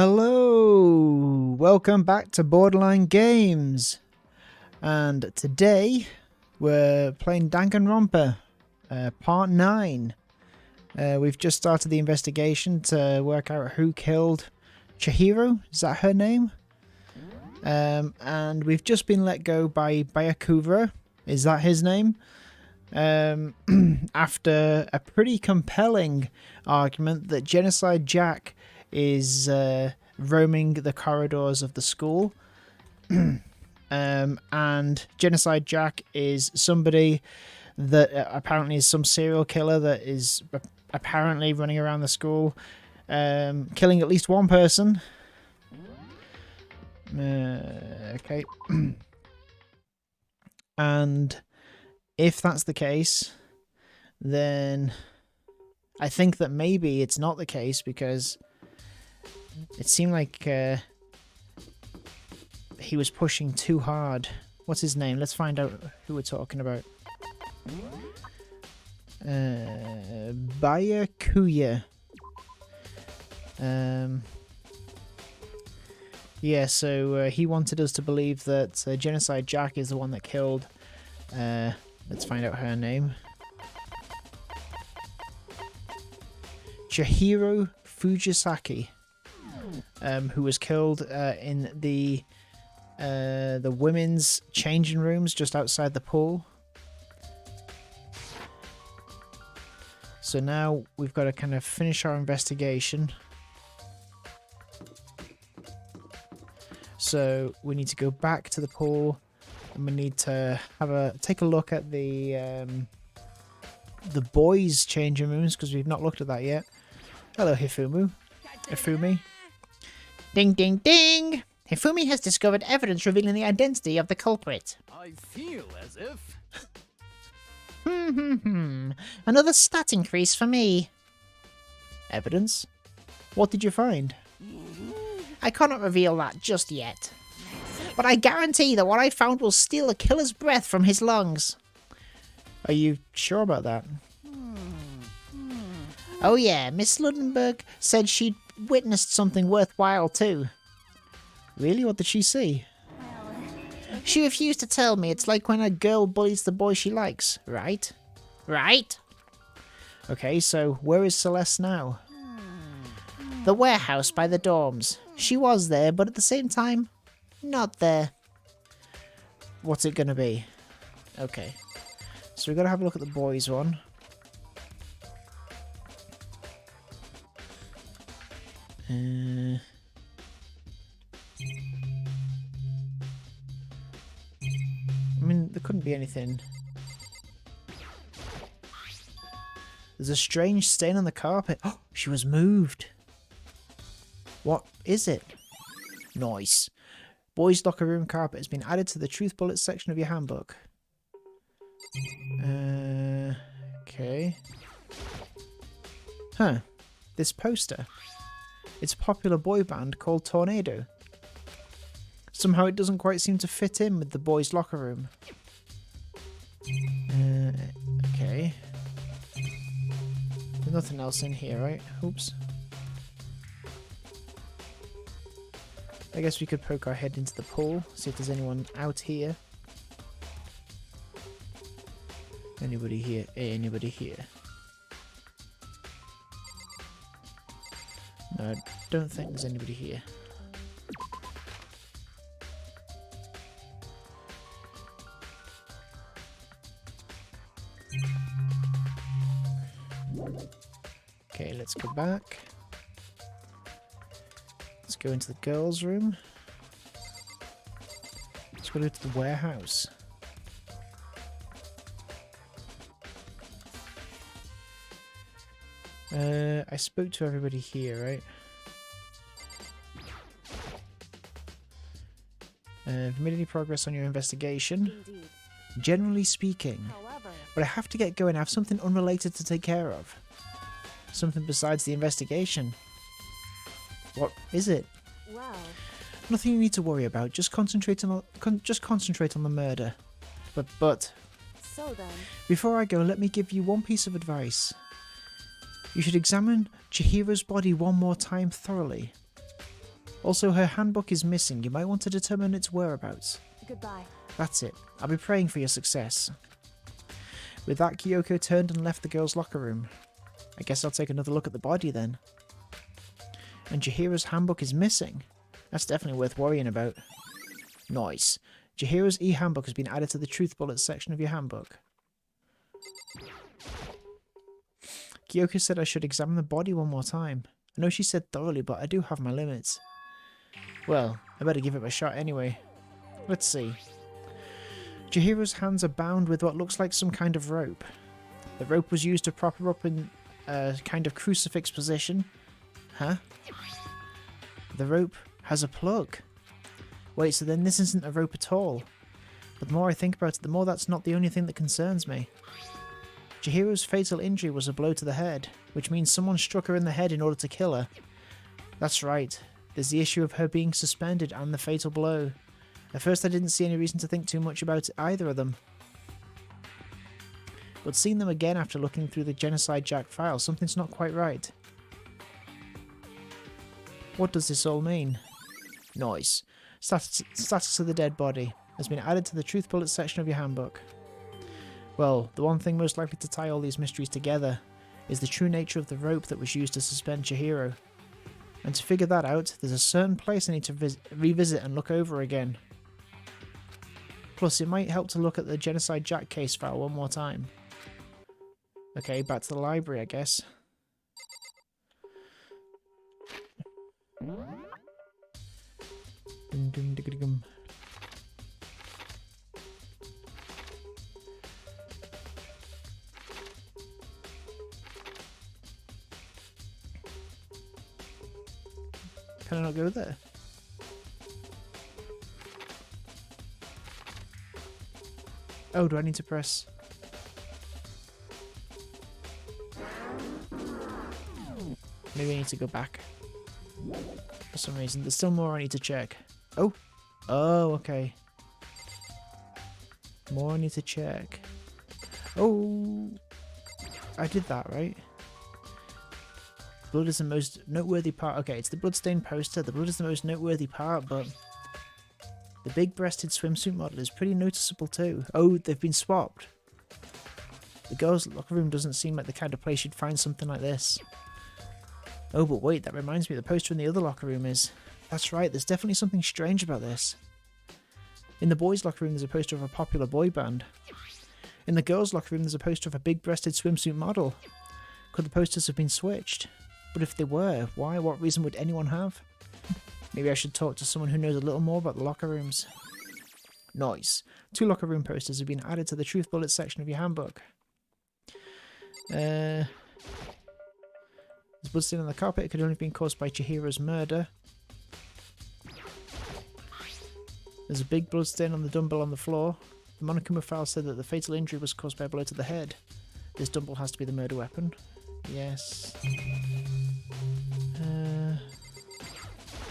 Hello! Welcome back to Borderline Games. And today we're playing Danganronpa, part 9. We've just started the investigation to work out who killed Chihiro, is that her name? And we've just been let go by Bayakura, is that his name? After a pretty compelling argument that Genocide Jack is roaming the corridors of the school. And Genocide Jack is somebody that apparently is some serial killer that is apparently running around the school, killing at least one person. Okay. And if that's the case, then I think that maybe it's not the case, because it seemed like he was pushing too hard. What's his name? Let's find out who we're talking about. Byakuya. Yeah, so he wanted us to believe that Genocide Jack is the one that killed. Let's find out her name. Chihiro Fujisaki. Who was killed in the women's changing rooms just outside the pool. So now we've got to kind of finish our investigation. So we need to go back to the pool, and we need to take a look at the boys' changing rooms, because we've not looked at that yet. Hello, Hifumi. Ding, ding, ding! Hifumi has discovered evidence revealing the identity of the culprit. I feel as if... Another stat increase for me. Evidence? What did you find? I cannot reveal that just yet. But I guarantee that what I found will steal a killer's breath from his lungs. Are you sure about that? Oh yeah, Miss Lundenberg said she'd witnessed something worthwhile too. Really? What did she see? She refused to tell me. It's like when a girl bullies the boy she likes, right? Right? Okay, so where is Celeste now? The warehouse by the dorms. She was there, but at the same time, not there. What's it gonna be? Okay. So we've got to have a look at the boys one. I mean, there couldn't be anything. There's a strange stain on the carpet. Oh, she was moved. What is it? Nice. Boys' locker room carpet has been added to the Truth Bullets section of your handbook. Okay. Huh. This poster. It's a popular boy band called Tornado. Somehow it doesn't quite seem to fit in with the boys' locker room. Okay. There's nothing else in here, right? Oops. I guess we could poke our head into the pool, see if there's anyone out here. Anybody here? Anybody here? No, I don't think there's anybody here. Okay, let's go back. Let's go into the girls' room. Let's go to the warehouse. I spoke to everybody here, right? Have you made any progress on your investigation? Indeed. Generally speaking. However, But I have to get going. I have something unrelated to take care of. Something besides the investigation. What is it? well, Nothing you need to worry about. Just concentrate on the murder. But so then, before I go, let me give you one piece of advice. You should examine Chihiro's body one more time thoroughly. Also, her handbook is missing. You might want to determine its whereabouts. Goodbye. That's it. I'll be praying for your success. With that, Kyoko turned and left the girls' locker room. I guess I'll take another look at the body then. And Chihiro's handbook is missing. That's definitely worth worrying about. Nice. Chihiro's e-handbook has been added to the truth bullets section of your handbook. Kyoko said I should examine the body one more time. I know she said thoroughly, but I do have my limits. Well, I better give it a shot anyway. Let's see. Chihiro's hands are bound with what looks like some kind of rope. The rope was used to prop her up in a kind of crucifix position. Huh? The rope has a plug. Wait, so then this isn't a rope at all. But the more I think about it, the more that's not the only thing that concerns me. Chihiro's fatal injury was a blow to the head, which means someone struck her in the head in order to kill her. That's right. There's the issue of her being suspended and the fatal blow. At first I didn't see any reason to think too much about either of them. But seeing them again after looking through the Genocide Jack file, something's not quite right. What does this all mean? Noise. Status of the dead body has been added to the truth bullets section of your handbook. Well, the one thing most likely to tie all these mysteries together is the true nature of the rope that was used to suspend Chihiro. And to figure that out, there's a certain place I need to revisit and look over again. Plus, it might help to look at the Genocide Jack case file one more time. Okay, back to the library, I guess. Dum-dum-digga-dum. Can I not go there? Oh, do I need to press? Maybe I need to go back. For some reason. There's still more I need to check. Oh! Oh, okay. More I need to check. Oh! I did that, right? Blood is the most noteworthy part. Okay, it's the bloodstained poster. The blood is the most noteworthy part, but the big-breasted swimsuit model is pretty noticeable too. Oh, they've been swapped. The girls' locker room doesn't seem like the kind of place you'd find something like this. Oh, but wait, that reminds me, the poster in the other locker room is... That's right, there's definitely something strange about this. In the boys' locker room, there's a poster of a popular boy band. In the girls' locker room, there's a poster of a big-breasted swimsuit model. Could the posters have been switched? But if they were, why? What reason would anyone have? Maybe I should talk to someone who knows a little more about the locker rooms. Nice. 2 locker room posters have been added to the truth bullets section of your handbook. There's bloodstain on the carpet. It could only have been caused by Chihiro's murder. There's a big bloodstain on the dumbbell on the floor. The Monokuma file said that the fatal injury was caused by a blow to the head. This dumbbell has to be the murder weapon. Yes.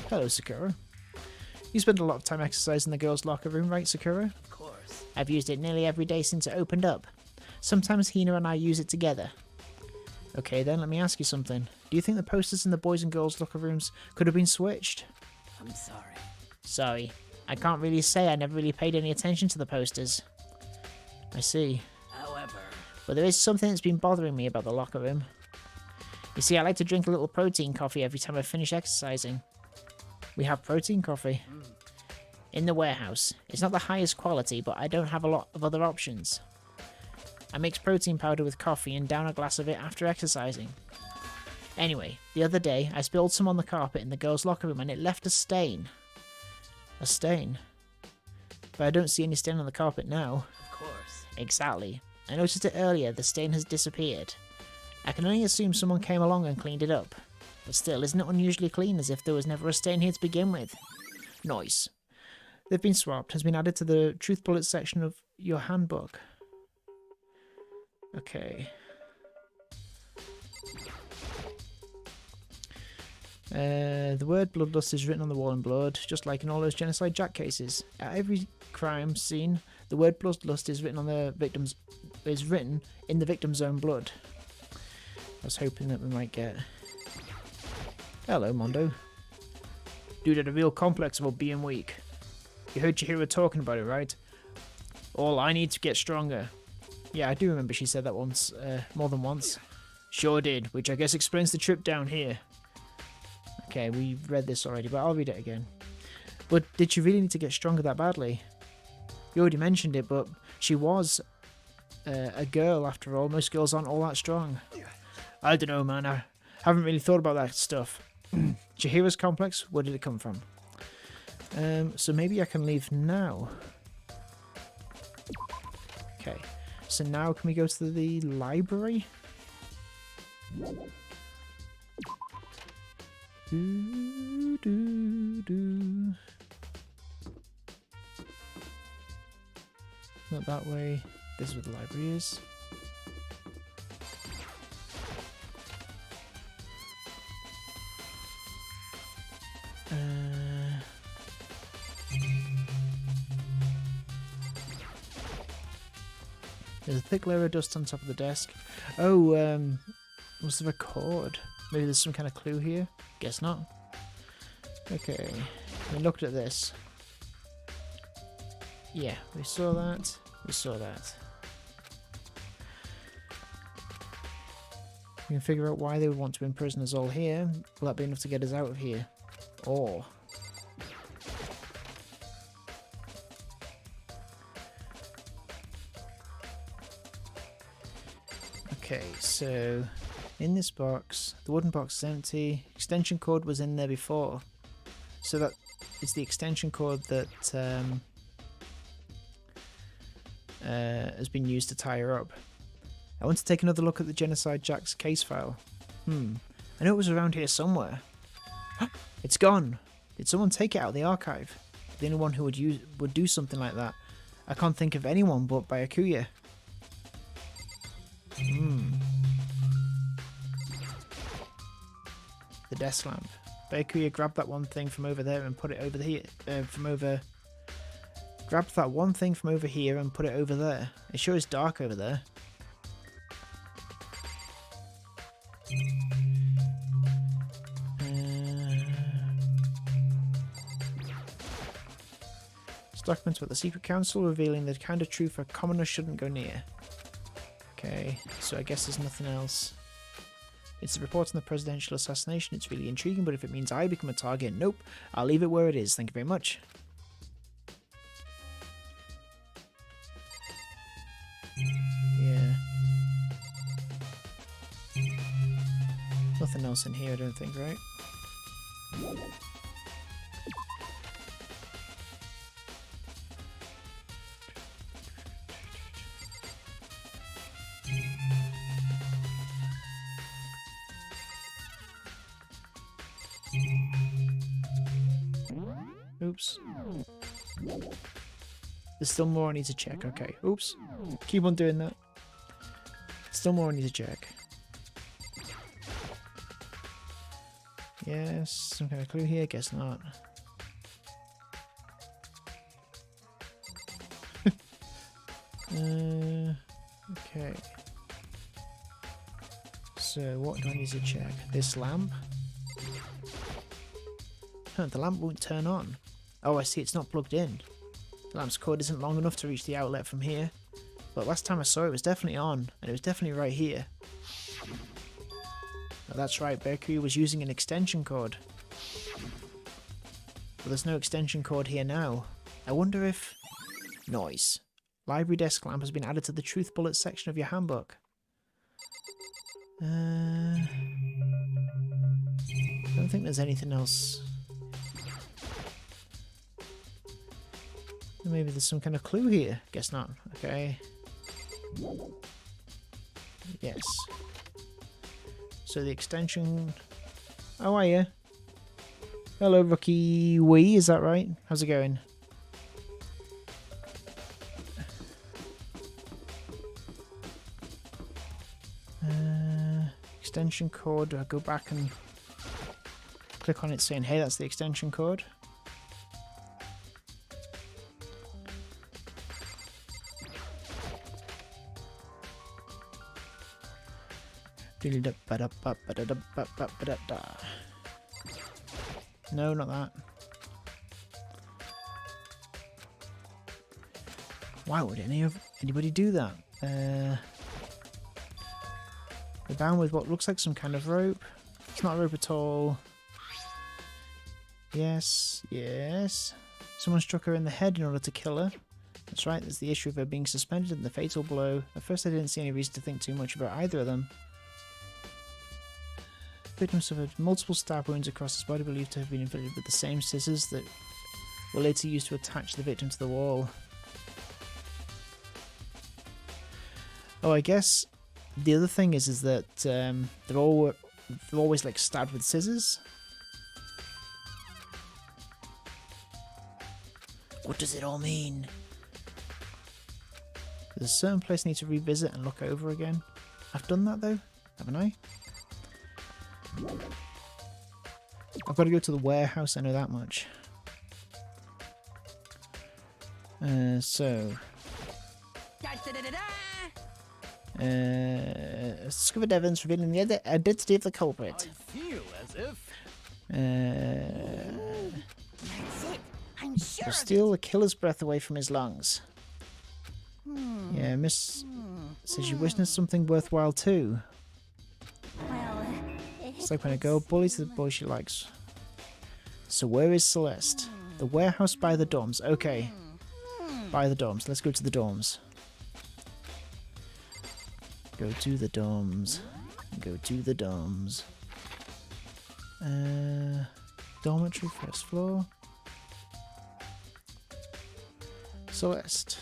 Hello, Sakura. You spend a lot of time exercising in the girls' locker room, right, Sakura? Of course. I've used it nearly every day since it opened up. Sometimes Hina and I use it together. Okay then, let me ask you something. Do you think the posters in the boys' and girls' locker rooms could have been switched? I'm sorry. Sorry. I can't really say. I never really paid any attention to the posters. I see. However, But there is something that's been bothering me about the locker room. You see, I like to drink a little protein coffee every time I finish exercising. We have protein coffee. In the warehouse. It's not the highest quality, but I don't have a lot of other options. I mix protein powder with coffee and down a glass of it after exercising. Anyway, the other day, I spilled some on the carpet in the girls' locker room and it left a stain. A stain? But I don't see any stain on the carpet now. of course. Exactly. I noticed it earlier, the stain has disappeared. I can only assume someone came along and cleaned it up. But still, isn't it unusually clean, as if there was never a stain here to begin with? Nice. They've been swapped, has been added to the truth bullets section of your handbook. Okay. The word bloodlust is written on the wall in blood, just like in all those Genocide Jack cases. At every crime scene, the word bloodlust is written in the victim's own blood. I was hoping that we might get... Hello, Mondo. Dude had a real complex about being weak. You heard Chihiro talking about it, right? All I need to get stronger. Yeah, I do remember she said that once, more than once. Sure did, which I guess explains the trip down here. Okay, we read this already, but I'll read it again. But did she really need to get stronger that badly? You already mentioned it, but she was a girl after all. Most girls aren't all that strong. I don't know, man. I haven't really thought about that stuff. Chihiro's complex, where did it come from? So maybe I can leave now. Okay, so now can we go to the library? Do, do, do. Not that way. This is where the library is. There's a thick layer of dust on top of the desk. Oh, must have a cord. Maybe there's some kind of clue here? Guess not. Okay, we looked at this. Yeah, we saw that. We saw that. We can figure out why they would want to imprison us all here. Will that be enough to get us out of here? Or... Okay, so in this box, the wooden box is empty. Extension cord was in there before. So that is the extension cord that has been used to tie her up. I want to take another look at the Genocide Jack's case file. I know it was around here somewhere. It's gone. Did someone take it out of the archive? The only one who would do something like that. I can't think of anyone but Byakuya. The desk lamp. Byakuya grabbed that one thing from over there and put it over here. Grabbed that one thing from over here and put it over there. It sure is dark over there. This document's about the secret council revealing the kind of truth a commoner shouldn't go near. Okay, so I guess there's nothing else. It's the report on the presidential assassination. It's really intriguing, but if it means I become a target, nope. I'll leave it where it is. Thank you very much. Yeah. Nothing else in here, I don't think, right? Oops. There's still more I need to check. Okay. Oops. Keep on doing that. Still more I need to check. Yes. Some kind of clue here? Guess not. Okay. So what do I need to check? This lamp? Huh, the lamp won't turn on. Oh, I see, it's not plugged in. The lamp's cord isn't long enough to reach the outlet from here. But last time I saw it, it was definitely on, and it was definitely right here. Oh, that's right, Byakuya was using an extension cord. But there's no extension cord here now. I wonder if... Noise. Library desk lamp has been added to the truth bullet section of your handbook. I don't think there's anything else. Maybe there's some kind of clue here. Guess not. Okay. Yes. So the extension... How are you? Hello, Rookie Wee. Is that right? How's it going? Extension cord. Do I go back and click on it saying, hey, that's the extension cord? No, not that. Why would anybody do that? They're bound with what looks like some kind of rope. It's not a rope at all. Yes, yes. Someone struck her in the head in order to kill her. That's right, there's the issue of her being suspended and the fatal blow. At first I didn't see any reason to think too much about either of them. The victim suffered multiple stab wounds across his body, believed to have been inflicted with the same scissors that were later used to attach the victim to the wall. Oh, I guess the other thing is that they're always like stabbed with scissors. What does it all mean? There's a certain place I need to revisit and look over again. I've done that though, haven't I? I've got to go to the warehouse, I know that much. Discovered evidence revealing the identity of the culprit. I feel as if. That's it. I'm sure. To steal the killer's breath away from his lungs. Yeah, Miss says you witnessed something worthwhile too. Well, It's like when a girl bullies the boy she likes. So where is Celeste? The warehouse by the dorms. Okay. By the dorms. Let's go to the dorms. Go to the dorms. Go to the dorms. Dormitory, first floor. Celeste.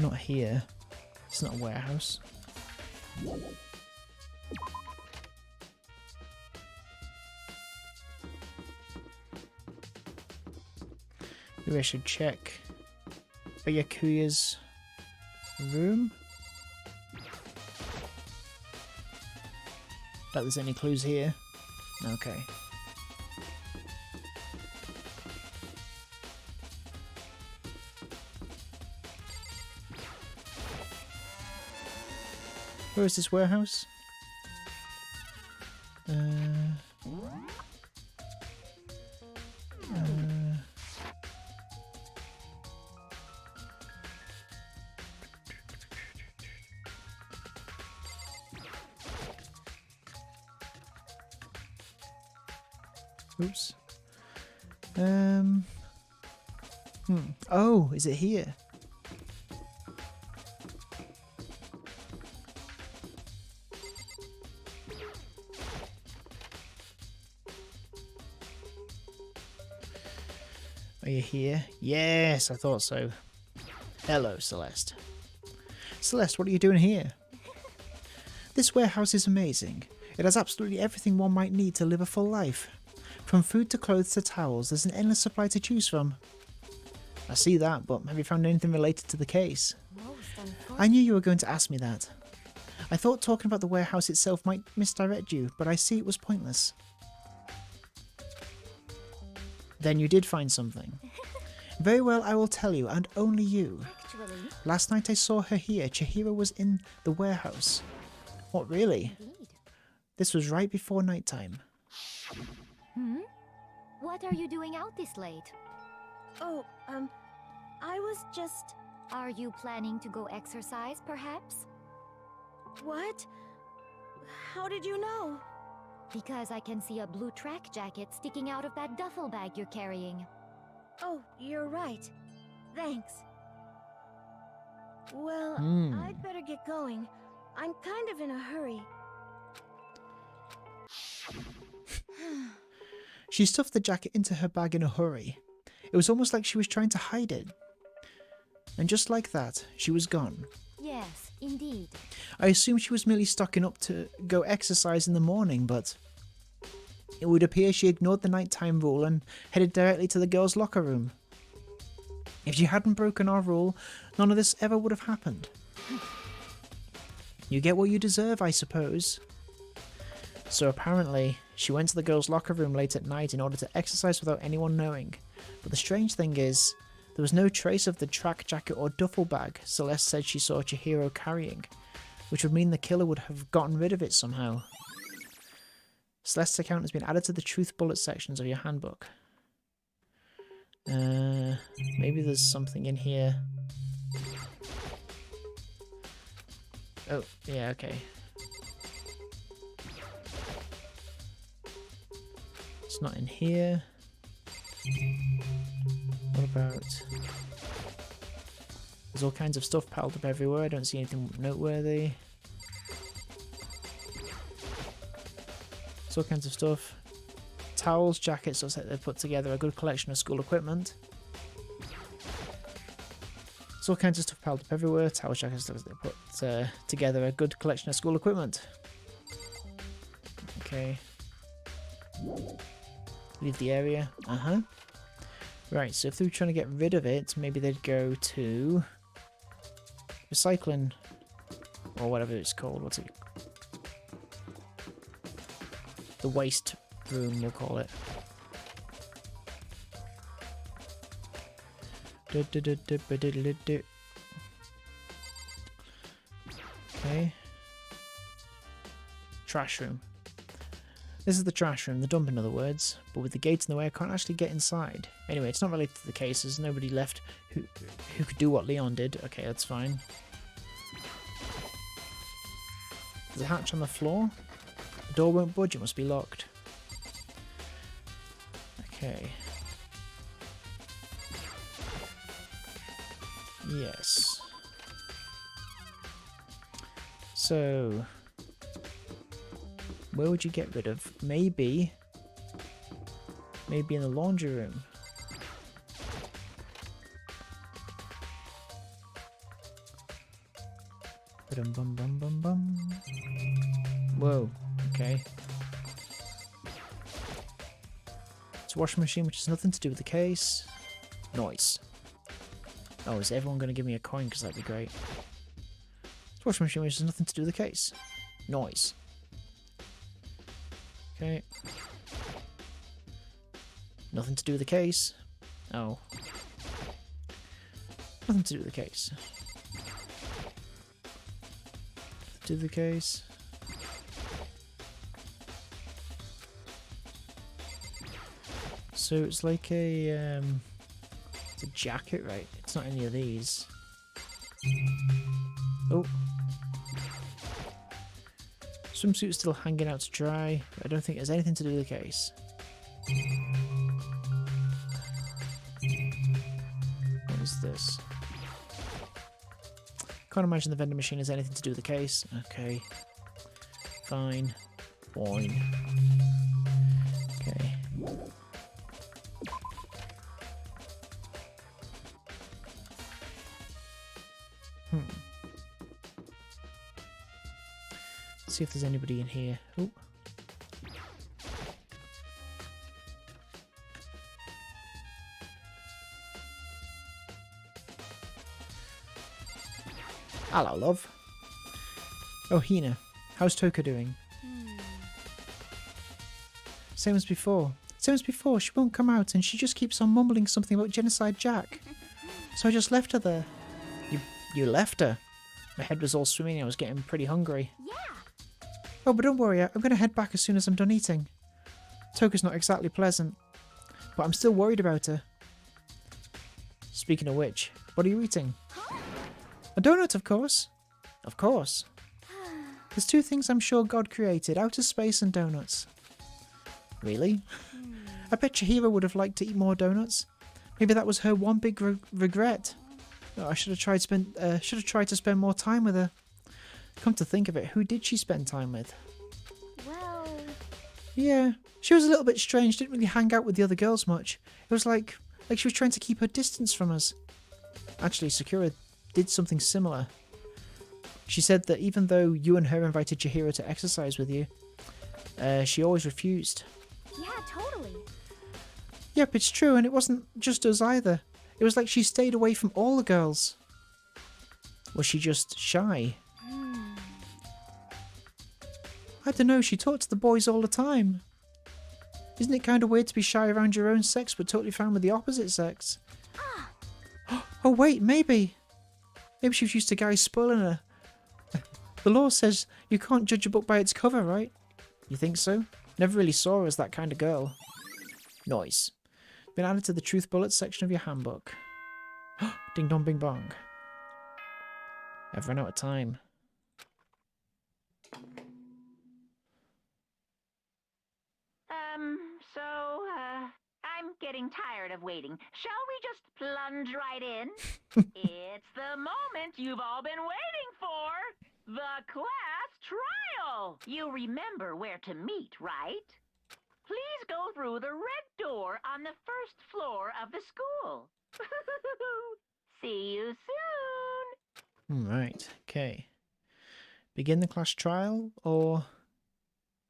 Not here. It's not a warehouse. Maybe I should check Byakuya's room. Doubt there's any clues here. Okay. Where is this warehouse? Oops. Oh, is it here? Are you here? Yes, I thought so. Hello, Celeste. Celeste, what are you doing here? This warehouse is amazing. It has absolutely everything one might need to live a full life. From food to clothes to towels, there's an endless supply to choose from. I see that, but have you found anything related to the case? I knew you were going to ask me that. I thought talking about the warehouse itself might misdirect you, but I see it was pointless. Then you did find something. Very well, I will tell you, and only you. Actually, Last night I saw her here. Chihiro was in the warehouse. What, really? indeed. This was right before nighttime. What are you doing out this late? Oh, I was just... Are you planning to go exercise, perhaps? What? How did you know? Because I can see a blue track jacket sticking out of that duffel bag you're carrying. Oh, you're right. Thanks. Well, I'd better get going. I'm kind of in a hurry. She stuffed the jacket into her bag in a hurry. It was almost like she was trying to hide it. And just like that, she was gone. Yes, indeed. I assumed she was merely stocking up to go exercise in the morning, but it would appear she ignored the nighttime rule and headed directly to the girls' locker room. If she hadn't broken our rule, none of this ever would have happened. You get what you deserve, I suppose. So apparently, she went to the girls' locker room late at night in order to exercise without anyone knowing. But the strange thing is, there was no trace of the track jacket or duffel bag Celeste said she saw Chihiro carrying, which would mean the killer would have gotten rid of it somehow. Celeste's account has been added to the truth bullet sections of your handbook. Maybe there's something in here. Oh, yeah, okay. It's not in here. What about... There's all kinds of stuff piled up everywhere. I don't see anything noteworthy. There's all kinds of stuff. Towels, jackets, looks like they've put together a good collection of school equipment. There's all kinds of stuff piled up everywhere. Towels, jackets, looks like they put together a good collection of school equipment. Okay. Leave the area. Right, so if they were trying to get rid of it, maybe they'd go to recycling, or whatever it's called. What's it? The waste room, we'll call it. Okay. Trash room. This is the trash room, the dump in other words, but with the gates in the way I can't actually get inside. Anyway, it's not related to the case, there's nobody left who could do what Leon did. Okay, that's fine. There's a hatch on the floor. The door won't budge, it must be locked. Okay. Yes. So... where would you get rid of? Maybe in the laundry room. Bum bum bum bum. Whoa, okay. It's a washing machine, which has nothing to do with the case. Noise. Oh, is everyone going to give me a coin? Because that'd be great. It's a washing machine, which has nothing to do with the case. Noise. Okay. Nothing to do with the case. Oh. Nothing to do with the case. Nothing to do with the case. So it's like a, it's a jacket, right? It's not any of these. Oh. Swimsuit's still hanging out to dry. But I don't think there's anything to do with the case. What is this? Can't imagine the vending machine has anything to do with the case. Okay. Fine. Fine. Okay. See if there's anybody in here. Oh. Hello, love. Oh, Hina. How's Toka doing? Same as before. Same as before. She won't come out and she just keeps on mumbling something about Genocide Jack. So I just left her there. You left her? My head was all swimming. I was getting pretty hungry. Yeah. Oh, but don't worry, I'm going to head back as soon as I'm done eating. Toka's not exactly pleasant, but I'm still worried about her. Speaking of which, what are you eating? A donut, of course. Of course. There's two things I'm sure God created, outer space and donuts. Really? I bet Chihiro would have liked to eat more donuts. Maybe that was her one big regret. Oh, I should have tried to spend more time with her. Come to think of it, who did she spend time with? Well... Yeah, she was a little bit strange, didn't really hang out with the other girls much. It was like she was trying to keep her distance from us. Actually, Sakura did something similar. She said that even though you and her invited Chihiro to exercise with you, she always refused. Yeah, totally. Yep, it's true, and it wasn't just us either. It was like she stayed away from all the girls. Was she just shy? I don't know, she talked to the boys all the time. Isn't it kind of weird to be shy around your own sex but totally fine with the opposite sex? Oh wait, maybe. Maybe she was used to guys spoiling her. The law says you can't judge a book by its cover, right? You think so? Never really saw her as that kind of girl. Noise. Been added to the truth bullets section of your handbook. Ding dong bing bong. I've run out of time. I'm getting tired of waiting. Shall we just plunge right in? It's the moment you've all been waiting for. The class trial. You remember where to meet, right? Please go through the red door on the first floor of the school. See you soon. Right, okay. Begin the class trial, or...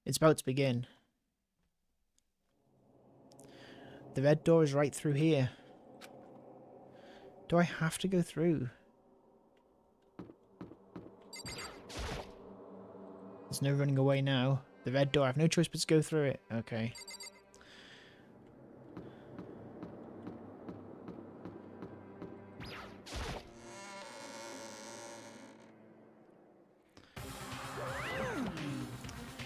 It's about to begin. The red door is right through here. Do I have to go through? There's no running away now. The red door, I have no choice but to go through it. Okay.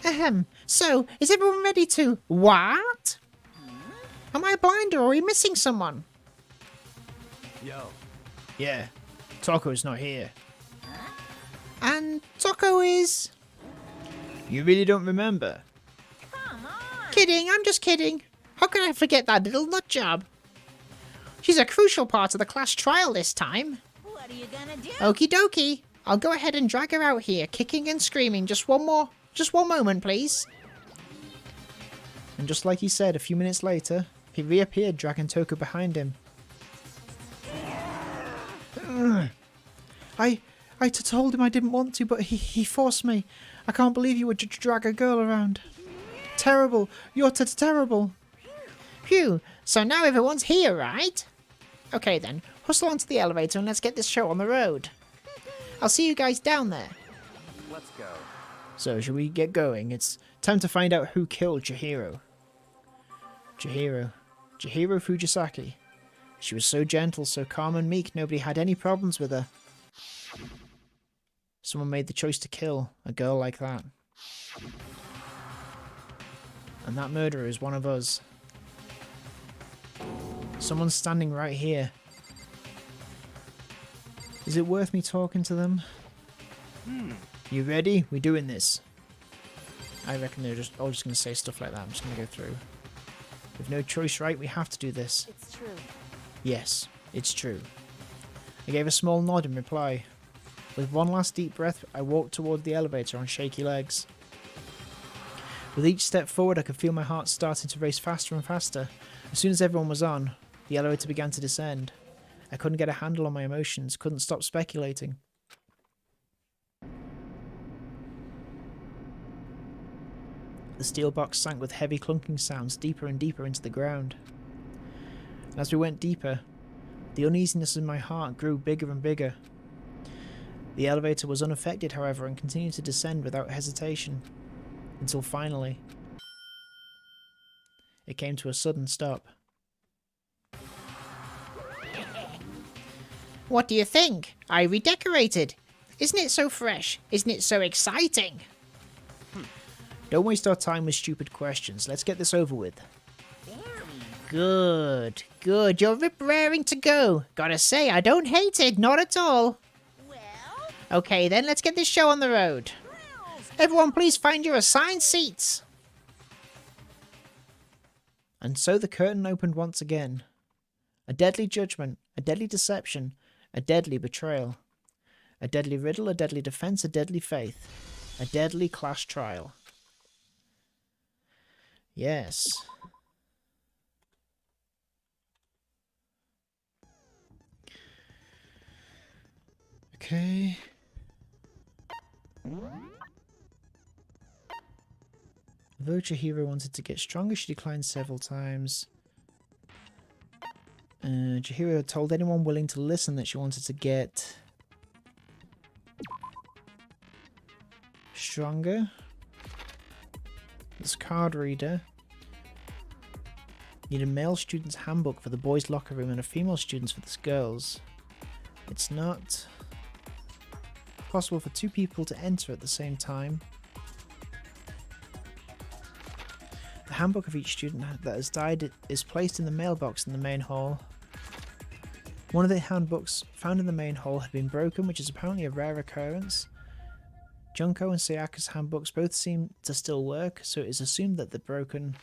Ahem. So, is everyone ready to... What? Am I blind or are we missing someone? Yo. Yeah. Taco's not here. And Taco is... You really don't remember? Come on. Kidding, I'm just kidding. How can I forget that little nut job? She's a crucial part of the class trial this time. What are you gonna do? Okie dokie. I'll go ahead and drag her out here, kicking and screaming. Just one moment, please. And just like he said, a few minutes later, he reappeared, dragging Toko behind him. I told him I didn't want to, but he forced me. I can't believe you would drag a girl around. Terrible. You're terrible. Phew. So now everyone's here, right? Okay then, hustle onto the elevator and let's get this show on the road. I'll see you guys down there. Let's go. So, shall we get going? It's time to find out who killed Chihiro. Chihiro Fujisaki. She was so gentle, so calm and meek, nobody had any problems with her. Someone made the choice to kill a girl like that. And that murderer is one of us. Someone's standing right here. Is it worth me talking to them? You ready? We're doing this. I reckon they're all just going to say stuff like that. I'm just going to go through. With no choice, right? We have to do this. It's true. Yes, it's true. I gave a small nod in reply. With one last deep breath, I walked toward the elevator on shaky legs. With each step forward, I could feel my heart starting to race faster and faster. As soon as everyone was on, the elevator began to descend. I couldn't get a handle on my emotions, couldn't stop speculating. The steel box sank with heavy clunking sounds deeper and deeper into the ground. And as we went deeper, the uneasiness in my heart grew bigger and bigger. The elevator was unaffected, however, and continued to descend without hesitation, until finally, it came to a sudden stop. What do you think? I redecorated. Isn't it so fresh? Isn't it so exciting? Don't waste our time with stupid questions. Let's get this over with. Good, good. You're rip-raring to go. Gotta say, I don't hate it, not at all. Okay, then let's get this show on the road. Everyone, please find your assigned seats. And so the curtain opened once again. A deadly judgment, a deadly deception, a deadly betrayal. A deadly riddle, a deadly defense, a deadly faith. A deadly class trial. Yes. Okay. Although Chihiro wanted to get stronger, she declined several times. Chihiro told anyone willing to listen that she wanted to get stronger. This card reader You need a male student's handbook for the boys' locker room and a female student's for the girls. It's not possible for 2 people to enter at the same time. The handbook of each student that has died is placed in the mailbox in the main hall. One of the handbooks found in the main hall had been broken, which is apparently a rare occurrence. Junko and Sayaka's handbooks both seem to still work, so it is assumed that the broken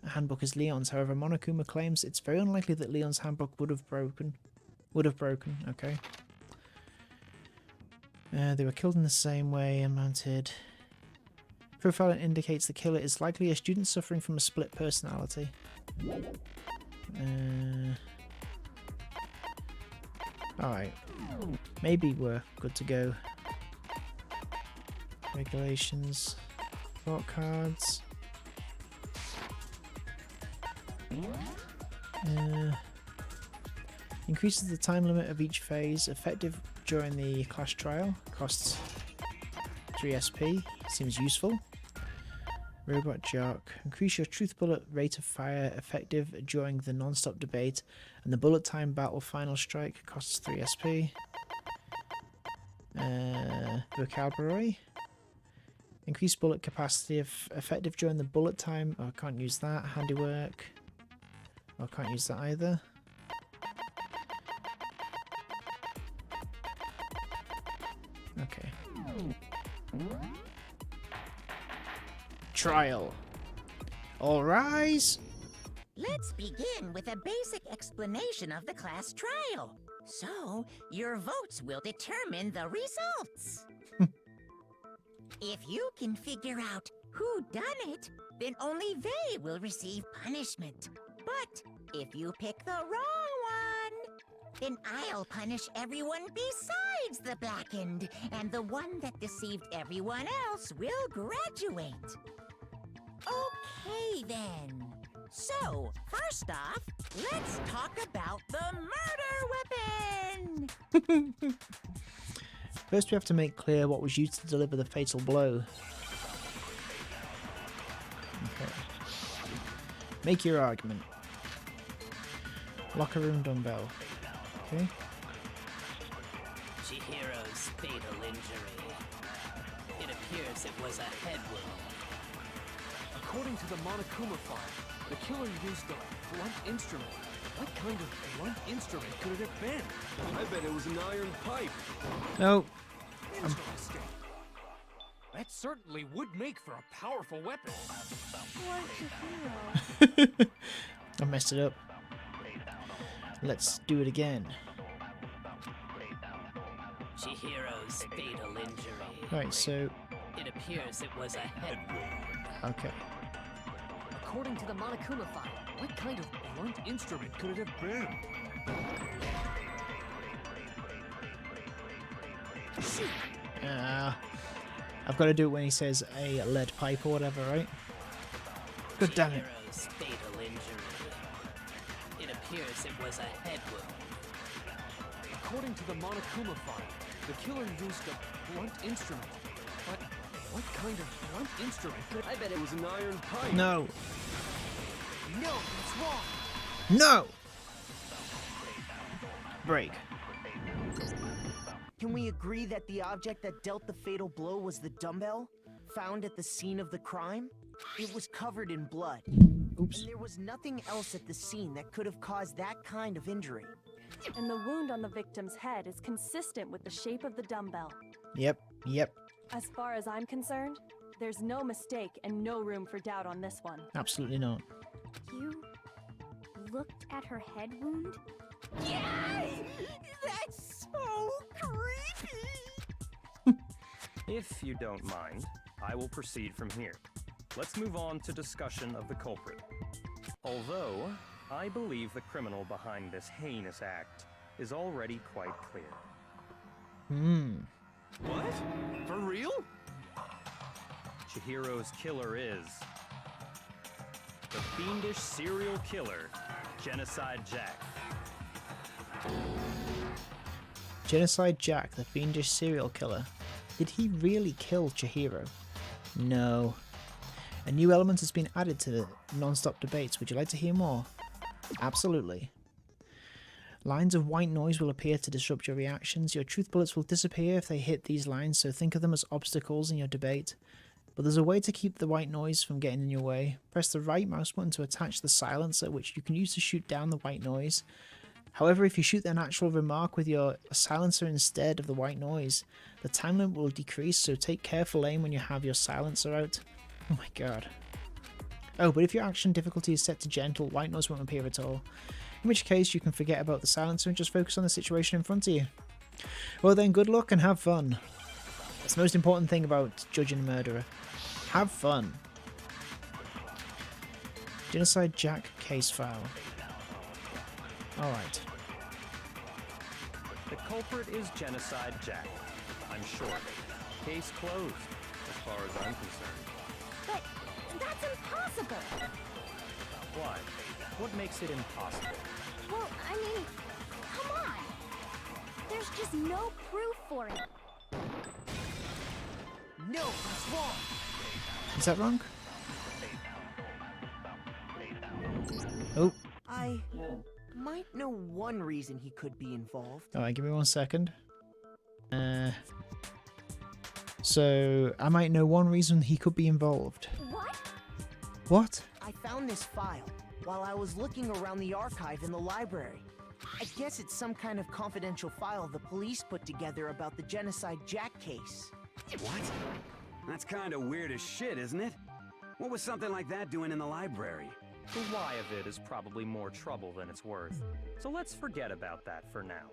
handbook is Leon's. However, Monokuma claims it's very unlikely that Leon's handbook would have broken. Okay. They were killed in the same way and mounted. Profiling indicates the killer is likely a student suffering from a split personality. Alright. Maybe we're good to go. Regulations. Court cards. Increases the time limit of each phase, effective during the class trial. Costs 3 SP. Seems useful. Robot Jock. Increase your truth bullet rate of fire, effective during the non-stop debate, and the bullet time battle final strike. Costs 3 SP. Vocabulary. Increase bullet capacity, effective during the bullet time. Oh, I can't use that. Handiwork. Oh, I can't use that either. Okay. Trial. All rise. Let's begin with a basic explanation of the class trial. So, your votes will determine the results. If you can figure out who done it, then only they will receive punishment. But if you pick the wrong one, then I'll punish everyone besides the blackened, and the one that deceived everyone else will graduate. Okay then. So, first off, let's talk about the murder weapon! First we have to make clear what was used to deliver the fatal blow. Okay. Make your argument. Locker room dumbbell. Okay. Chihiro's fatal injury. It appears it was a head wound. According to the Monokuma file, the killer used a blunt instrument. What kind of blunt instrument could it have been? I bet it was an iron pipe. No. Interesting. That certainly would make for a powerful weapon. I messed it up. Let's do it again. Chihiro's fatal injury. Right, so... It appears it was a head wound. Okay. According to the Monokuma file, what kind of blunt instrument could it have been? I've got to do it when he says a lead pipe or whatever, right? God damn it. Chihiro's fatal injury. It appears it was a head wound. According to the Monokuma file, the killer used a blunt instrument. But what kind of blunt instrument could... I bet it was an iron pipe. No. No, that's wrong. No! Break. Can we agree that the object that dealt the fatal blow was the dumbbell, found at the scene of the crime? It was covered in blood. Oops. And there was nothing else at the scene that could have caused that kind of injury. And the wound on the victim's head is consistent with the shape of the dumbbell. Yep. As far as I'm concerned, there's no mistake and no room for doubt on this one. Absolutely not. You looked at her head wound? Yes! That's so creepy! If you don't mind, I will proceed from here. Let's move on to discussion of the culprit. Although, I believe the criminal behind this heinous act is already quite clear. What? For real? Chihiro's killer is... the fiendish serial killer, Genocide Jack. Genocide Jack, the fiendish serial killer. Did he really kill Chihiro? No. A new element has been added to the non-stop debates. Would you like to hear more? Absolutely. Lines of white noise will appear to disrupt your reactions. Your truth bullets will disappear if they hit these lines, so think of them as obstacles in your debate. But there's a way to keep the white noise from getting in your way. Press the right mouse button to attach the silencer, which you can use to shoot down the white noise. However, if you shoot an actual remark with your silencer instead of the white noise, the time limit will decrease, so take careful aim when you have your silencer out. Oh my god. Oh, but if your action difficulty is set to gentle, white noise won't appear at all. In which case, you can forget about the silencer and just focus on the situation in front of you. Well then, good luck and have fun. That's the most important thing about judging a murderer. Have fun. Genocide Jack case file. Alright. The culprit is Genocide Jack. I'm sure. Case closed, as far as I'm concerned. But that's impossible. Why? What makes it impossible? Well, I mean, come on. There's just no proof for it. No, that's wrong. Is that wrong? Oh. I might know one reason he could be involved. Alright, give me 1 second. So, I might know one reason he could be involved. What? What? I found this file while I was looking around the archive in the library. I guess it's some kind of confidential file the police put together about the Genocide Jack case. What? That's kind of weird as shit, isn't it? What was something like that doing in the library? The why of it is probably more trouble than it's worth. So let's forget about that for now.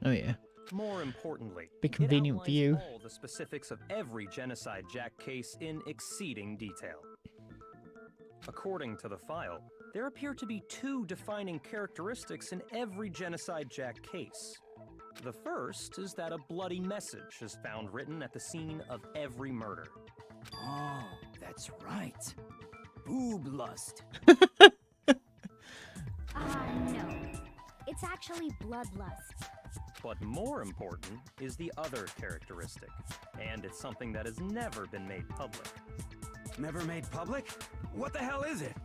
Oh yeah. More importantly, Be convenient for you. it outlines all the specifics of every Genocide Jack case in exceeding detail. According to the file, there appear to be two defining characteristics in every Genocide Jack case. The first is that a bloody message is found written at the scene of every murder. Oh, that's right. Boob lust. No. It's actually bloodlust. But more important is the other characteristic, and it's something that has never been made public. Never made public? What the hell is it?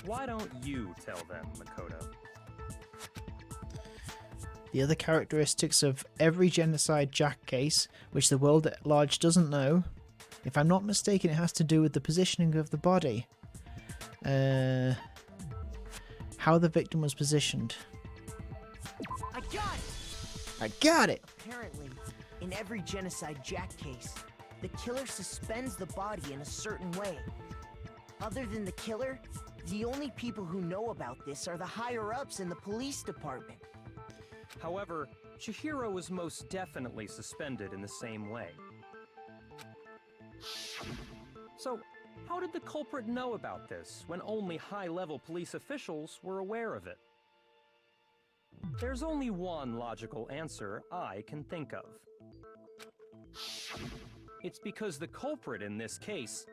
Why don't you tell them, Makoto? The other characteristics of every Genocide Jack case, which the world at large doesn't know. If I'm not mistaken, it has to do with the positioning of the body. How the victim was positioned. I got it! I got it! Apparently, in every Genocide Jack case, the killer suspends the body in a certain way. Other than the killer, the only people who know about this are the higher-ups in the police department. However, Chihiro was most definitely suspended in the same way. So, how did the culprit know about this when only high-level police officials were aware of it? There's only one logical answer I can think of. It's because the culprit in this case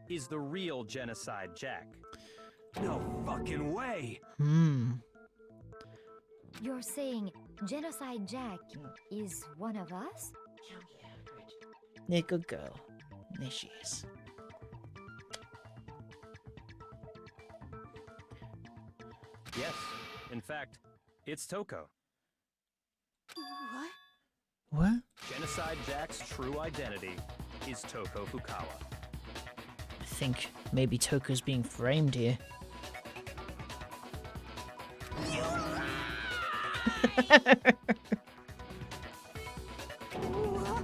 is the real Genocide Jack. No fucking way! You're saying Genocide Jack is one of us? Yeah, good girl. There she is. Yes, in fact, it's Toko. What? What? Genocide Jack's true identity is Toko Fukawa. I think maybe Toko's being framed here.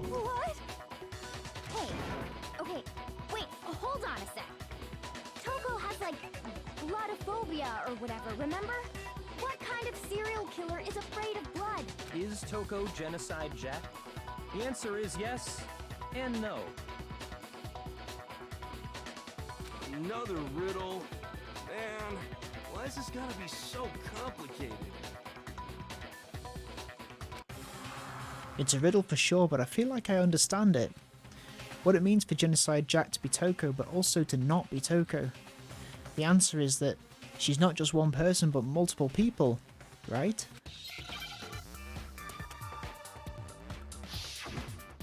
What? Hey, okay, wait, hold on a sec. Toko has, like, bloodophobia or whatever, remember? What kind of serial killer is afraid of blood? Is Toko Genocide Jack? The answer is yes and no. Another riddle? Man, why is this gotta be so complicated? It's a riddle for sure, but I feel like I understand it. What it means for Genocide Jack to be Toko, but also to not be Toko. The answer is that she's not just one person, but multiple people, right?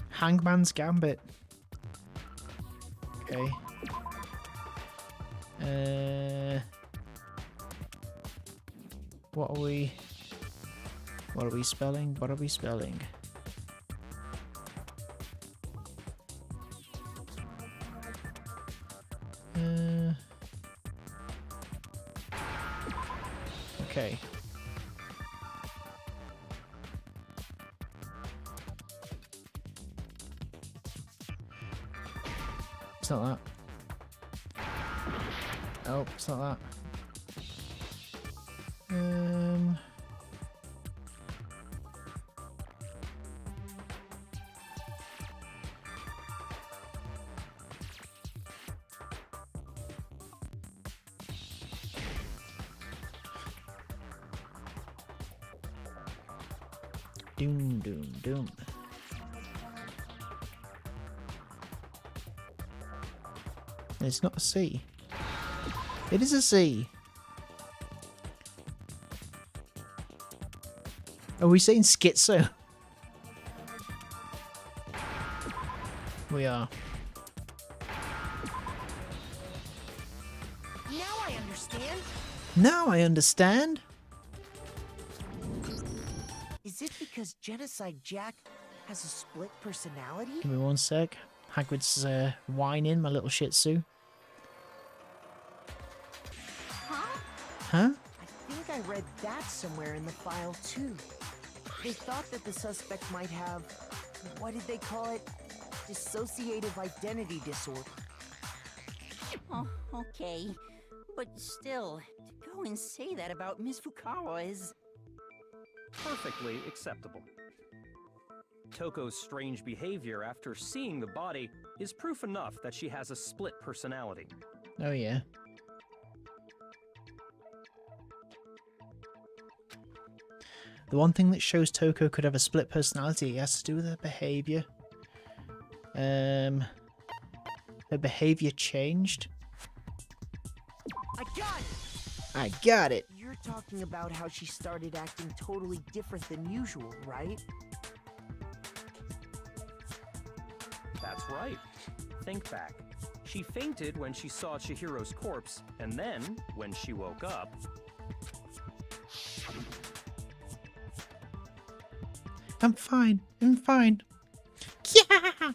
Hangman's Gambit. Okay. What are we spelling? What are we spelling? Okay. It's not that. Oh, it's not that. Doom, doom, doom. It's not a C. It is a C. Are we saying schizo? We are. Now I understand. Now I understand. Is it because Genocide Jack has a split personality? Give me one sec. Hagrid's whining, my little shih tzu. Huh? I think I read that somewhere in the file too. They thought that the suspect might have, what did they call it? Dissociative identity disorder. Oh, okay. But still, to go and say that about Miss Fukawa is... Perfectly acceptable. Toko's strange behavior after seeing the body is proof enough that she has a split personality. Oh yeah. The one thing that shows Toko could have a split personality has to do with her behavior. Her behavior changed. I got it! I got it! You're talking about how she started acting totally different than usual, right? That's right. Think back. She fainted when she saw Chihiro's corpse, and then, when she woke up... I'm fine. I'm fine. Yeah!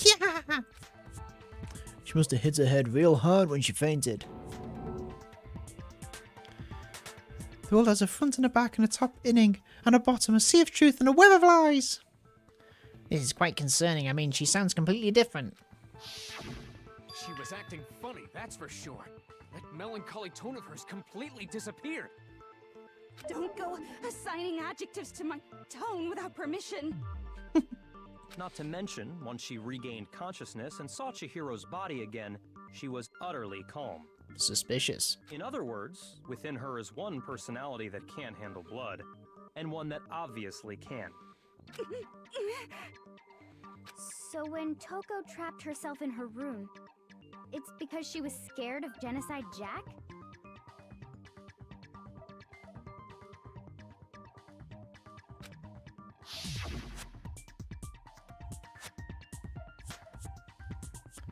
Yeah! She must have hit her head real hard when she fainted. The world has a front and a back and a top inning and a bottom, a sea of truth and a web of lies. This is quite concerning. I mean, she sounds completely different. She was acting funny, that's for sure. That melancholy tone of hers completely disappeared. Don't go assigning adjectives to my tone without permission. Not to mention, once she regained consciousness and saw Chihiro's body again, she was utterly calm. Suspicious. In other words, within her is one personality that can't handle blood, and one that obviously can. So when Toko trapped herself in her room, it's because she was scared of Genocide Jack?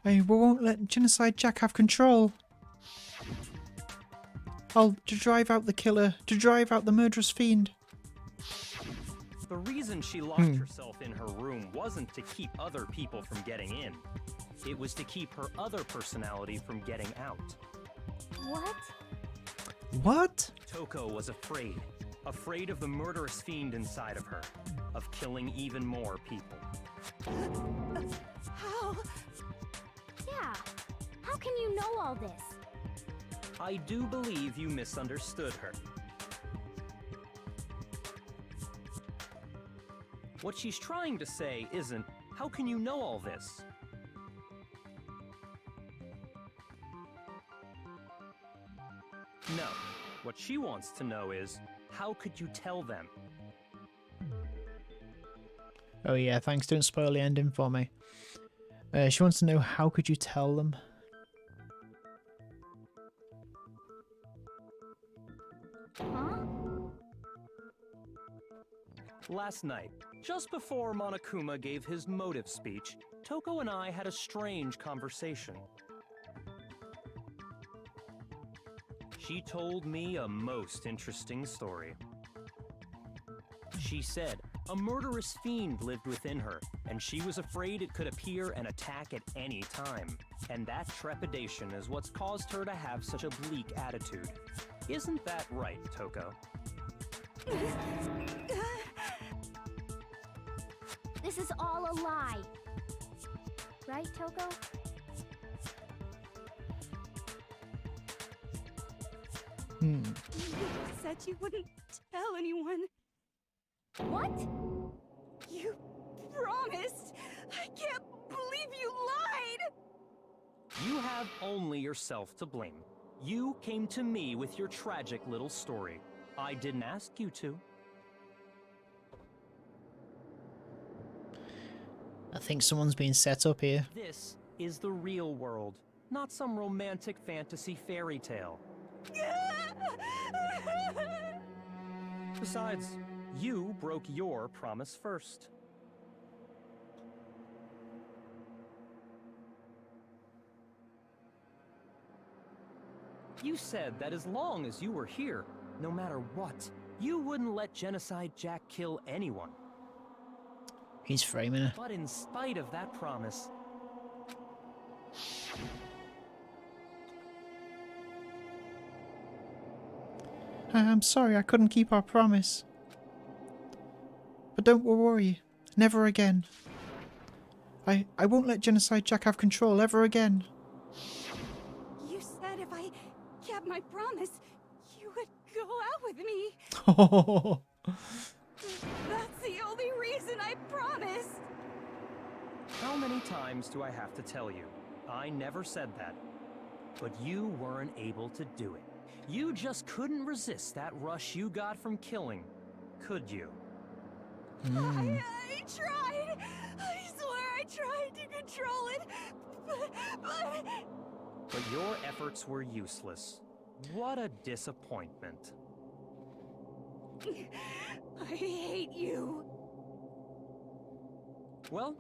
We won't let Genocide Jack have control. To drive out the killer, to drive out the murderous fiend. The reason she locked herself in her room wasn't to keep other people from getting in. It was to keep her other personality from getting out. What? What? Toko was afraid. Afraid of the murderous fiend inside of her. Of killing even more people. How? Yeah. How can you know all this? I do believe you misunderstood her. What she's trying to say isn't, how can you know all this? No. What she wants to know is, how could you tell them? Oh yeah, thanks. Don't spoil the ending for me. She wants to know, how could you tell them? Huh? Last night, just before Monokuma gave his motive speech, Toko and I had a strange conversation. She told me a most interesting story. She said a murderous fiend lived within her, and she was afraid it could appear and attack at any time. And that trepidation is what's caused her to have such a bleak attitude. Isn't that right, Toko? This is all a lie. Right, Toko? You said you wouldn't tell anyone. What? You promised. I can't believe you lied. You have only yourself to blame. You came to me with your tragic little story. I didn't ask you to. I think someone's being set up here. This is the real world, not some romantic fantasy fairy tale. Besides, you broke your promise first. You said that as long as you were here, no matter what, you wouldn't let Genocide Jack kill anyone. He's framing her. But in spite of that promise, I'm sorry, I couldn't keep our promise. But don't worry, never again. I won't let Genocide Jack have control ever again. You said if I kept my promise, you would go out with me. Oh, That's the only reason I promised. how many times do I have to tell you? I never said that. But you weren't able to do it. You just couldn't resist that rush you got from killing, could you? I tried. I swear I tried to control it, But your efforts were useless. What a disappointment. I hate you. Well,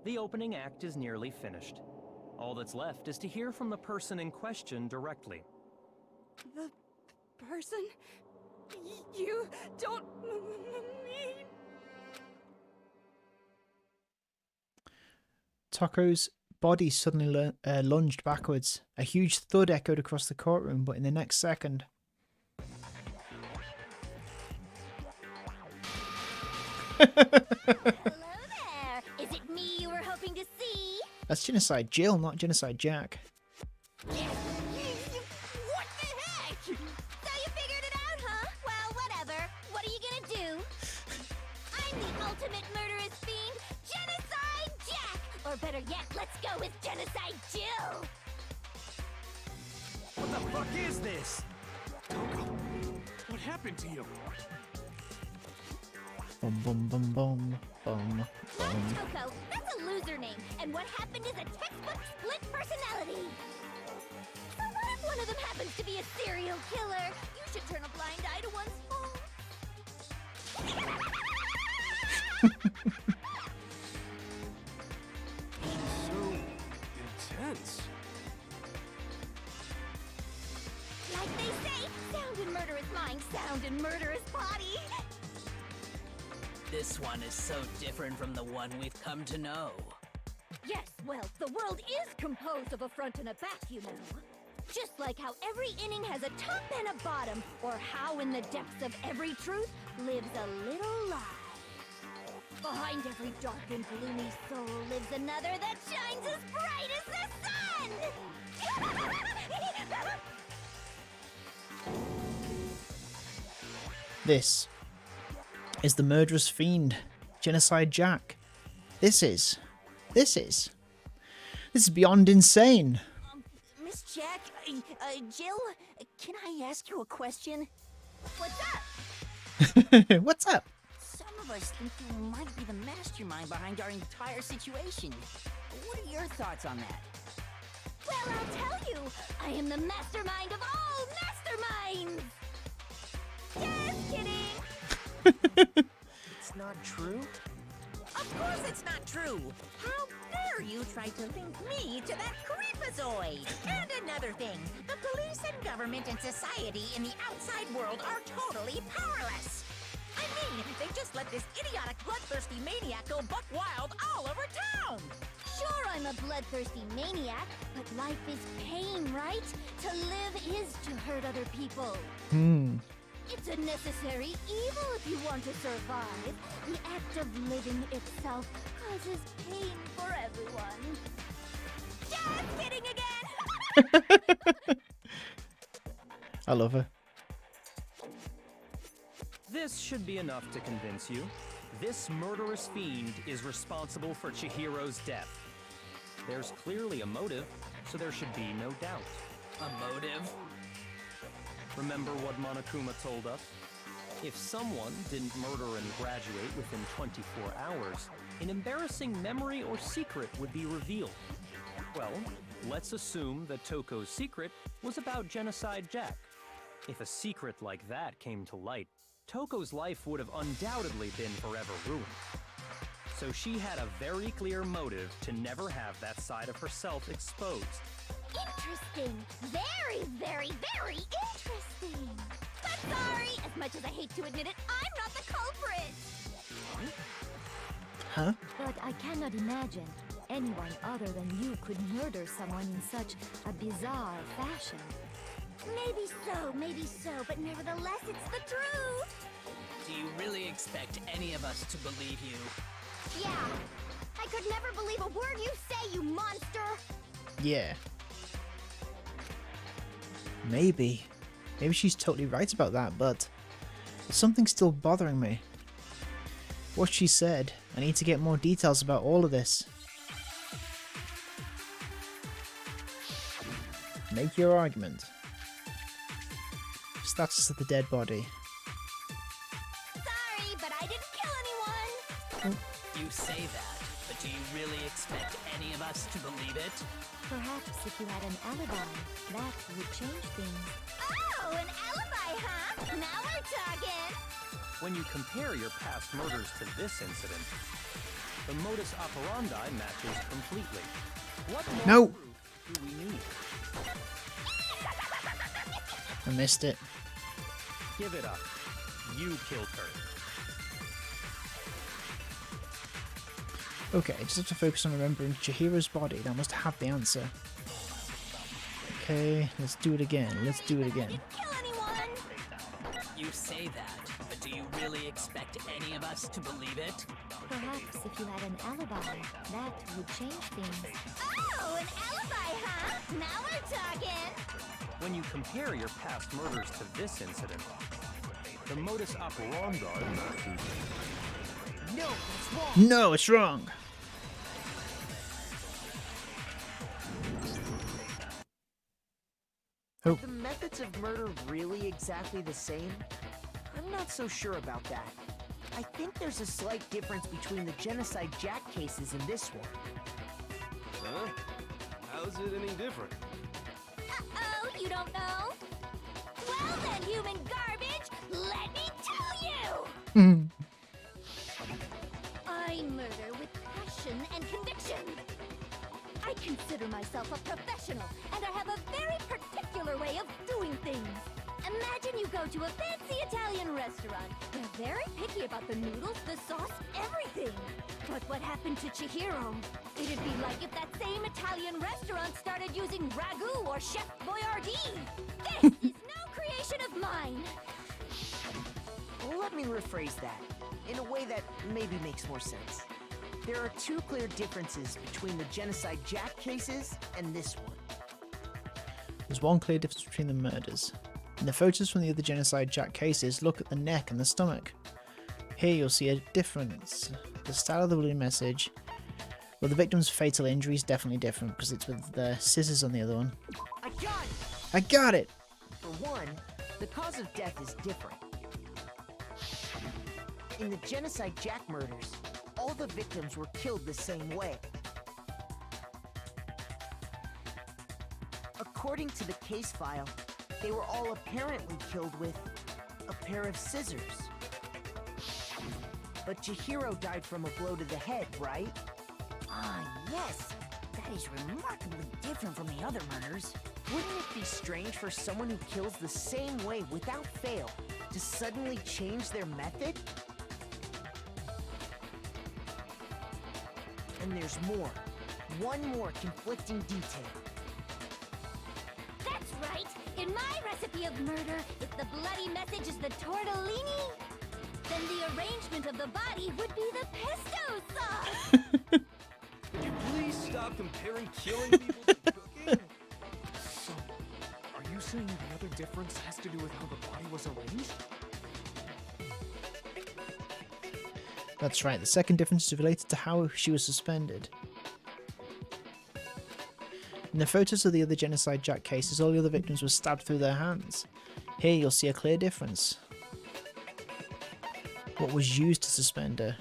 the opening act is nearly finished. All that's left is to hear from the person in question directly. The person you don't mean. Toko's body suddenly lunged backwards. A huge thud echoed across the courtroom, but in the next second... Hello there. Is it me you were hoping to see? That's Genocide Jill, not Genocide Jack. What the heck? So you figured it out, huh? Well, whatever. What are you gonna do? I'm the ultimate murderous fiend, Genocide Jack! Or better yet, let's go with Genocide Jill! What the fuck is this? Toko, what happened to you? Bum bum bum bum bum Not bum. Toko, that's a loser name, and what happened is a textbook split personality. So what if one of them happens to be a serial killer? You should turn a blind eye to one's fault. So intense. Like they say, sound in murderous mind, sound in murderous body. This one is so different from the one we've come to know. Yes, well, the world is composed of a front and a back, you know. Just like how every inning has a top and a bottom, or how in the depths of every truth lives a little lie. Behind every dark and gloomy soul lives another that shines as bright as the sun! This is the murderous fiend, Genocide Jack. This is beyond insane. Miss Jack, Jill, can I ask you a question? What's up? What's up? Some of us think you might be the mastermind behind our entire situation. What are your thoughts on that? Well, I'll tell you, I am the mastermind of all masterminds! Just kidding! It's not true? Of course it's not true! How dare you try to link me to that creepazoid! And another thing, the police and government and society in the outside world are totally powerless! I mean, they just let this idiotic bloodthirsty maniac go buck wild all over town! Sure, I'm a bloodthirsty maniac, but life is pain, right? To live is to hurt other people. It's a necessary evil if you want to survive. The act of living itself causes pain for everyone. Just kidding again! I love her. This should be enough to convince you. This murderous fiend is responsible for Chihiro's death. There's clearly a motive, so there should be no doubt. A motive? Remember what Monokuma told us? If someone didn't murder and graduate within 24 hours, an embarrassing memory or secret would be revealed. Well, let's assume that Toko's secret was about Genocide Jack. If a secret like that came to light, Toko's life would have undoubtedly been forever ruined. So she had a very clear motive to never have that side of herself exposed. Interesting. Very, very, very interesting. But sorry, as much as I hate to admit it, I'm not the culprit. Huh? But I cannot imagine anyone other than you could murder someone in such a bizarre fashion. Maybe so, but nevertheless, it's the truth. Do you really expect any of us to believe you? Yeah. I could never believe a word you say, you monster. Yeah. Maybe. Maybe she's totally right about that, but something's still bothering me. What she said, I need to get more details about all of this. Make your argument. Status of the dead body. Sorry, but I didn't kill anyone. You say that, but do you really expect any of us to believe it? Perhaps if you had an alibi, that would change things. Oh, an alibi, huh? Now we're talking. When you compare your past murders to this incident, the modus operandi matches completely. What more proof do we need? I missed it. Give it up. You killed her. Okay, I just have to focus on remembering Chihiro's body. That must have the answer. Okay, let's do it again. Let's do it again. You say that, but do you really expect any of us to believe it? Perhaps if you had an alibi, that would change things. Oh, an alibi, huh? Now we're talking. When you compare your past murders to this incident, the modus operandi matches. No, it's wrong. No, it's wrong. Are the methods of murder really exactly the same? I'm not so sure about that. I think there's a slight difference between the Genocide Jack cases and this one. Huh? How's it any different? Uh-oh, you don't know? Well then, human garbage, let me tell you! I murder with passion and conviction. I consider myself a professional, and I have a very particular way of doing things. Imagine you go to a fancy Italian restaurant. They're very picky about the noodles, the sauce, everything. But what happened to Chihiro? It'd be like if that same Italian restaurant started using ragu or Chef Boyardee. This is no creation of mine. Let me rephrase that, in a way that maybe makes more sense. There are two clear differences between the Genocide Jack cases and this one. There's one clear difference between the murders. In the photos from the other Genocide Jack cases, look at the neck and the stomach. Here you'll see a difference. The style of the balloon message. Well, the victim's fatal injury is definitely different because it's with the scissors on the other one. I got it! I got it! For one, the cause of death is different. In the Genocide Jack murders, all the victims were killed the same way. According to the case file, they were all apparently killed with a pair of scissors. But Chihiro died from a blow to the head, right? Ah, yes. That is remarkably different from the other murders. Wouldn't it be strange for someone who kills the same way without fail to suddenly change their method? And there's more. One more conflicting detail. That's right! In my recipe of murder, if the bloody message is the tortellini, then the arrangement of the body would be the pesto sauce! Could you please stop comparing killing people to cooking? So, are you saying the other difference has to do with how the body was arranged? That's right, the second difference is related to how she was suspended. In the photos of the other Genocide Jack cases, all the other victims were stabbed through their hands. Here you'll see a clear difference. What was used to suspend her?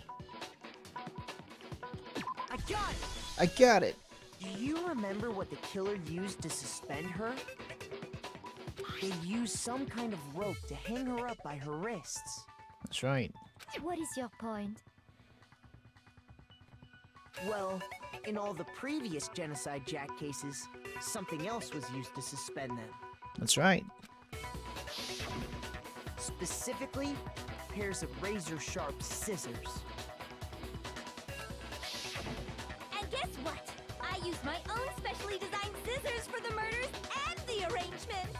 I got it! I got it! Do you remember what the killer used to suspend her? They used some kind of rope to hang her up by her wrists. That's right. What is your point? Well, in all the previous Genocide Jack cases, something else was used to suspend them. That's right. Specifically, pairs of razor-sharp scissors. And guess what? I used my own specially designed scissors for the murders and the arrangement!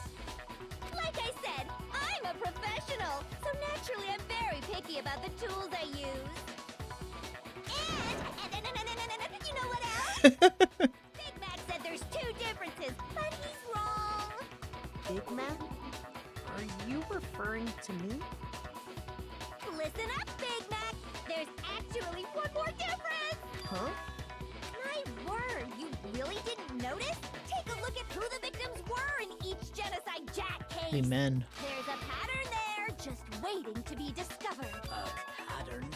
Like I said, I'm a professional, so naturally I'm very picky about the tools I use. And you know what else? Big Mac said there's two differences, but he's wrong. Big Mac? Are you referring to me? Listen up, Big Mac. There's actually one more difference. Huh? My word, you really didn't notice? Take a look at who the victims were in each Genocide Jack case. Amen. There's a pattern there, just waiting to be discovered. Pattern?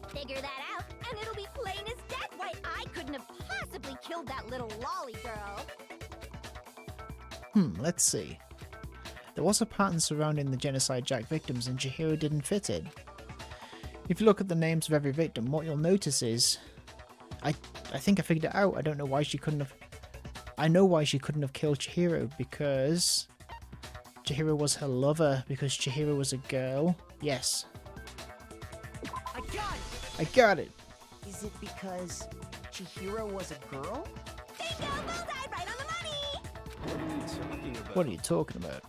Figure that out, and it'll be plain as death why I couldn't have possibly killed that little lolly girl. Let's see. There was a pattern surrounding the Genocide Jack victims and Chihiro didn't fit it. If you look at the names of every victim, what you'll notice is... I think I figured it out. I don't know why she couldn't have... I know why she couldn't have killed Chihiro, because... Chihiro was her lover, because Chihiro was a girl. Yes. I got it! I got it! Is it because Chihiro was a girl? Bingo! Bullseye! Right on the money! What are you talking about? What are you talking about?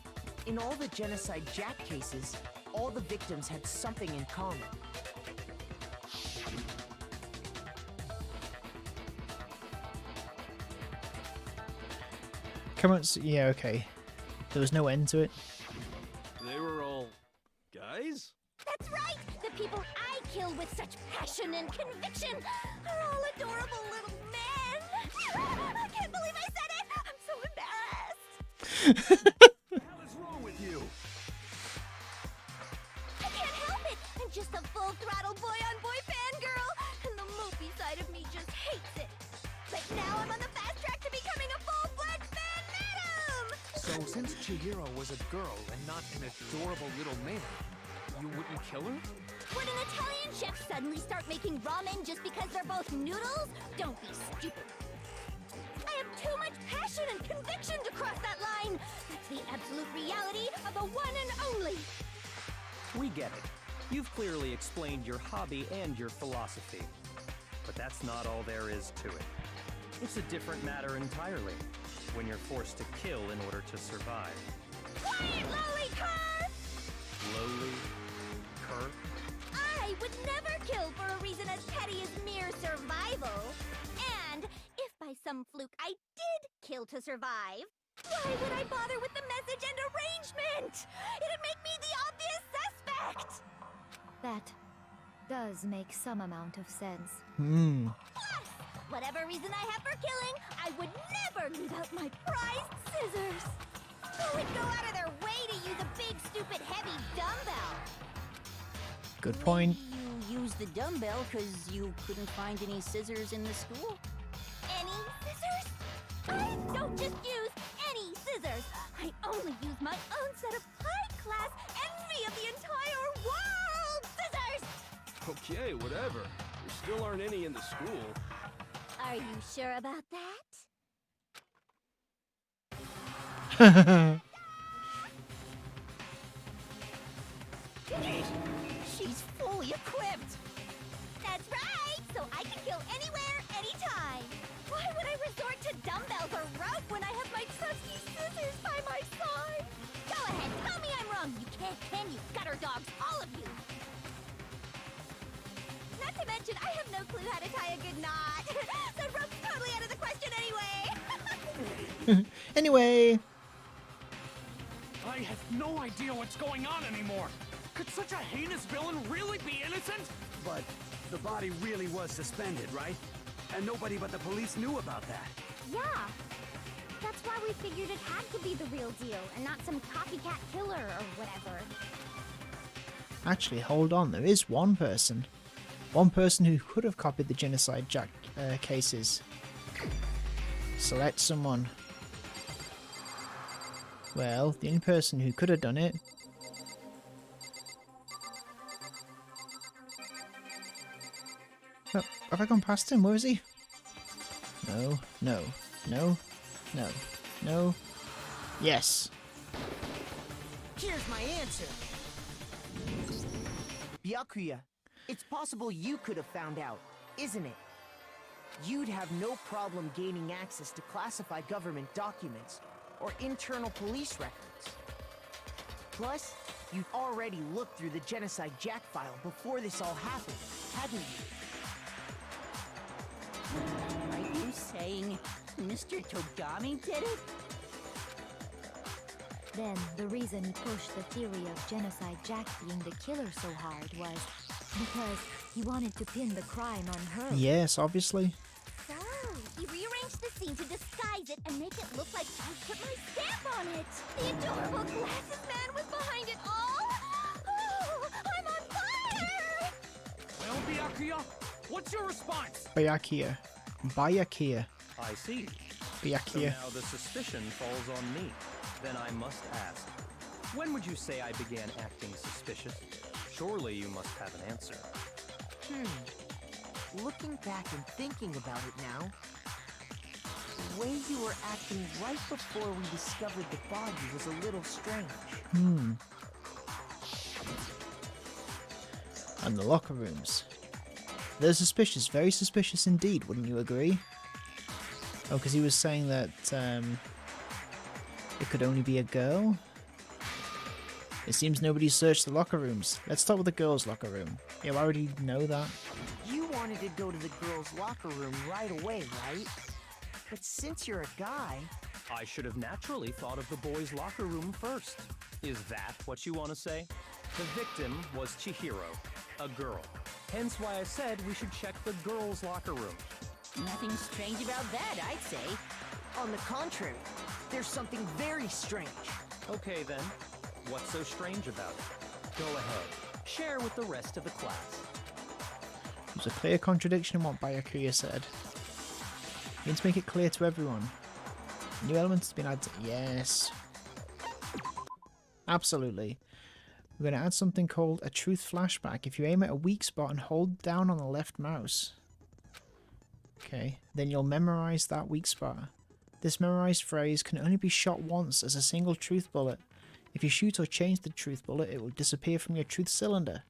In all the Genocide Jack cases, all the victims had something in common. Come on, yeah, okay. There was no end to it. They were all guys? That's right! The people I kill with such passion and conviction are all adorable little men! I can't believe I said it! I'm so embarrassed! What the hell is wrong with you? I can't help it! I'm just a full-throttle boy-on-boy fangirl, and the mopey side of me just hates it. But now I'm on the fast track to becoming a full-fledged fan madam! So since Chihiro was a girl and not an adorable little man, you wouldn't kill her? Would an Italian chef suddenly start making ramen just because they're both noodles? Don't be stupid. I have too much passion and conviction to cross that line. That's the absolute reality of the one and only. We get it. You've clearly explained your hobby and your philosophy. But that's not all there is to it. It's a different matter entirely, when you're forced to kill in order to survive. Quiet, lowly cur! Lowly? Cur? I would never kill for a reason as petty as mere survival. And if by some fluke I did kill to survive, why would I bother with the message and arrangement? It'd make me the obvious suspect! That does make some amount of sense. Plus, whatever reason I have for killing, I would never leave out my prized scissors. Who would go out of their way to use a big, stupid, heavy dumbbell? Good point. Maybe you used the dumbbell because you couldn't find any scissors in the school? Any scissors? I don't just use any scissors. I only use my own set of high-class, envy of the entire world scissors! Okay, whatever. There still aren't any in the school. Are you sure about that? She's fully equipped. That's right! So I can kill anywhere, anytime! Why would I resort to dumbbells or rope when I have my trusty scissors by my side? Go ahead, tell me I'm wrong! You can't, can you? Gutter dogs, all of you! Not to mention, I have no clue how to tie a good knot! So rope's totally out of the question anyway! Anyway. I have no idea what's going on anymore. Could such a heinous villain really be innocent? But the body really was suspended, right? And nobody but the police knew about that. Yeah. That's why we figured it had to be the real deal and not some copycat killer or whatever. Actually, hold on. There is one person. One person who could have copied the Genocide Jack cases. Select someone. Well, the only person who could have done it... Oh, have I gone past him? Where is he? No, no, no, no, no. Yes. Here's my answer. Byakuya, it's possible you could have found out, isn't it? You'd have no problem gaining access to classified government documents or internal police records. Plus, you'd already looked through the Genocide Jack file before this all happened, hadn't you? Are you saying Mr. Togami did it? Then, the reason he pushed the theory of Genocide Jack being the killer so hard was because he wanted to pin the crime on her. Yes, obviously. So, he rearranged the scene to disguise it and make it look like I put my stamp on it. The adorable glasses man was behind it all. Oh, I'm on fire! Well, Byakuya, what's your response? Byakuya. Byakuya. I see. Byakuya. So now the suspicion falls on me. Then I must ask, when would you say I began acting suspicious? Surely you must have an answer. Looking back and thinking about it now, the way you were acting right before we discovered the body was a little strange. And the locker rooms. They're suspicious, very suspicious indeed, wouldn't you agree? Oh, because he was saying that it could only be a girl? It seems nobody searched the locker rooms. Let's start with the girls' locker room. Yeah, I already know that. You wanted to go to the girls' locker room right away, right? But since you're a guy... I should have naturally thought of the boys' locker room first. Is that what you want to say? The victim was Chihiro, a girl. Hence why I said we should check the girls' locker room. Nothing strange about that, I'd say. On the contrary, there's something very strange. Okay then, what's so strange about it? Go ahead, share with the rest of the class. There's a clear contradiction in what Byakuya said. You need to make it clear to everyone. New elements have been added to... Yes. Absolutely. We're going to add something called a truth flashback. If you aim at a weak spot and hold down on the left mouse, okay, then you'll memorize that weak spot. This memorized phrase can only be shot once as a single truth bullet. If you shoot or change the truth bullet, it will disappear from your truth cylinder.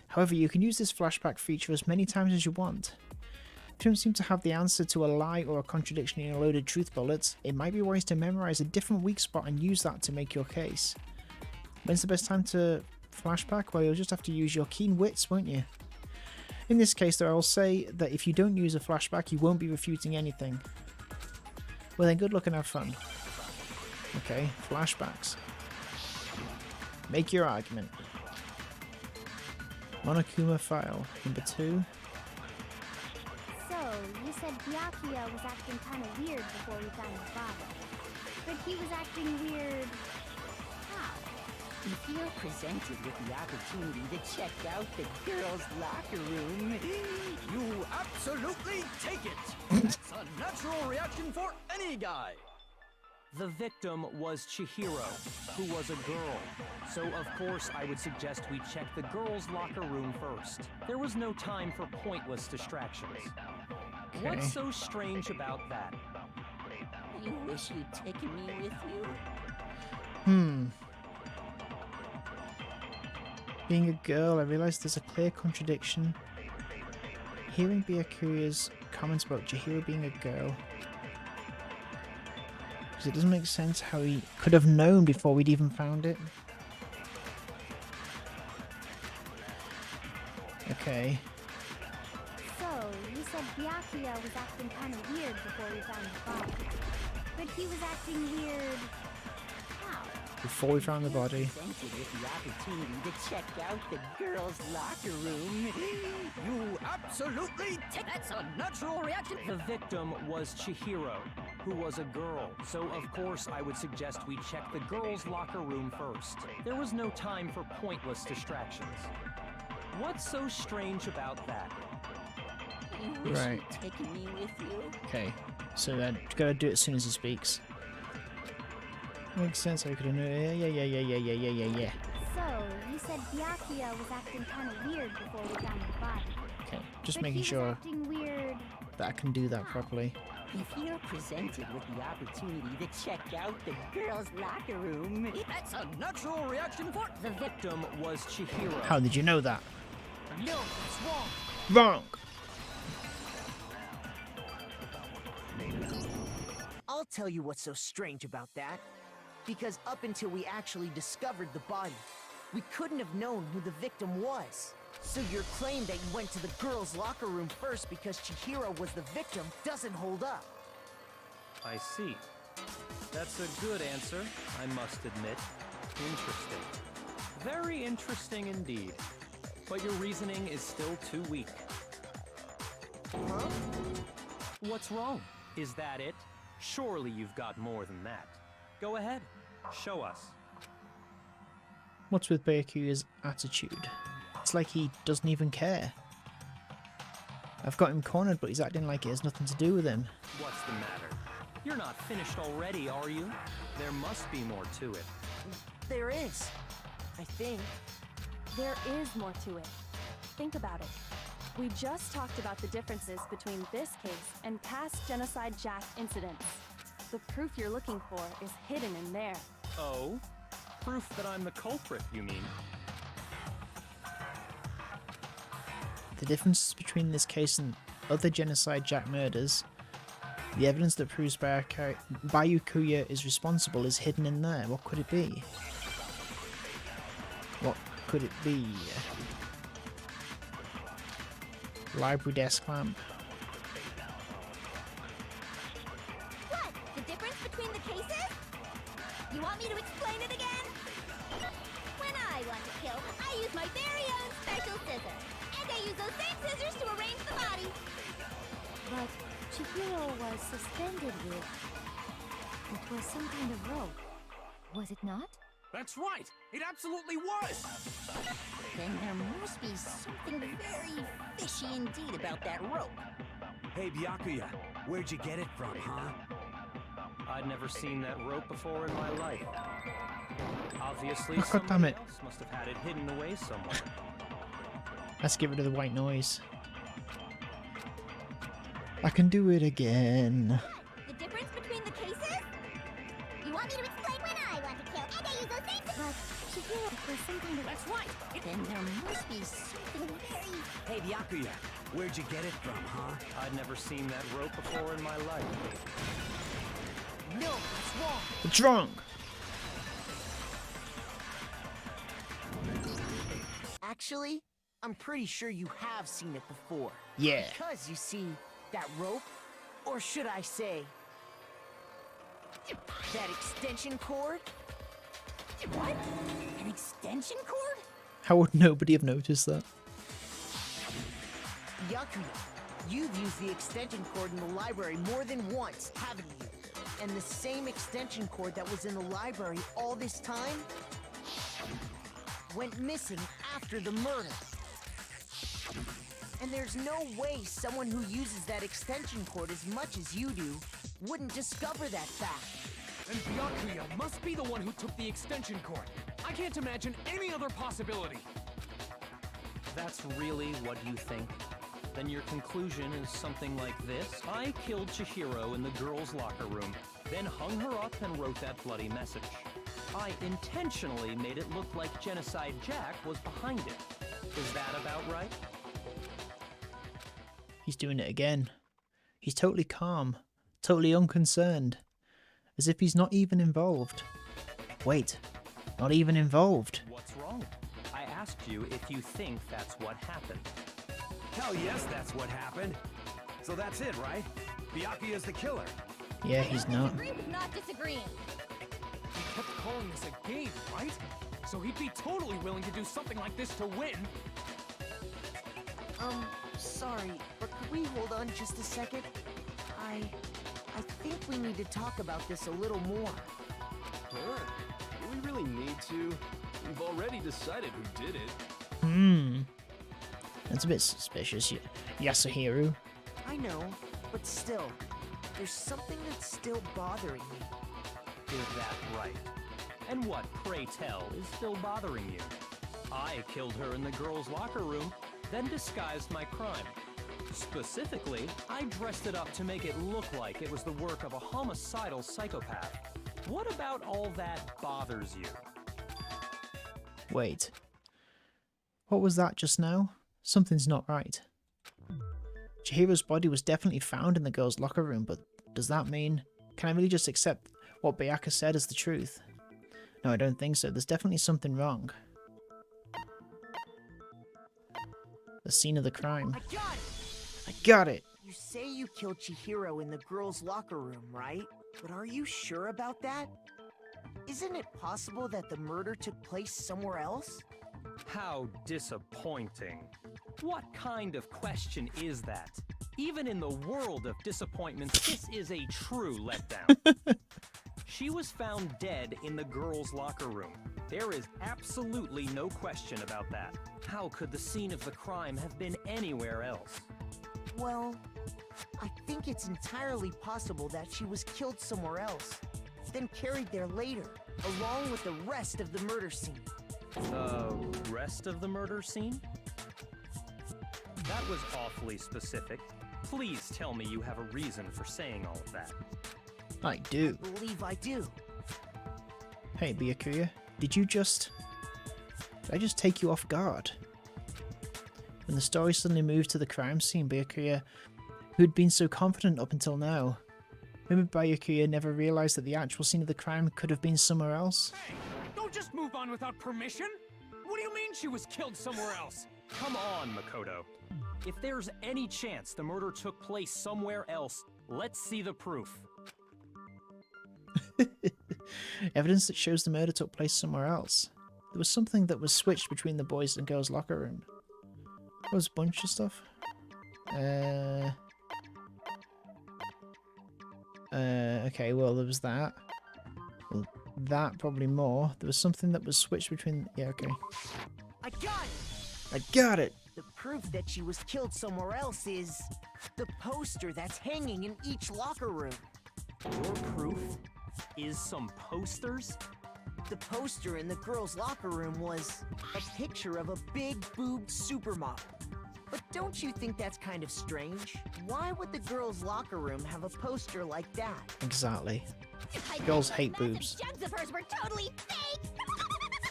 However, you can use this flashback feature as many times as you want. If you don't seem to have the answer to a lie or a contradiction in your loaded truth bullets, it might be wise to memorize a different weak spot and use that to make your case. When's the best time to flashback? Well, you'll just have to use your keen wits, won't you? In this case, though, I'll say that if you don't use a flashback, you won't be refuting anything. Well then, good luck and have fun. Okay, flashbacks. Make your argument. Monokuma file, number 2. So, you said Byakuya was acting kind of weird before we found his body. But he was acting weird... how? If you're presented with the opportunity to check out the girls' locker room, You absolutely take it! It's a natural reaction for any guy! The victim was Chihiro, who was a girl. So of course I would suggest we check the girls' locker room first. There was no time for pointless distractions. Okay. What's so strange about that? You wish you'd taken me with you? Being a girl, I realize there's a clear contradiction. Hearing Byakuya's comments about Chihiro being a girl, because it doesn't make sense how he could have known before we'd even found it. Okay. So, you said Byakuya was acting kind of weird before we found the body. But he was acting weird... how? Before we found the body. Presented with the opportunity to check out the girls' locker room. You absolutely That's a natural reaction! The victim was Chihiro, who was a girl. So of course I would suggest we check the girls' locker room first. There was no time for pointless distractions. What's so strange about that? You wish Right. you'd taken me with you? Okay, so then gotta do it as soon as he speaks. Makes sense. I could have known. Yeah. So, you said Byakuya was acting kind of weird before we found the body. Okay, just But making he was sure acting weird... that I can do that properly. If you're presented with the opportunity to check out the girls' locker room, That's a natural reaction for... The victim was Chihiro. How did you know that? No, it's wrong! Wrong! I'll tell you what's so strange about that. Because up until we actually discovered the body, we couldn't have known who the victim was. So your claim that you went to the girls' locker room first because Chihiro was the victim doesn't hold up. I see. That's a good answer, I must admit. Interesting. Very interesting indeed. But your reasoning is still too weak. Huh? What's wrong? Is that it? Surely you've got more than that. Go ahead. Show us. What's with Byakuya's attitude? It's like he doesn't even care. I've got him cornered, but he's acting like it has nothing to do with him. What's the matter? You're not finished already, are you? There must be more to it. There is. I think. There is more to it. Think about it. We just talked about the differences between this case and past Genocide Jack incidents. The proof you're looking for is hidden in there. Oh? Proof that I'm the culprit, you mean? The differences between this case and other Genocide Jack murders, the evidence that proves Byakuya is responsible is hidden in there. What could it be? What could it be? Library desk lamp. What? The difference between the cases? You want me to explain it again? When I want to kill, I use my very own special scissors. And I use those same scissors to arrange the body. But Chihiro was suspended with... It was some kind of rope. Was it not? That's right! It absolutely was! then there must be something very fishy indeed about that rope. Hey, Byakuya, where'd you get it from, huh? I'd never seen that rope before in my life. Obviously, Oh, God damn somebody it. else must have had it hidden away somewhere. Let's get rid of the white noise. I can do it again. The difference between the cases? You want me to explain when I want to kill, and I use those same... But Chihiro was some kind of... That's right! Then there must be something very... Hey, Byakuya, where'd you get it from, huh? I'd never seen that rope before in my life. No, it's wrong. It's wrong! Actually, I'm pretty sure you have seen it before. Yeah. Because, you see, that rope, or should I say, that extension cord? What? An extension cord? How would nobody have noticed that? Byakuya, you've used the extension cord in the library more than once, haven't you? And the same extension cord that was in the library all this time went missing after the murder. And there's no way someone who uses that extension cord as much as you do wouldn't discover that fact. Then Byakuya must be the one who took the extension cord. I can't imagine any other possibility. That's really what you think? Then your conclusion is something like this. I killed Chihiro in the girls' locker room, then hung her up and wrote that bloody message. I intentionally made it look like Genocide Jack was behind it. Is that about right? He's doing it again. He's totally calm, totally unconcerned, as if he's not even involved. Wait, not even involved. What's wrong? I asked you if you think that's what happened. Hell yes, that's what happened. So that's it, right? Byakuya's the killer. Yeah, he's not. Disagree with not disagreeing. He kept calling this a game, right? So he'd be totally willing to do something like this to win. Sorry, but could we hold on just a second? I think we need to talk about this a little more. Huh? Do we really need to? We've already decided who did it. That's a bit suspicious, Yasuhiro. I know, but still, there's something that's still bothering me. Is that right? And what, pray tell, is still bothering you? I killed her in the girls' locker room, then disguised my crime. Specifically, I dressed it up to make it look like it was the work of a homicidal psychopath. What about all that bothers you? Wait. What was that just now? Something's not right. Chihiro's body was definitely found in the girls' locker room, but does that mean... Can I really just accept what Bayaka said as the truth? No, I don't think so. There's definitely something wrong. The scene of the crime. I got it! I got it! You say you killed Chihiro in the girls' locker room, right? But are you sure about that? Isn't it possible that the murder took place somewhere else? How disappointing. What kind of question is that? Even in the world of disappointments, this is a true letdown. She was found dead in the girls' locker room. There is absolutely no question about that. How could the scene of the crime have been anywhere else? Well, I think it's entirely possible that she was killed somewhere else, then carried there later, along with the rest of the murder scene. The rest of the murder scene? That was awfully specific. Please tell me you have a reason for saying all of that. I do. I believe I do. Hey, Byakuya, did I just take you off guard? When the story suddenly moved to the crime scene, Byakuya, who had been so confident up until now, maybe Byakuya never realized that the actual scene of the crime could have been somewhere else? Hey, don't just move on without permission! What do you mean she was killed somewhere else? Come on, Makoto. If there's any chance the murder took place somewhere else, let's see the proof. Evidence that shows the murder took place somewhere else. There was something that was switched between the boys and girls' locker room. There was a bunch of stuff. Okay, well, there was that. Well, that, probably more. There was something that was switched between... Yeah, okay. I got it! I got it! The proof that she was killed somewhere else is... the poster that's hanging in each locker room. Your proof is some posters? The poster in the girls' locker room was a picture of a big-boobed supermodel. But don't you think that's kind of strange? Why would the girls' locker room have a poster like that? Exactly. Girls hate boobs. Jugs of hers were totally fake!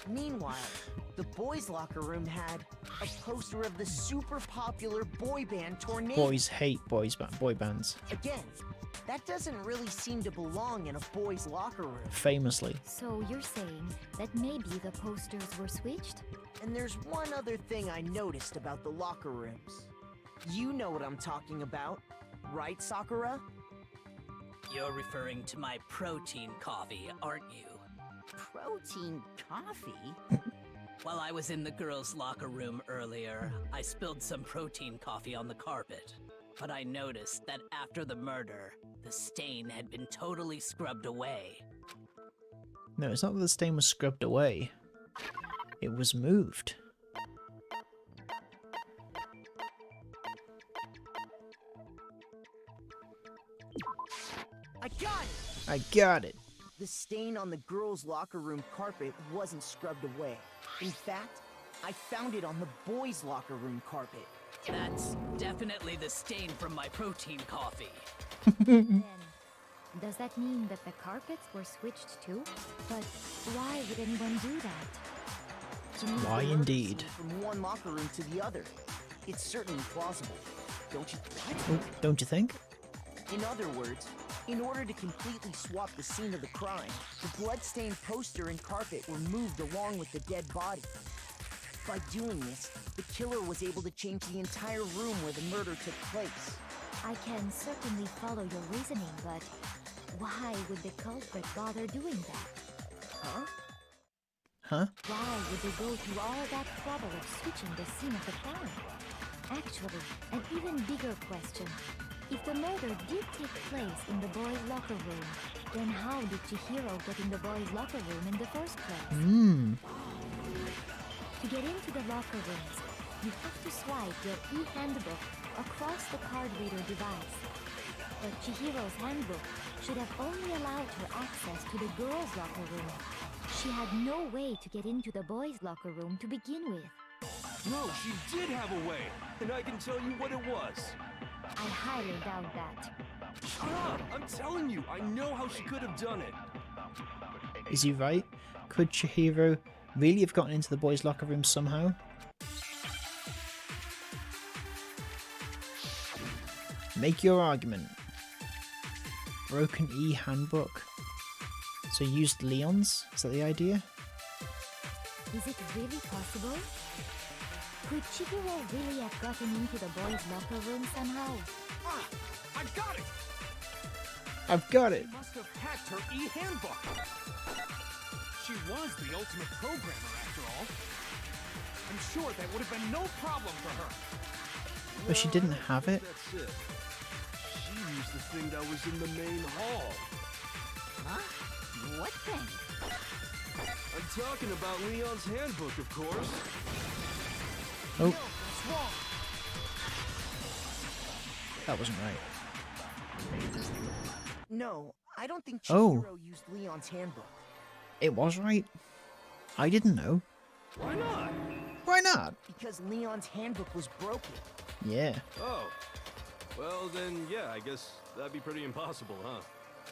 Meanwhile, the boys' locker room had a poster of the super popular boy band Tornado. Boys hate boy bands. Again, that doesn't really seem to belong in a boys' locker room. Famously. So you're saying that maybe the posters were switched? And there's one other thing I noticed about the locker rooms. You know what I'm talking about, right, Sakura? You're referring to my protein coffee, aren't you? Protein coffee? While I was in the girls' locker room earlier, I spilled some protein coffee on the carpet. But I noticed that after the murder, the stain had been totally scrubbed away. No, it's not that the stain was scrubbed away. It was moved. I got it! I got it! The stain on the girls' locker room carpet wasn't scrubbed away. In fact, I found it on the boys' locker room carpet. That's definitely the stain from my protein coffee. Then, does that mean that the carpets were switched too? But why would anyone do that? To move Why the murder indeed? scene from one locker room to the other. It's certainly plausible, don't you? Oh, don't you think? In other words, in order to completely swap the scene of the crime, the blood-stained poster and carpet were moved along with the dead body. By doing this, the killer was able to change the entire room where the murder took place. I can certainly follow your reasoning, but why would the culprit bother doing that? Huh? Huh? Why would they go through all that trouble of switching the scene of the crime? Actually, an even bigger question. If the murder did take place in the boys' locker room, then how did Chihiro get in the boys' locker room in the first place? To get into the locker rooms, you have to swipe your e-handbook across the card reader device. But Chihiro's handbook should have only allowed her access to the girls' locker room. She had no way to get into the boys' locker room to begin with. No, she did have a way, and I can tell you what it was. I highly doubt that. Shut up! I'm telling you, I know how she could have done it. Is he right? Could Chihiro really have gotten into the boys' locker room somehow? Make your argument. Broken e-handbook. So used Leon's? Is that the idea? Is it really possible? Could Chihiro really have gotten into the boys' locker room somehow? Ah! I got it! I've got it! She must have hacked her e-handbook. She was the ultimate programmer, after all. I'm sure that would have been no problem for her. But she didn't have it? That's it. She used the thing that was in the main hall. Huh? What thing? I'm talking about Leon's handbook, of course. Oh, No, that's wrong. that wasn't right. No, I don't think Oh. Chihiro used Leon's handbook. It was right. I didn't know. Why not? Why not? Because Leon's handbook was broken. Yeah. Oh. Well, then, yeah, I guess that'd be pretty impossible, huh?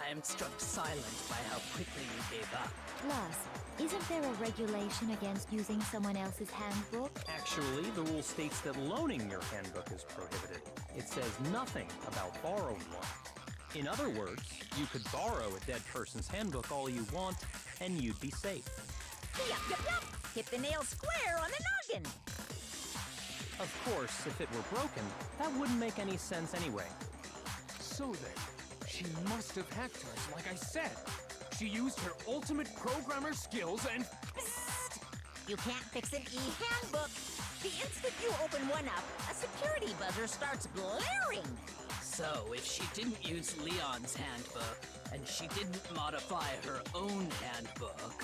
I am struck silent by how quickly you gave up. Plus, isn't there a regulation against using someone else's handbook? Actually, the rule states that loaning your handbook is prohibited. It says nothing about borrowing one. In other words, you could borrow a dead person's handbook all you want, and you'd be safe. Yup, yup, yup! Hit the nail square on the noggin! Of course, if it were broken, that wouldn't make any sense anyway. So then, she must have hacked hers, like I said. She used her ultimate programmer skills and... Psst! You can't fix an e-handbook! The instant you open one up, a security buzzer starts blaring! So, if she didn't use Leon's handbook, and she didn't modify her own handbook...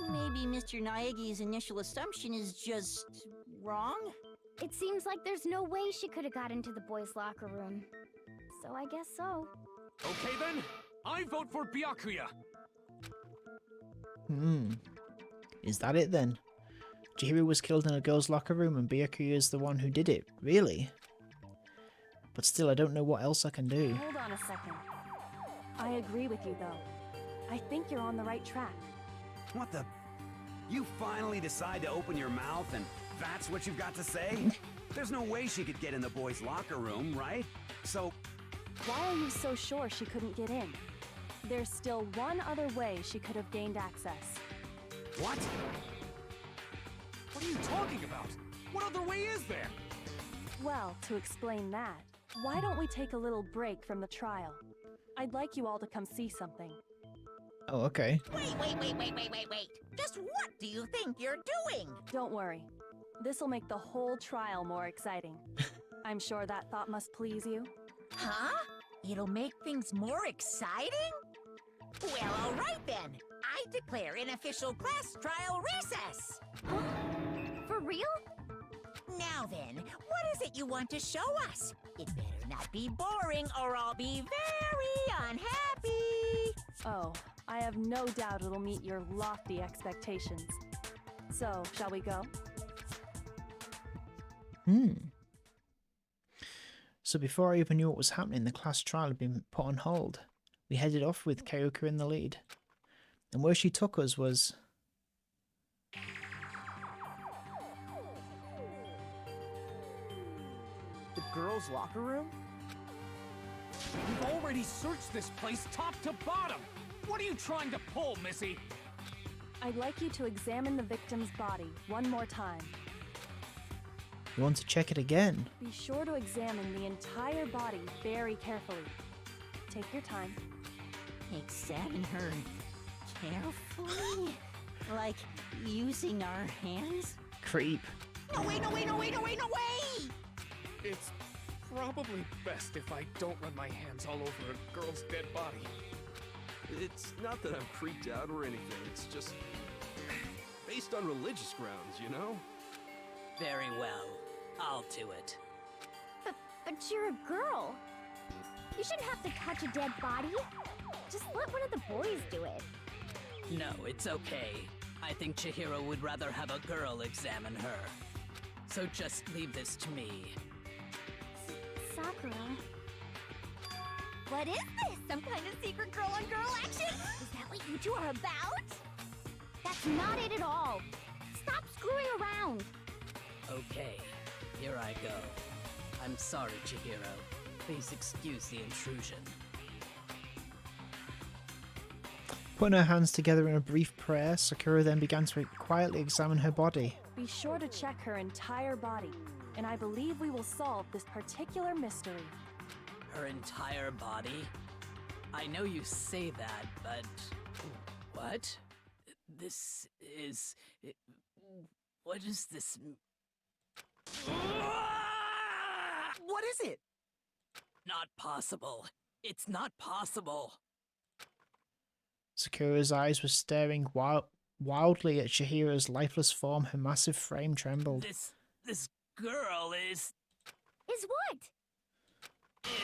Maybe Mr. Naegi's initial assumption is just... wrong? It seems like there's no way she could have got into the boys' locker room. So I guess so. Okay then, I vote for Byakuya. Is that it then? Chihiro was killed in a girl's locker room and Byakuya is the one who did it. Really? But still, I don't know what else I can do. Hold on a second. I agree with you, though. I think you're on the right track. What the? You finally decide to open your mouth and that's what you've got to say? There's no way she could get in the boys' locker room, right? So... Why are you so sure she couldn't get in? There's still one other way she could have gained access. What? What are you talking about? What other way is there? Well, to explain that, why don't we take a little break from the trial? I'd like you all to come see something. Oh, okay. Wait. Just what do you think you're doing? Don't worry. This'll make the whole trial more exciting. I'm sure that thought must please you. Huh? It'll make things more exciting? Well, all right then. I declare an official class trial recess. For real? Now then, what is it you want to show us? It better not be boring or I'll be very unhappy. Oh, I have no doubt it'll meet your lofty expectations. So, shall we go? So before I even knew what was happening, the class trial had been put on hold. We headed off with Kayuka in the lead. And where she took us was... The girls' locker room? We've already searched this place top to bottom! What are you trying to pull, Missy? I'd like you to examine the victim's body one more time. You want to check it again? Be sure to examine the entire body very carefully. Take your time. Examine her carefully? Like using our hands? Creep. No way, no way, no way, no way, no way! It's probably best if I don't run my hands all over a girl's dead body. It's not that I'm freaked out or anything, it's just based on religious grounds, you know? Very well. I'll do it. But you're a girl. You shouldn't have to touch a dead body. Just let one of the boys do it. No, it's okay. I think Chihiro would rather have a girl examine her. So just leave this to me. Sakura. What is this? Some kind of secret girl-on-girl action? Is that what you two are about? That's not it at all. Stop screwing around. Okay, here I go. I'm sorry, Chihiro. Please excuse the intrusion. Putting her hands together in a brief prayer, Sakura then began to quietly examine her body. Be sure to check her entire body, and I believe we will solve this particular mystery. Her entire body? I know you say that, but... What? This is... What is this... What is it? Not possible. It's not possible. Sakura's eyes were staring wildly at Chihiro's lifeless form. Her massive frame trembled. This girl is what?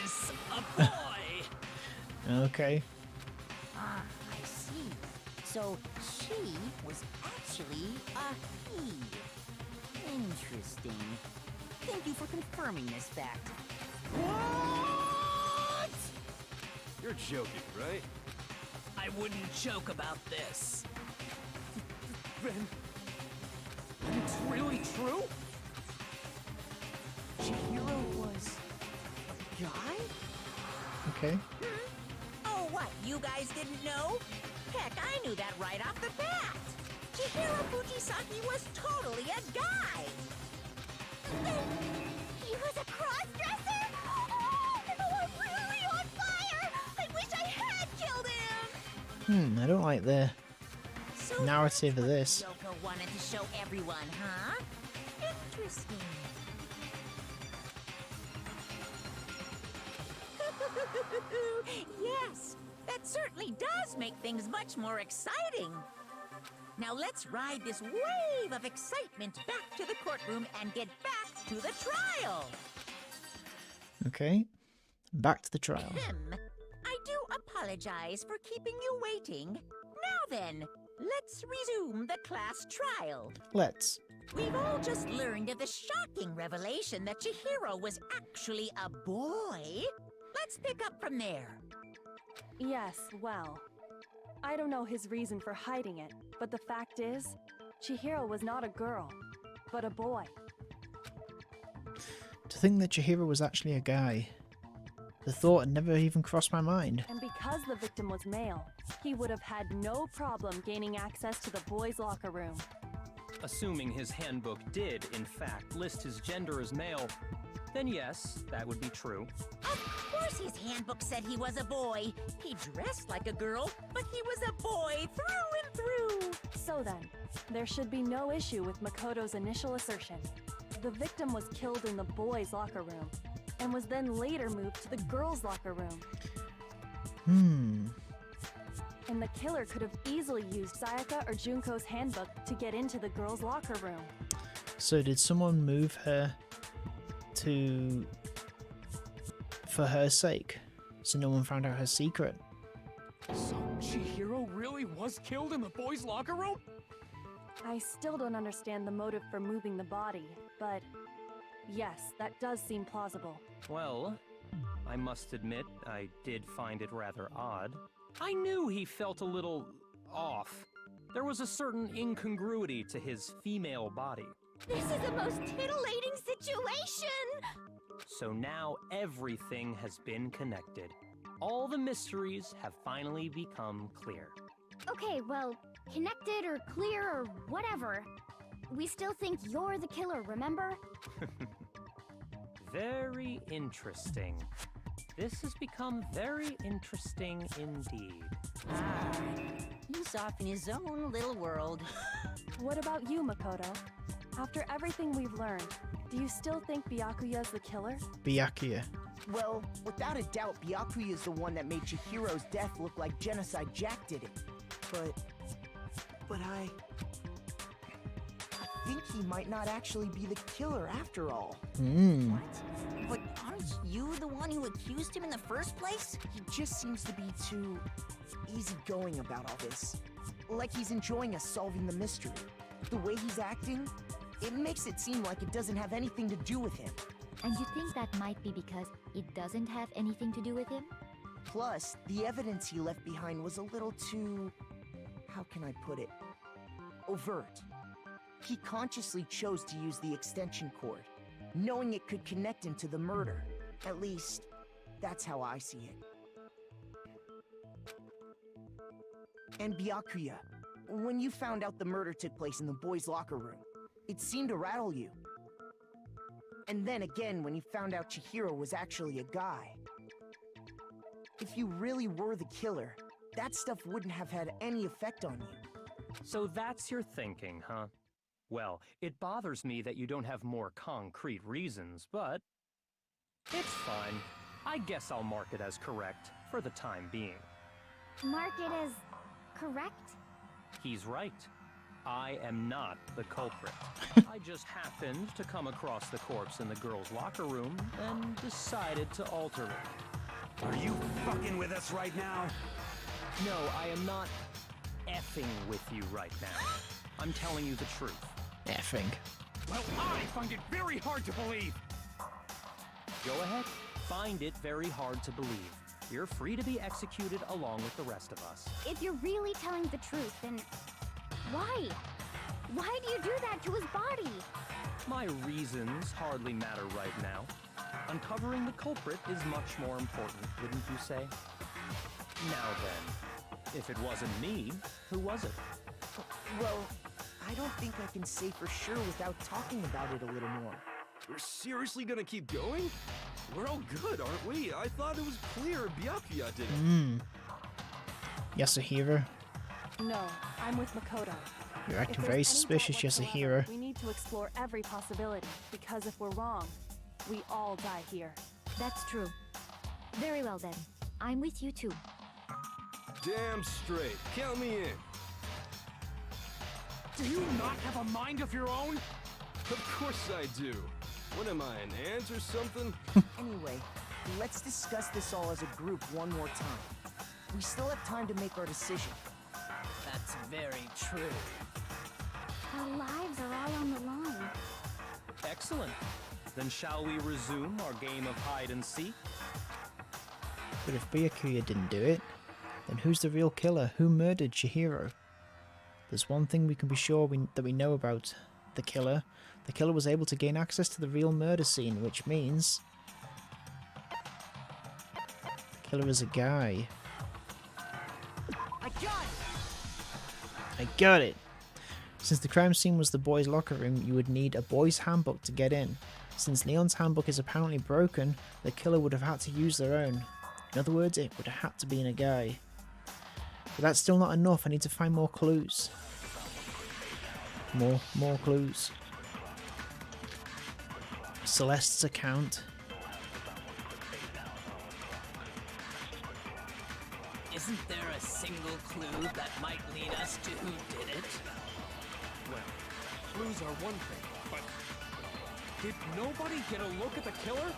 Is a boy. Okay. Ah, I see. So she was actually a he. Interesting. Thank you for confirming this fact. What? You're joking, right? I wouldn't joke about this. Then it's really true? Chihiro was a guy? Okay. Oh, what? You guys didn't know? Heck, I knew that right off the bat. Chihiro Fujisaki was totally a guy. He was a cross-dresser? Oh, I'm really on fire! I wish I had killed him! I don't like the So narrative of this. Yoko wanted to show everyone, huh? Interesting. Yes, that certainly does make things much more exciting. Now let's ride this wave of excitement back to the courtroom and get back to the trial. Okay. Back to the trial. I do apologize for keeping you waiting. Now then, let's resume the class trial. Let's. We've all just learned of the shocking revelation that Chihiro was actually a boy. Let's pick up from there. Yes, well, I don't know his reason for hiding it, but the fact is, Chihiro was not a girl, but a boy. To think that Chihiro was actually a guy. The thought had never even crossed my mind. And because the victim was male, he would have had no problem gaining access to the boys' locker room. Assuming his handbook did, in fact, list his gender as male, then yes, that would be true. Of course his handbook said he was a boy. He dressed like a girl, but he was a boy through and through. So then, there should be no issue with Makoto's initial assertion. The victim was killed in the boys' locker room, and was then later moved to the girls' locker room. And the killer could have easily used Sayaka or Junko's handbook to get into the girls' locker room. So did someone move her for her sake? So no one found out her secret? So Chihiro really was killed in the boys' locker room? I still don't understand the motive for moving the body, but yes, that does seem plausible. Well, I must admit, I did find it rather odd. I knew he felt a little off. There was a certain incongruity to his female body. This is the most titillating situation! So now everything has been connected. All the mysteries have finally become clear. Okay, well, connected or clear or whatever. We still think you're the killer, remember? Very interesting. This has become very interesting indeed. He's off in his own little world. What about you, Makoto? After everything we've learned, do you still think Byakuya's the killer? Byakuya. Well, without a doubt, Byakuya is the one that made Chihiro's death look like Genocide Jack did it. But I think he might not actually be the killer after all. But aren't you the one who accused him in the first place? He just seems to be too easygoing about all this. Like he's enjoying us solving the mystery. The way he's acting, it makes it seem like it doesn't have anything to do with him. And you think that might be because it doesn't have anything to do with him? Plus, the evidence he left behind was a little too... how can I put it? Overt. He consciously chose to use the extension cord, knowing it could connect him to the murder. At least, that's how I see it. And Byakuya, when you found out the murder took place in the boys' locker room, it seemed to rattle you. And then again, when you found out Chihiro was actually a guy. If you really were the killer, that stuff wouldn't have had any effect on you. So that's your thinking, huh? Well, it bothers me that you don't have more concrete reasons, but it's fine. I guess I'll mark it as correct for the time being. Mark it as correct? He's right. I am not the culprit. I just happened to come across the corpse in the girls' locker room and decided to alter it. Are you fucking with us right now? No, I am not effing with you right now. I'm telling you the truth. Effing. Well, I find it very hard to believe. Go ahead. Find it very hard to believe. You're free to be executed along with the rest of us. If you're really telling the truth, then why? Why do you do that to his body? My reasons hardly matter right now. Uncovering the culprit is much more important, wouldn't you say? Now then, if it wasn't me, who was it? Well, I don't think I can say for sure without talking about it a little more. We're seriously gonna keep going? We're all good, aren't we? I thought it was clear Byakuya did it. Yasuhiro. No, I'm with Makoto. You're acting If there's very any suspicious, doubt whatsoever, Yasuhiro. we need to explore every possibility, because if we're wrong, we all die here. That's true. Very well then. I'm with you too. Damn straight. Count me in. Do you not have a mind of your own? Of course I do. What am I, an ant or something? Anyway, let's discuss this all as a group one more time. We still have time to make our decision. That's very true. Our lives are all on the line. Excellent. Then shall we resume our game of hide and seek? But if Byakuya didn't do it, then who's the real killer? Who murdered Chihiro? There's one thing we can be sure that we know about the killer. The killer was able to gain access to the real murder scene, which means the killer is a guy. I got it! I got it! Since the crime scene was the boys' locker room, you would need a boys' handbook to get in. Since Leon's handbook is apparently broken, the killer would have had to use their own. In other words, it would have had to be in a guy. But that's still not enough, I need to find more clues. More clues. Celeste's account. Isn't there a single clue that might lead us to who did it? Well, clues are one thing, but did nobody get a look at the killer?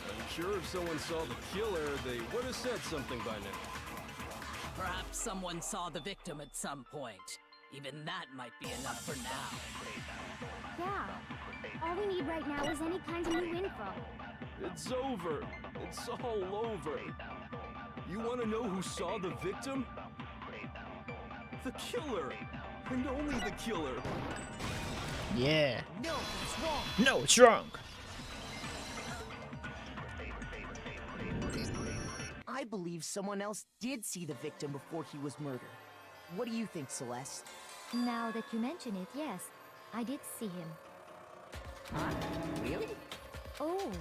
I'm sure if someone saw the killer, they would have said something by now. Perhaps someone saw the victim at some point. Even that might be enough for now. Yeah. All we need right now is any kind of new info. It's over. It's all over. You want to know who saw the victim? The killer. And only the killer. Yeah. No, it's wrong. No, it's wrong. I believe someone else did see the victim before he was murdered. What do you think, Celeste? Now that you mention it, yes, I did see him. Huh? Really? Oh,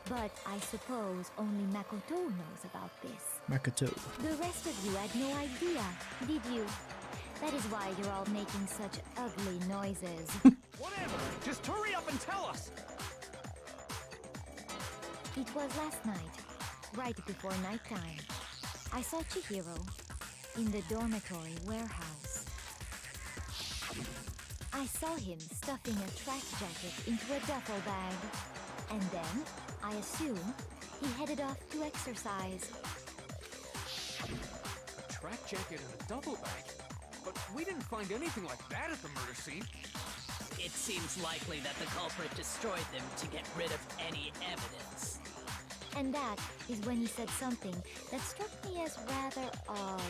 but I suppose only Makoto knows about this. Makoto. The rest of you had no idea, did you? That is why you're all making such ugly noises. Whatever! Just hurry up and tell us! It was last night, right before nighttime. I saw Chihiro in the dormitory warehouse. I saw him stuffing a track jacket into a duffel bag. And then, I assume, he headed off to exercise. A track jacket and a duffel bag? But we didn't find anything like that at the murder scene. It seems likely that the culprit destroyed them to get rid of any evidence. And that is when he said something that struck me as rather odd.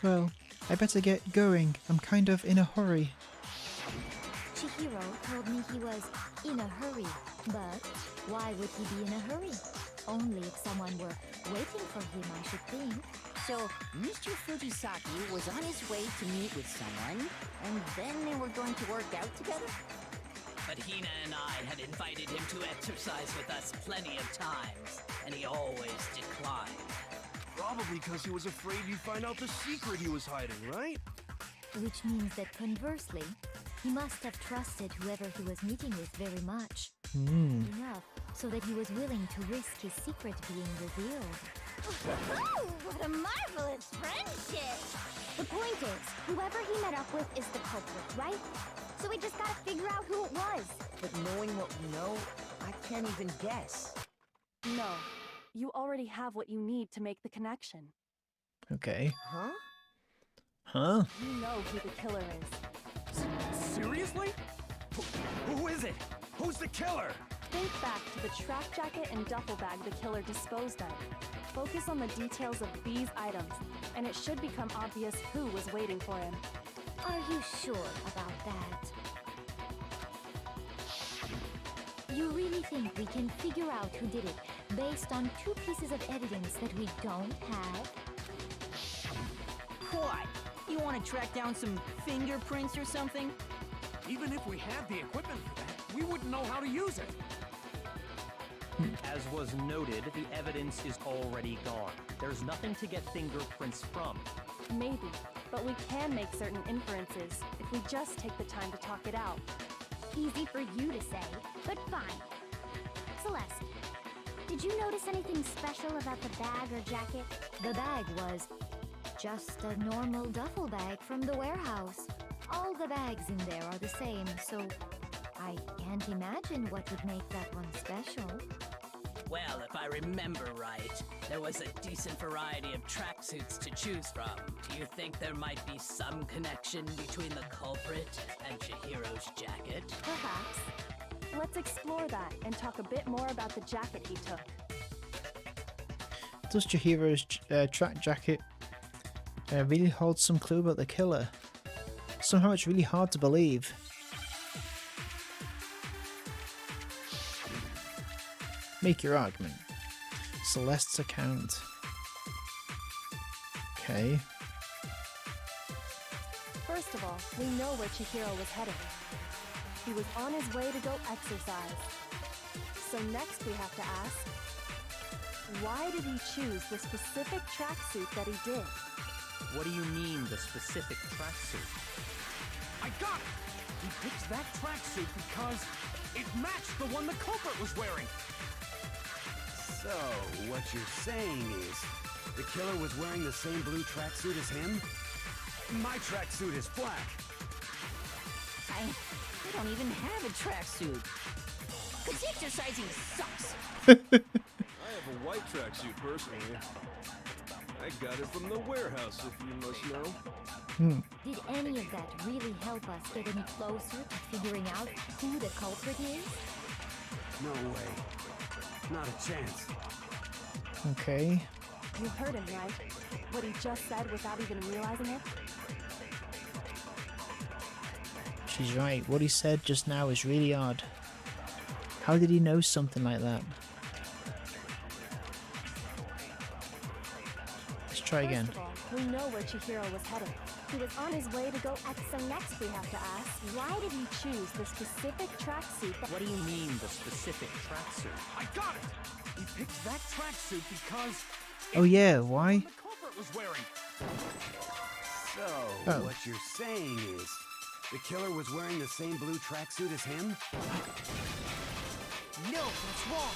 Well, I better get going. I'm kind of in a hurry. Chihiro told me he was in a hurry, but why would he be in a hurry? Only if someone were waiting for him, I should think. So, Mr. Fujisaki was on his way to meet with someone, and then they were going to work out together? But Hina and I had invited him to exercise with us plenty of times, and he always declined. Probably because he was afraid you'd find out the secret he was hiding, right? Which means that conversely, he must have trusted whoever he was meeting with very much. Enough so that he was willing to risk his secret being revealed. Oh, what a marvelous friendship! The point is, whoever he met up with is the culprit, right? So we just gotta figure out who it was. But knowing what we know, I can't even guess. No, you already have what you need to make the connection. Okay. Huh? Huh? You know who the killer is. Seriously? Who is it? Who's the killer? Think back to the track jacket and duffel bag the killer disposed of. Focus on the details of these items, and it should become obvious who was waiting for him. Are you sure about that? You really think we can figure out who did it based on 2 pieces of evidence that we don't have? What? You want to track down some fingerprints or something? Even if we had the equipment for that, we wouldn't know how to use it. As was noted, the evidence is already gone. There's nothing to get fingerprints from. Maybe, but we can make certain inferences if we just take the time to talk it out. Easy for you to say, but fine. Celeste, did you notice anything special about the bag or jacket? The bag was just a normal duffel bag from the warehouse. All the bags in there are the same, so I can't imagine what would make that one special. Well, if I remember right, there was a decent variety of tracksuits to choose from. Do you think there might be some connection between the culprit and Chihiro's jacket? Perhaps. Let's explore that and talk a bit more about the jacket he took. Does Chihiro's track jacket really hold some clue about the killer? Somehow it's really hard to believe. Make your argument. Celeste's account. Okay. First of all, we know where Chihiro was headed. He was on his way to go exercise. So next we have to ask, why did he choose the specific tracksuit that he did? What do you mean, the specific tracksuit? I got it! He picked that tracksuit because it matched the one the culprit was wearing. So, what you're saying is, the killer was wearing the same blue tracksuit as him? My tracksuit is black. I don't even have a tracksuit. 'Cause exercising sucks. have a white tracksuit personally. I got it from the warehouse, if you must know. Did any of that really help us get any closer to figuring out who the culprit is? No way. Not a chance. Okay. You heard him, right? What he just said without even realizing it? She's right. What he said just now is really odd. How did he know something like that? Let's try again. First of all, we know where Chihiro was headed. He was on his way to go. So next we have to ask, why did he choose the specific tracksuit that... What do you mean, the specific tracksuit? I got it! He picked that tracksuit because... Oh yeah, why? The culprit was wearing. So, what you're saying is, the killer was wearing the same blue tracksuit as him? No, that's wrong.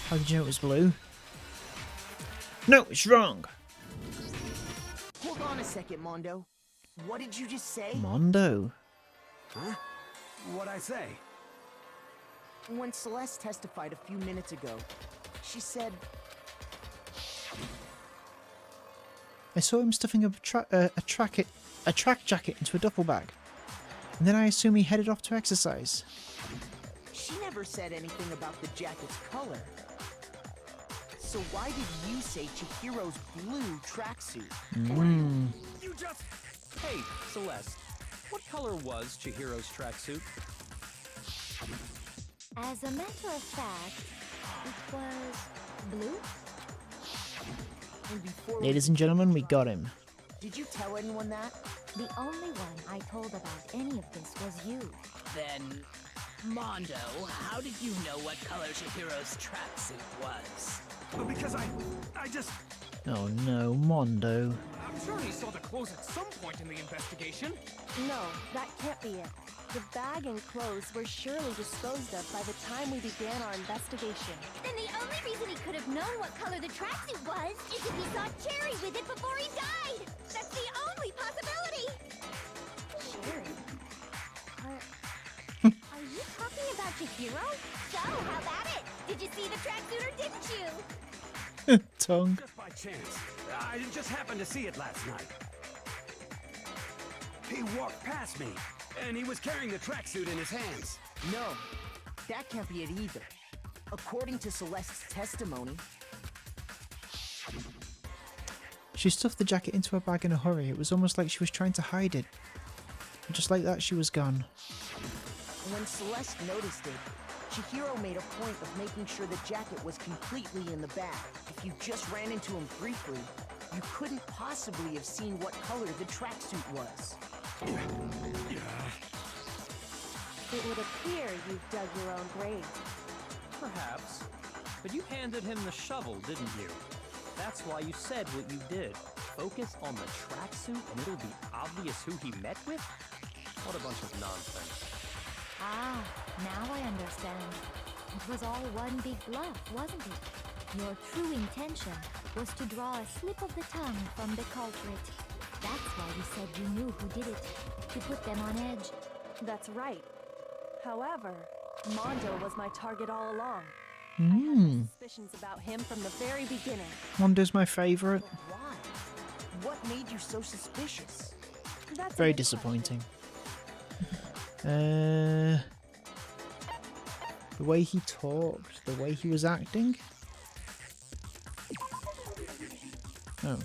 How did you know it was blue? No, it's wrong! Hold on a second, Mondo. What did you just say? Mondo. Huh? What'd I say? When Celeste testified a few minutes ago, she said... I saw him stuffing a track jacket into a duffel bag. And then I assume he headed off to exercise. She never said anything about the jacket's color. So why did you say Chihiro's blue tracksuit? You just... Hey, Celeste. What color was Chihiro's tracksuit? As a matter of fact, it was blue. And before Ladies and gentlemen, we got him. Did you tell anyone that? The only one I told about any of this was you. Then, Mondo, how did you know what color Chihiro's tracksuit was? Because I just... Oh no, Mondo. I'm sure he saw the clothes at some point in the investigation. No, that can't be it. The bag and clothes were surely disposed of by the time we began our investigation. Then the only reason he could have known what color the tracksuit was is if he saw Cherry with it before he died. That's the only possibility. Cherry? Are you talking about Chihiro? So, how about it? Did you see the tracksuit or didn't you? Tongue. Just by chance. I just happened to see it last night. He walked past me, and he was carrying the tracksuit in his hands. No, that can't be it either. According to Celeste's testimony... She stuffed the jacket into her bag in a hurry. It was almost like she was trying to hide it. And just like that, she was gone. When Celeste noticed it, Chihiro made a point of making sure the jacket was completely in the bag. If you just ran into him briefly, you couldn't possibly have seen what color the tracksuit was. It would appear you've dug your own grave. Perhaps. But you handed him the shovel, didn't you? That's why you said what you did. Focus on the tracksuit and it'll be obvious who he met with? What a bunch of nonsense. Ah, now I understand. It was all one big bluff, wasn't it? Your true intention was to draw a slip of the tongue from the culprit. That's why you said you knew who did it, to put them on edge. That's right. However, Mondo was my target all along. I had my suspicions about him from the very beginning. Mondo's my favourite. Why? What made you so suspicious? That's Very disappointing. The way he talked, the way he was acting. Oh.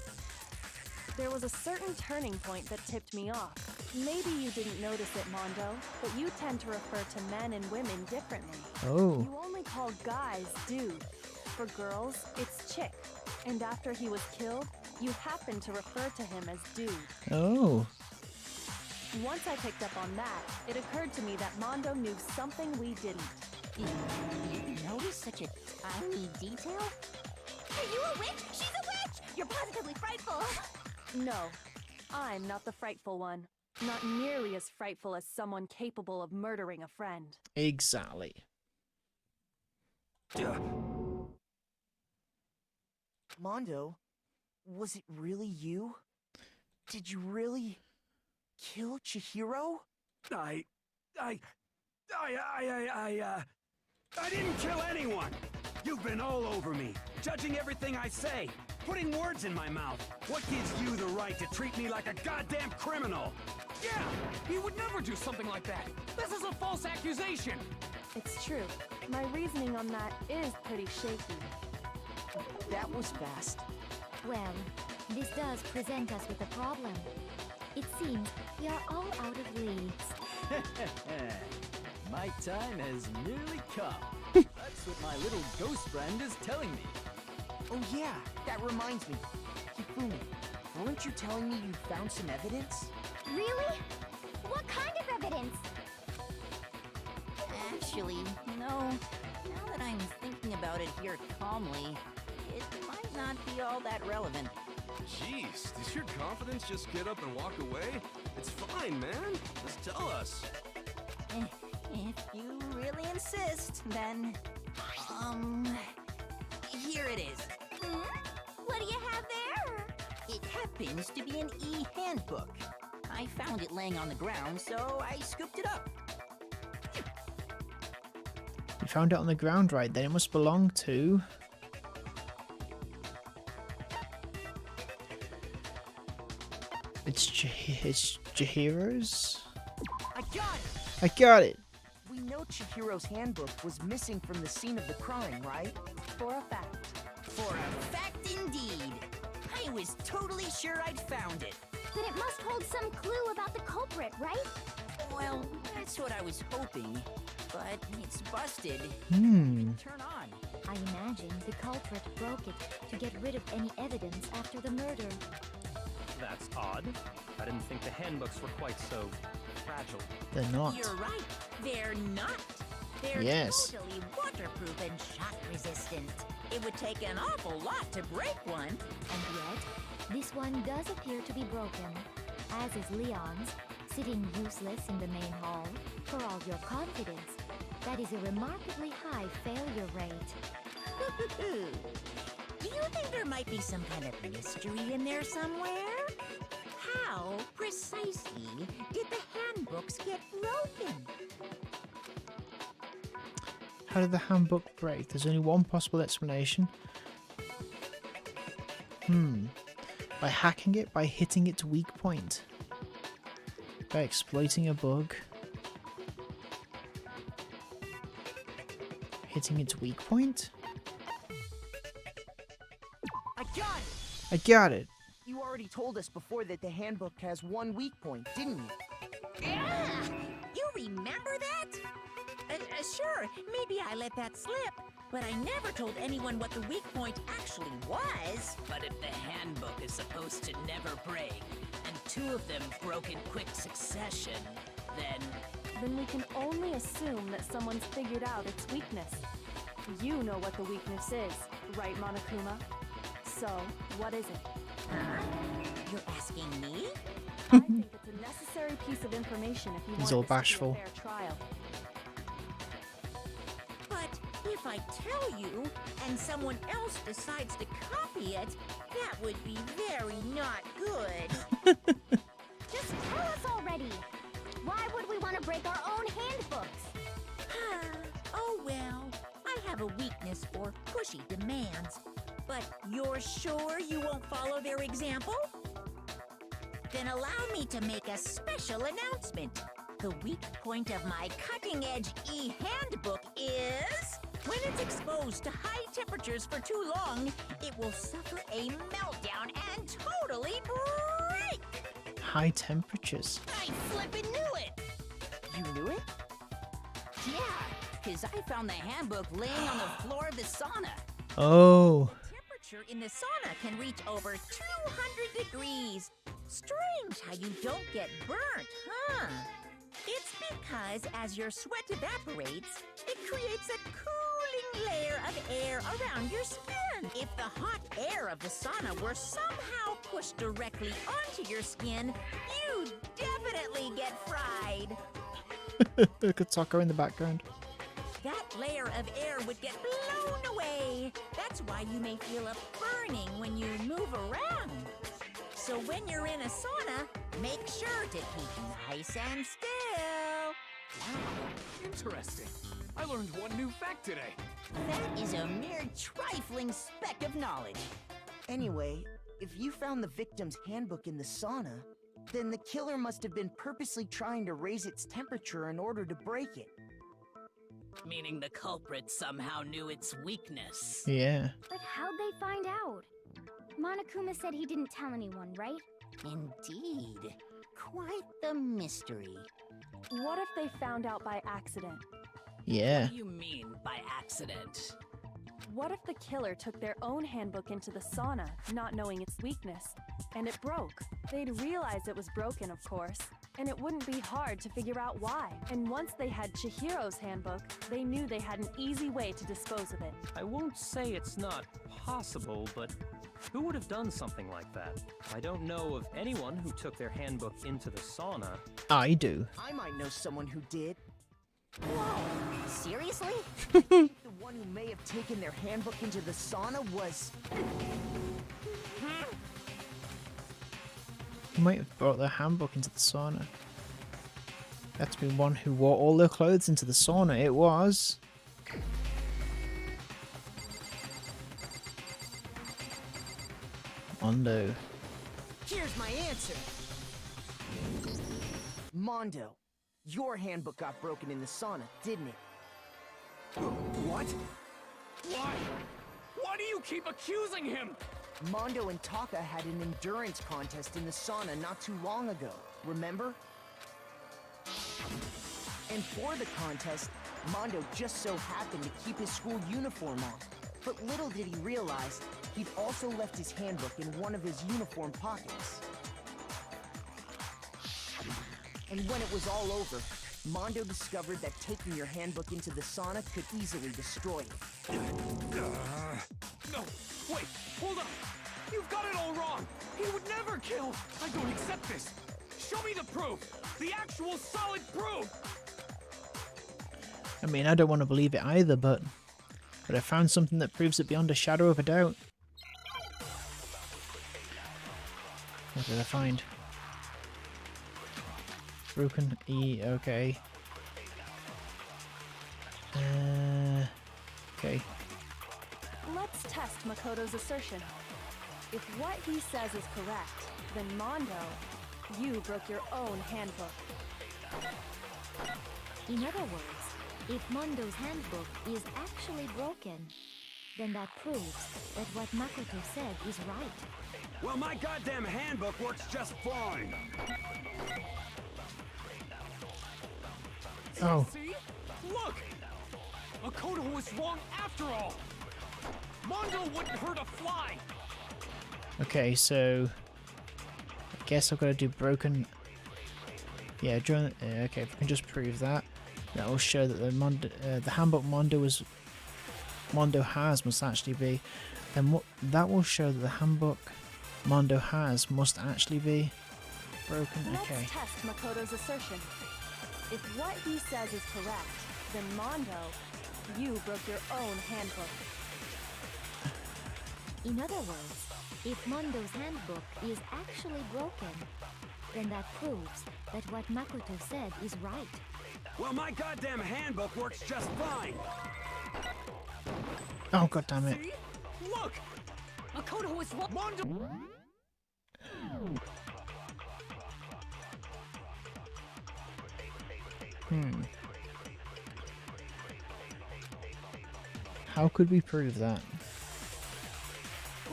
There was a certain turning point that tipped me off. Maybe you didn't notice it, Mondo, but you tend to refer to men and women differently. Oh. You only call guys dude. For girls, it's chick. And after he was killed, you happen to refer to him as dude. Oh. Once I picked up on that, it occurred to me that Mondo knew something we didn't. You noticed such a tiny detail? Are you a witch? She's a witch! You're positively frightful. No, I'm not the frightful one. Not nearly as frightful as someone capable of murdering a friend. Exactly. Mondo, was it really you? Did you really kill Chihiro? I didn't kill anyone! You've been all over me, judging everything I say, putting words in my mouth. What gives you the right to treat me like a goddamn criminal? Yeah, he would never do something like that. This is a false accusation. It's true. My reasoning on that is pretty shaky. That was fast. Well, this does present us with a problem. It seems we are all out of leads. My time has nearly come. That's what my little ghost friend is telling me. Oh yeah, that reminds me. Hifumi, weren't you telling me you found some evidence? Really? What kind of evidence? Actually, no. Now that I'm thinking about it here calmly, it might not be all that relevant. Jeez, does your confidence just get up and walk away? It's fine, man. Just tell us. If you really insist, then... Here it is. What do you have there? It happens to be an e-handbook. I found it laying on the ground, so I scooped it up. You found it on the ground, right? Then it must belong to... It's Chihiro's? I got it! I got it! We know Chihiro's handbook was missing from the scene of the crime, right? For a fact. For a fact indeed. I was totally sure I'd found it. Then it must hold some clue about the culprit, right? Well, that's what I was hoping. But it's busted. Hmm. Turn on. I imagine the culprit broke it to get rid of any evidence after the murder. That's odd. I didn't think the handbooks were quite so fragile. They're not. You're right. They're not. They're Yes. totally waterproof and shock resistant. It would take an awful lot to break one. And yet, this one does appear to be broken, as is Leon's, sitting useless in the main hall. For all your confidence, that is a remarkably high failure rate. Do you think there might be some kind of mystery in there somewhere? How precisely did the handbooks get broken? How did the handbook break? There's only one possible explanation. By hacking it, by hitting its weak point. By exploiting a bug. Hitting its weak point? I got it! I got it! You already told us before that the handbook has one weak point, didn't you? Yeah! You remember that? Sure, maybe I let that slip, but I never told anyone what the weak point actually was. But if the handbook is supposed to never break, and two of them broke in quick succession, then we can only assume that someone's figured out its weakness. You know what the weakness is, right, Monokuma? So, what is it? You're asking me? I think it's a necessary piece of information if you He's want all this to be bashful. a fair trial. But if I tell you, and someone else decides to copy it, that would be very not good. Just tell us already. Why would we want to break our own handbooks? Oh well, I have a weakness for pushy demands. But you're sure you won't follow their example? Then allow me to make a special announcement. The weak point of my cutting-edge e-handbook is... when it's exposed to high temperatures for too long, it will suffer a meltdown and totally break! High temperatures. I flippin' knew it! You knew it? Yeah, because I found the handbook laying on the floor of the sauna. Oh. Temperature in the sauna can reach over 200 degrees. Strange how you don't get burnt, huh? It's because as your sweat evaporates, it creates a cooling layer of air around your skin. If the hot air of the sauna were somehow pushed directly onto your skin, you'd definitely get fried. Look at Taco in the background. That layer of air would get blown away. That's why you may feel a burning when you move around. So when you're in a sauna, make sure to keep nice and still. Wow, interesting. I learned one new fact today. That is a mere trifling speck of knowledge. Anyway, if you found the victim's handbook in the sauna, then the killer must have been purposely trying to raise its temperature in order to break it. Meaning the culprit somehow knew its weakness. Yeah. But how'd they find out? Monokuma said he didn't tell anyone, right? Indeed. Quite the mystery. What if they found out by accident? Yeah. What do you mean by accident? What if the killer took their own handbook into the sauna, not knowing its weakness, and it broke? They'd realize it was broken, of course, and it wouldn't be hard to figure out why. And once they had Chihiro's handbook, they knew they had an easy way to dispose of it. I won't say it's not possible, but who would have done something like that? I don't know of anyone who took their handbook into the sauna. I do. I might know someone who did. Whoa! Seriously? I think the one who may have taken their handbook into the sauna was... Who might have brought their handbook into the sauna? That's been one who wore all their clothes into the sauna. It was... Mondo. Here's my answer! Mondo, your handbook got broken in the sauna, didn't it? What? Why? Why do you keep accusing him? Mondo and Taka had an endurance contest in the sauna not too long ago, remember? And for the contest, Mondo just so happened to keep his school uniform on. But little did he realize, he'd also left his handbook in one of his uniform pockets. And when it was all over, Mondo discovered that taking your handbook into the sauna could easily destroy it. No, wait, hold on. You've got it all wrong. He would never kill. I don't accept this. Show me the proof. The actual solid proof. I mean, I don't want to believe it either, but I found something that proves it beyond a shadow of a doubt. What did I find? Broken E, okay. Okay. Let's test Makoto's assertion. If what he says is correct, then Mondo, you broke your own handbook. In other words, if Mondo's handbook is actually broken, then that proves that what Makoto said is right. Well, my goddamn handbook works just fine. Oh. See? Look! Makoto was wrong after all. Mondo wouldn't hurt a fly. Okay, so I guess I've got to do broken. Yeah, okay. If we can just prove that, that will show that the handbook Mondo has must actually be. Then what? That will show that the handbook Mondo has must actually be broken. Okay. Let's test Makoto's assertion. If what he says is correct, then Mondo, you broke your own handbook. In other words, if Mondo's handbook is actually broken, then that proves that what Makoto said is right. Well, my goddamn handbook works just fine. Oh, god damn it. See? Look! Makoto was wrong. Mondo. How could we prove that?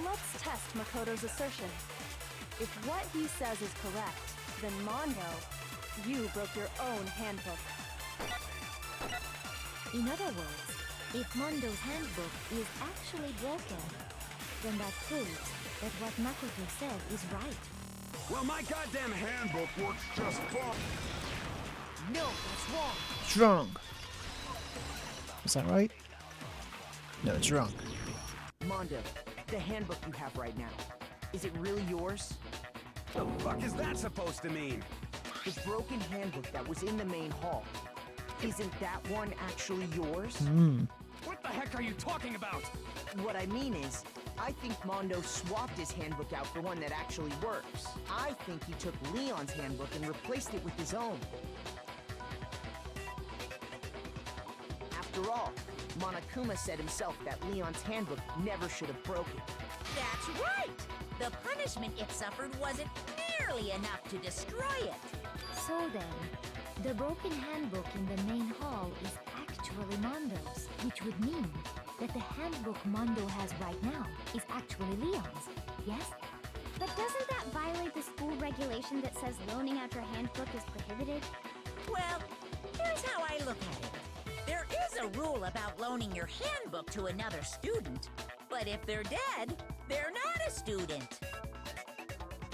Let's test Makoto's assertion. If what he says is correct, then Mondo, you broke your own handbook. In other words, if Mondo's handbook is actually broken, then that proves that what Makoto said is right. Well, my goddamn handbook works just fine. No, that's wrong. It's wrong. Is that right? No, it's wrong. Mondo, the handbook you have right now, is it really yours? The fuck is that supposed to mean? The broken handbook that was in the main hall. Isn't that one actually yours? What the heck are you talking about? What I mean is, I think Mondo swapped his handbook out for one that actually works. I think he took Leon's handbook and replaced it with his own. After After all, Monokuma said himself that Leon's handbook never should have broken. That's right! The punishment it suffered wasn't nearly enough to destroy it. So then, the broken handbook in the main hall is actually Mondo's, which would mean that the handbook Mondo has right now is actually Leon's, yes? But doesn't that violate the school regulation that says loaning out your handbook is prohibited? Well, here's how I look at it. There is a rule about loaning your handbook to another student, but if they're dead, they're not a student.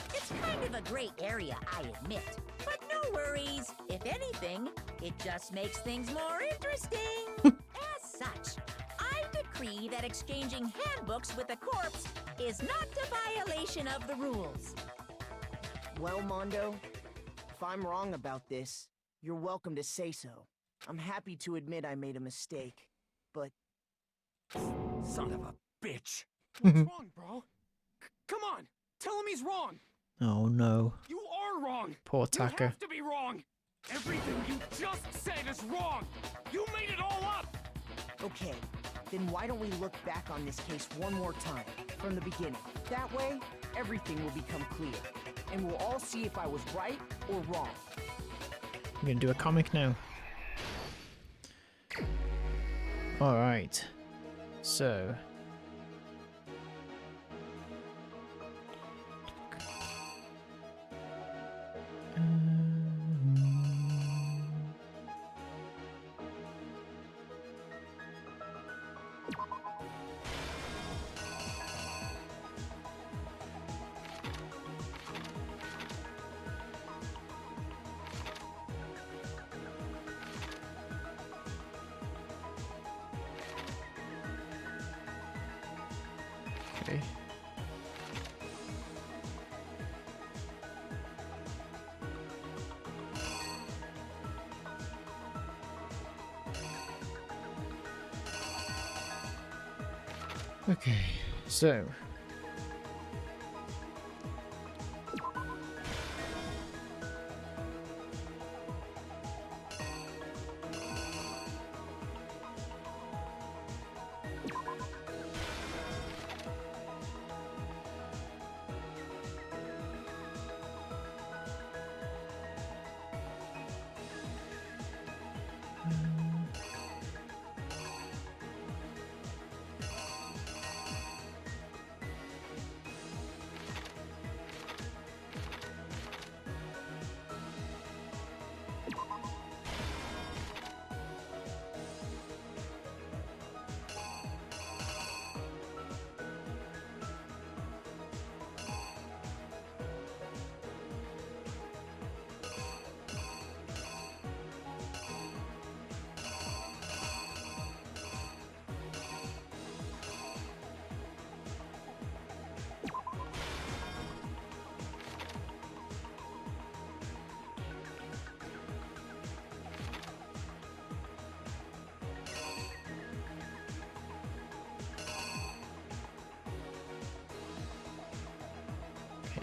It's kind of a gray area, I admit, but no worries. If anything, it just makes things more interesting. As such, I decree that exchanging handbooks with a corpse is not a violation of the rules. Well, Mondo, if I'm wrong about this, you're welcome to say so. I'm happy to admit I made a mistake, but... Son of a bitch! What's wrong, bro? Come on! Tell him he's wrong! Oh no. You are wrong! Poor You Taka. have to be wrong! Everything you just said is wrong! You made it all up! Okay, then why don't we look back on this case one more time, from the beginning? That way, everything will become clear, and we'll all see if I was right or wrong. I'm gonna do a comic now. Alright. So. Okay. Okay, so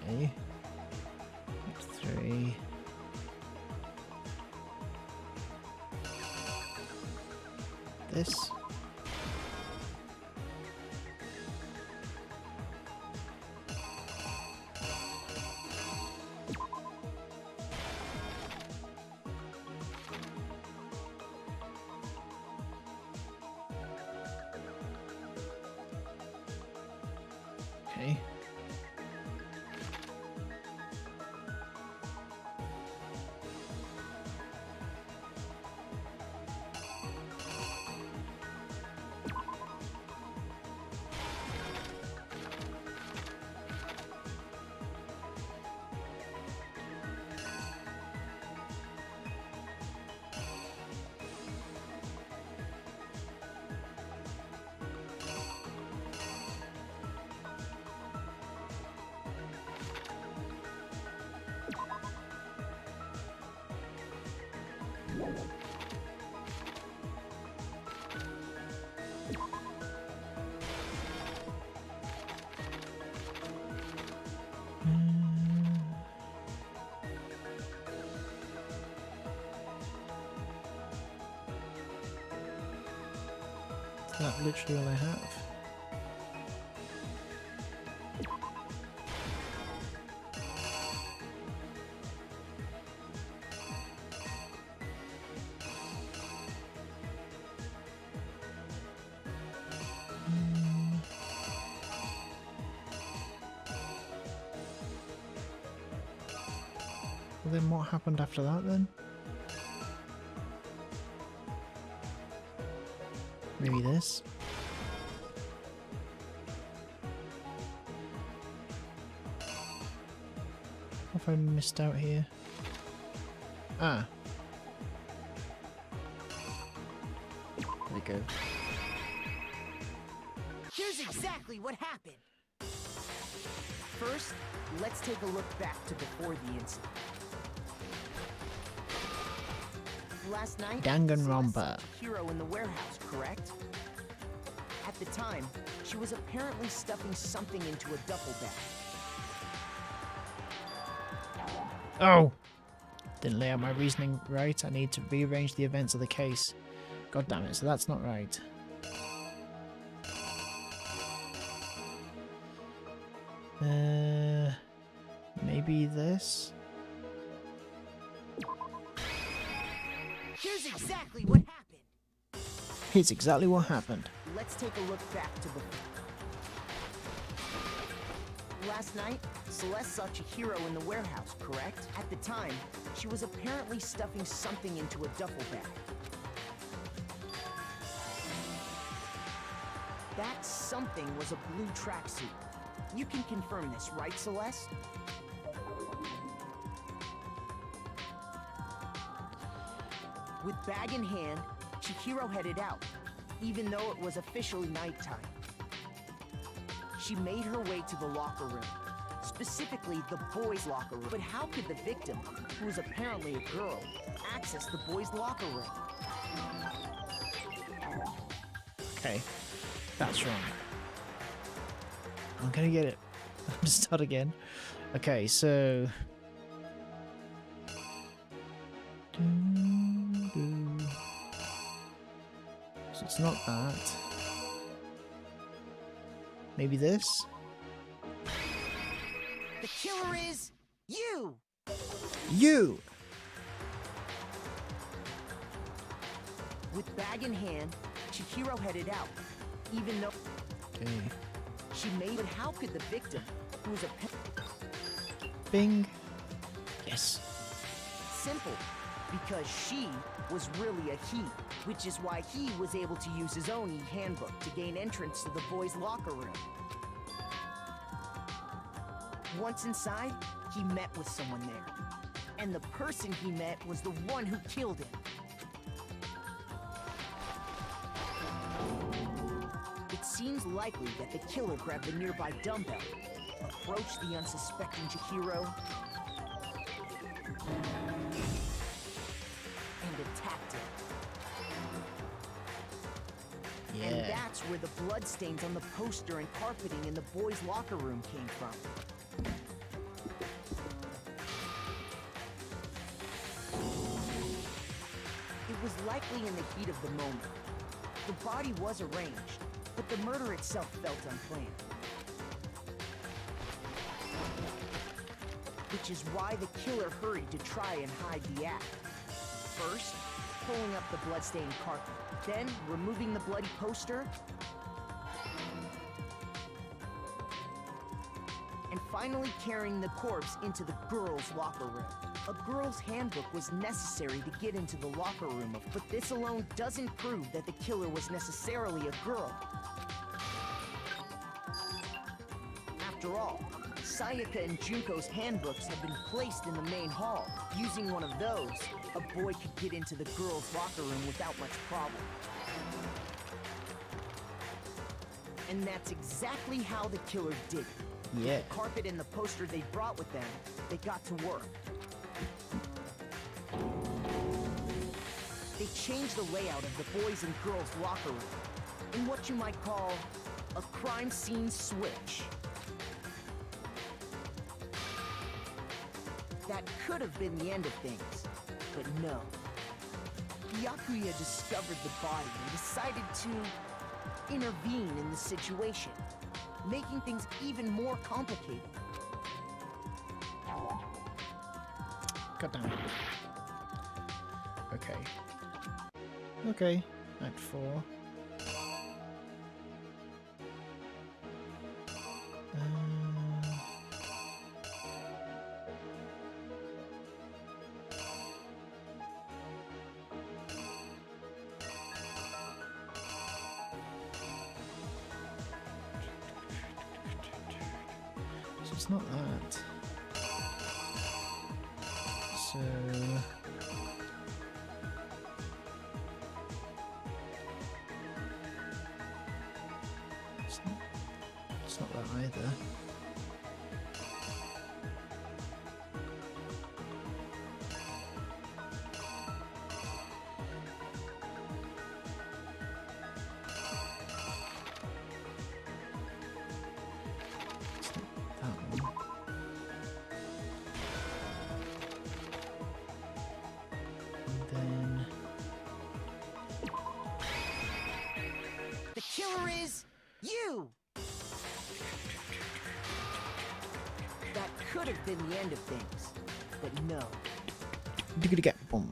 okay. 3. This. Okay. That's literally all I have. Well, then what happened after that then? Maybe this? What have I missed out here? Ah. There we go. Here's exactly what happened. First, let's take a look back to before the incident. Last night, Danganronpa. Celeste saw Chihiro in the warehouse, correct? At the time, she was apparently stuffing something into a duffel bag. Oh! Didn't lay out my reasoning right. I need to rearrange the events of the case. God damn it, so that's not right. Maybe this? Here's exactly what happened. Here's exactly what happened. Let's take a look back to before. Last night, Celeste saw Chihiro in the warehouse, correct? At the time, she was apparently stuffing something into a duffel bag. That something was a blue tracksuit. You can confirm this, right, Celeste? With bag in hand, Chihiro headed out, even though it was officially nighttime. She made her way to the locker room, specifically the boys' locker room. But how could the victim, who was apparently a girl, access the boys' locker room? Okay, that's wrong. I'm gonna get it. Start again. Okay, so... So it's not that. Maybe this? The killer is you! You! With bag in hand, Chihiro headed out, even though Okay. she made it. How could the victim, who was a Bing. Yes. simple, because she was really a he, which is why he was able to use his own e-handbook to gain entrance to the boys' locker room. Once inside, he met with someone there, and the person he met was the one who killed him. It seems likely that the killer grabbed the nearby dumbbell, approached the unsuspecting Chihiro, and attacked him. Yeah. And that's where the bloodstains on the poster and carpeting in the boys' locker room came from. It was likely in the heat of the moment. The body was arranged, but the murder itself felt unplanned. Which is why the killer hurried to try and hide the act. First, pulling up the bloodstained carpet, then removing the bloody poster, and finally carrying the corpse into the girls' locker room. A girl's handbook was necessary to get into the locker room, but this alone doesn't prove that the killer was necessarily a girl. After all, Sayaka and Junko's handbooks had been placed in the main hall. Using one of those, a boy could get into the girls' locker room without much problem. And that's exactly how the killer did it. Yeah. With the carpet and the poster they brought with them, they got to work. They changed the layout of the boys' and girls' locker room in what you might call a crime scene switch. That could have been the end of things, but no. Byakuya discovered the body and decided to intervene in the situation, making things even more complicated. God damn it. Okay. Okay. Act 4. So it's not that. So it's not that either. It's not that one. Then The killer is you! That could have been the end of things, but no. diggity boom.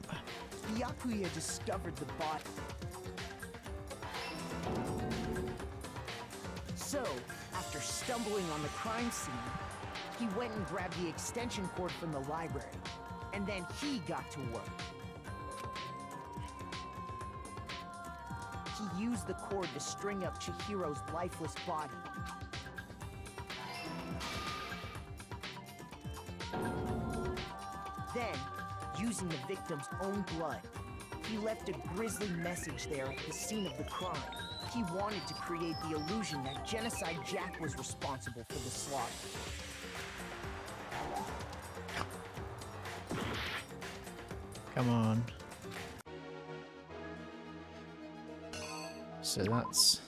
Yakuya discovered the body. So, after stumbling on the crime scene, he went and grabbed the extension cord from the library, and then he got to work. He used the cord to string up Chihiro's lifeless body. Then, using the victim's own blood, he left a grisly message there at the scene of the crime. He wanted to create the illusion that Genocide Jack was responsible for the slaughter. Come on. So that's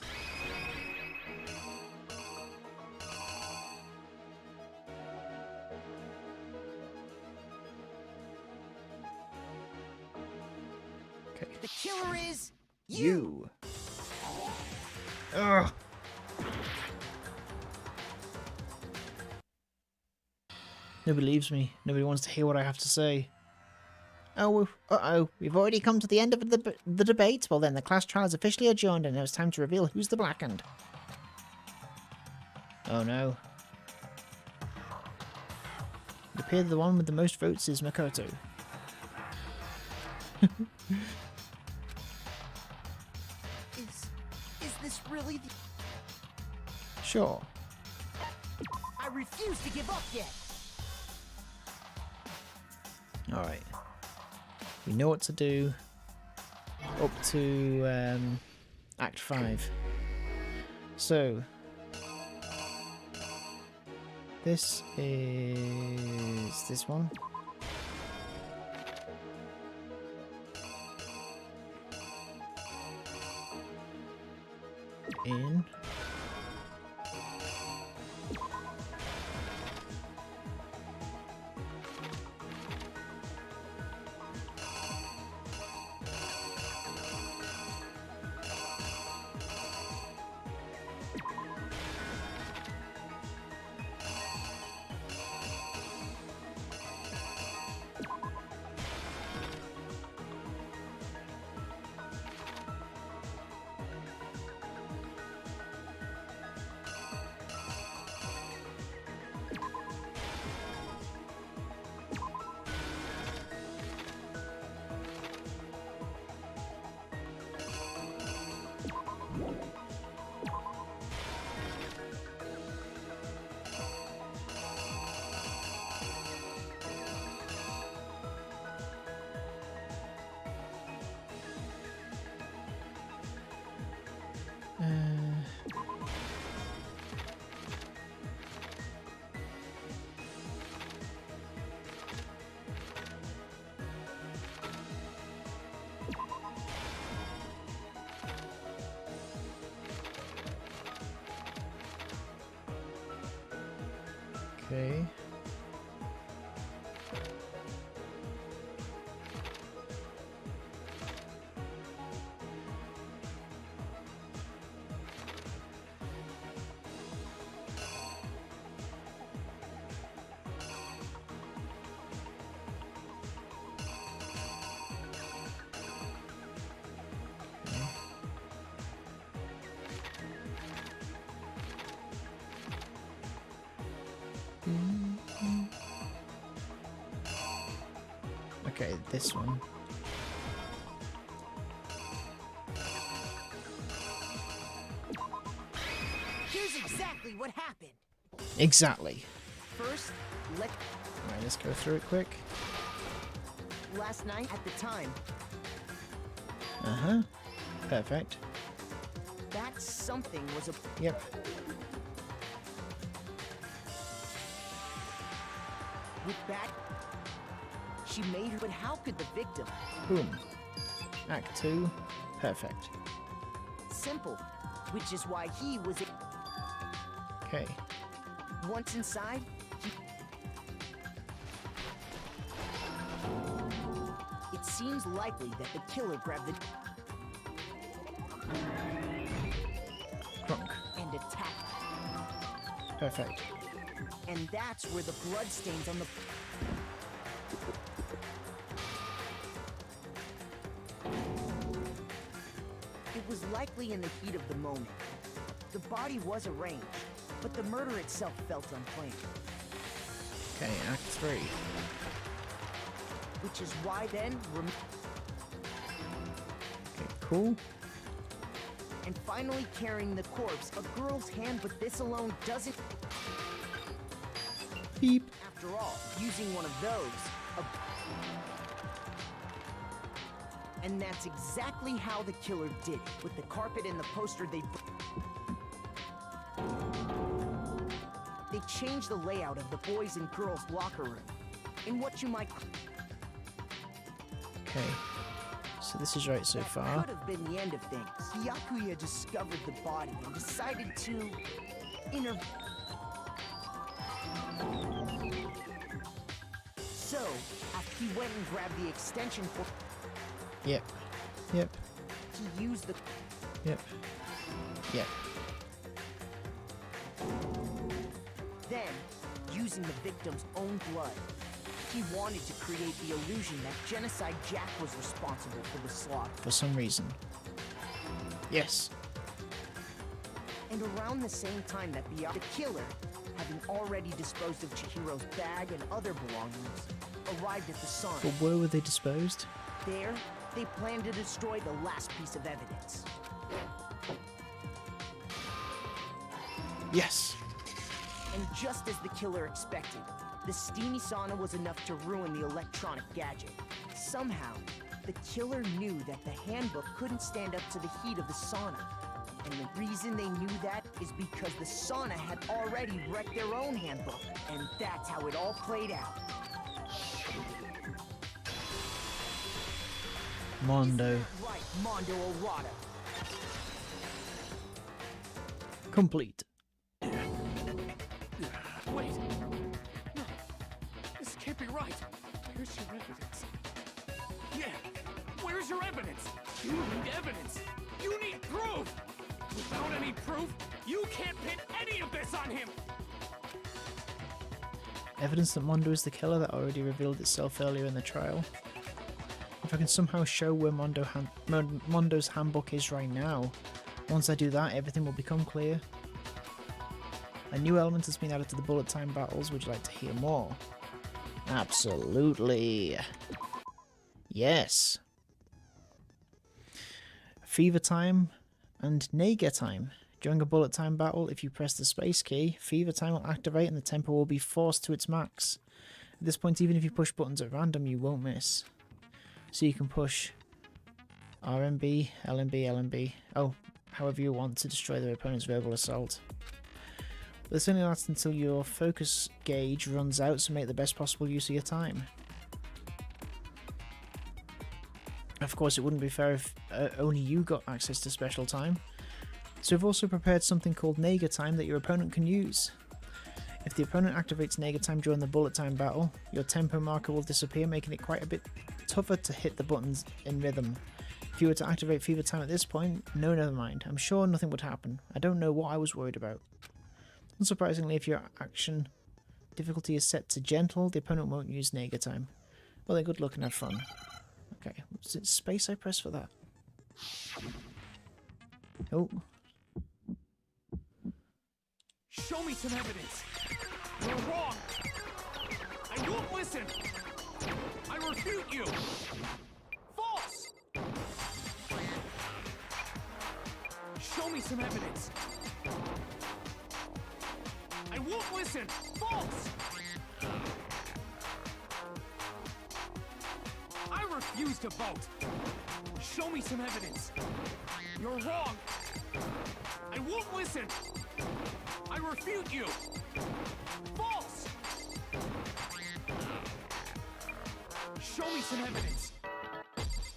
okay. The killer is You. Ugh. Nobody believes me. Nobody wants to hear what I have to say. Oh, uh-oh. We've already come to the end of the debate. Well then, the class trial is officially adjourned and now it's time to reveal who's the blackened. Oh no. It appears the one with the most votes is Makoto. Is this really the... Sure. I refuse to give up yet! Alright. We know what to do up to Act 5. So, this is this one. In. Okay. Okay, this one. Here's exactly what happened. Exactly. First, Alright, let's go through it quick. last night at the time, Uh-huh. Perfect. that something was a... Yep. With that, she made her... But how could the victim? Boom. Act 2. Perfect. Simple. Which is why he was... Okay. Once inside, he... It seems likely that the killer grabbed the... Crunk. and attacked. Perfect. And that's where the blood stains on the... It was likely in the heat of the moment. The body was arranged, but the murder itself felt unplanned. Okay, Act 3. Which is why then... Okay, cool. And finally carrying the corpse, a girl's hand, but this alone doesn't... Beep. After all, using one of those... And that's exactly how the killer did it. With the carpet and the poster, they changed the layout of the boys' and girls' locker room. In what you might... Okay. So this is right so far. Could have been the end of things. Hyakuya discovered the body and decided to... So, after he went and grabbed the extension cord... Yep. Yep. He used the... Yep. Yep. Then, using the victim's own blood, he wanted to create the illusion that Genocide Jack was responsible for the slaughter. For some reason. Yes. And around the same time that the killer, having already disposed of Chihiro's bag and other belongings, arrived at the sauna. But where were they disposed? There, they planned to destroy the last piece of evidence. Yes. And just as the killer expected, the steamy sauna was enough to ruin the electronic gadget. Somehow, the killer knew that the handbook couldn't stand up to the heat of the sauna. And the reason they knew that is because the sauna had already wrecked their own handbook. And that's how it all played out. Mondo. Right, Mondo Orada. Complete. Wait! No, this can't be right. Where's your evidence? Yeah, where's your evidence? You need evidence. You need proof. Without any proof, you can't pin any of this on him. Evidence that Mondo is the killer that already revealed itself earlier in the trial. If I can somehow show where Mondo's handbook is right now, once I do that, everything will become clear. A new element has been added to the bullet time battles. Would you like to hear more? Absolutely. Yes. Fever time and Nega time. During a bullet time battle, if you press the space key, fever time will activate and the tempo will be forced to its max. At this point, even if you push buttons at random, you won't miss. So you can push RMB, LMB, LMB, however you want to destroy their opponent's verbal assault. This only lasts until your focus gauge runs out, so make the best possible use of your time. Of course, it wouldn't be fair if only you got access to special time. So we've also prepared something called Nega time that your opponent can use. If the opponent activates Nega time during the bullet time battle, your tempo marker will disappear, making it quite a bit tougher to hit the buttons in rhythm. If you were to activate fever time at this point, no, never mind. I'm sure nothing would happen. I don't know what I was worried about. Unsurprisingly, if your action difficulty is set to gentle, the opponent won't use Nega time. Well then, good luck and have fun. Okay, was it space I pressed for that? Oh. Show me some evidence. You're wrong. I won't listen. I refute you! False! Show me some evidence. I won't listen! False! I refuse to vote! Show me some evidence. You're wrong! I won't listen! I refute you! False! Show me some evidence.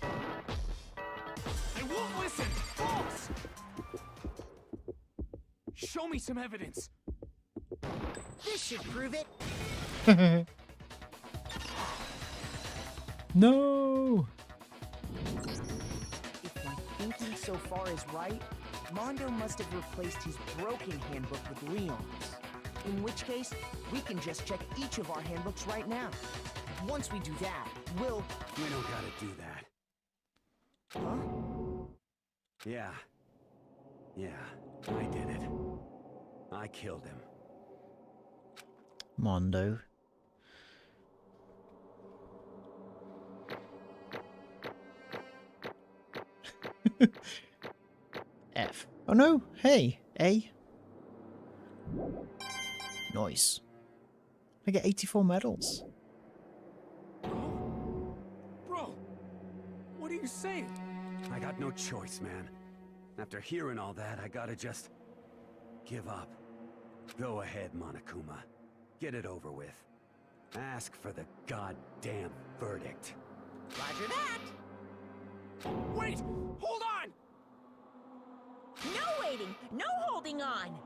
I won't listen! False! Show me some evidence. This should prove it. No! If my thinking so far is right, Mondo must have replaced his broken handbook with Leon's. In which case, we can just check each of our handbooks right now. Once we do that, we'll... We don't gotta do that. Huh? Yeah. Yeah, I did it. I killed him. Mondo. F. Oh no, hey, A. Nice. I get 84 medals. Bro, what are you saying? I got no choice, man. After hearing all that, I gotta just... give up. Go ahead, Monokuma. Get it over with. Ask for the goddamn verdict. Roger that. Wait! Hold on! No waiting, no holding on.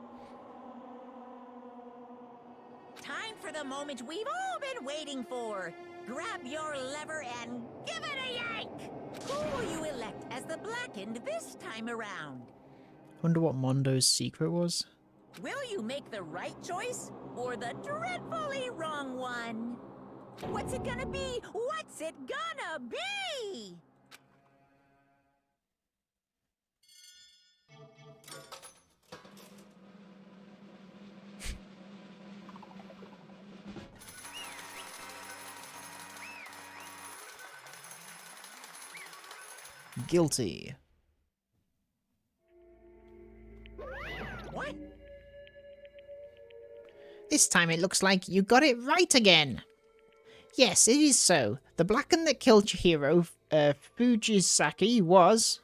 Time for the moment we've all been waiting for. Grab your lever and give it a yank! Who will you elect as the Blackened this time around? Wonder what Mondo's secret was. Will you make the right choice or the dreadfully wrong one? What's it gonna be? What's it gonna be? Guilty. What? This time it looks like you got it right again. Yes, it is so. The Blackened that killed Chihiro, Fujisaki, was...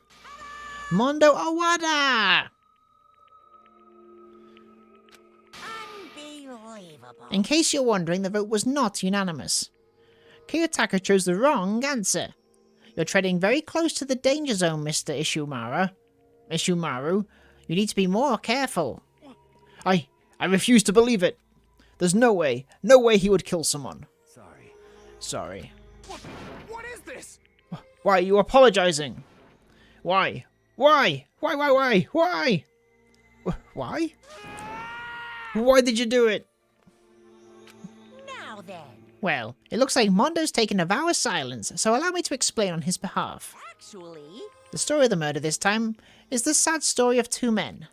Mondo Owada! Unbelievable. In case you're wondering, the vote was not unanimous. Kiyotaka chose the wrong answer. You're treading very close to the danger zone, Mr. Ishimaru. You need to be more careful. I refuse to believe it. There's no way he would kill someone. Sorry. What is this? Why are you apologizing? Why? Why? Why? Why did you do it? Now then. Well, it looks like Mondo's taken a vow of silence, so allow me to explain on his behalf. Actually... The story of the murder this time is the sad story of two men.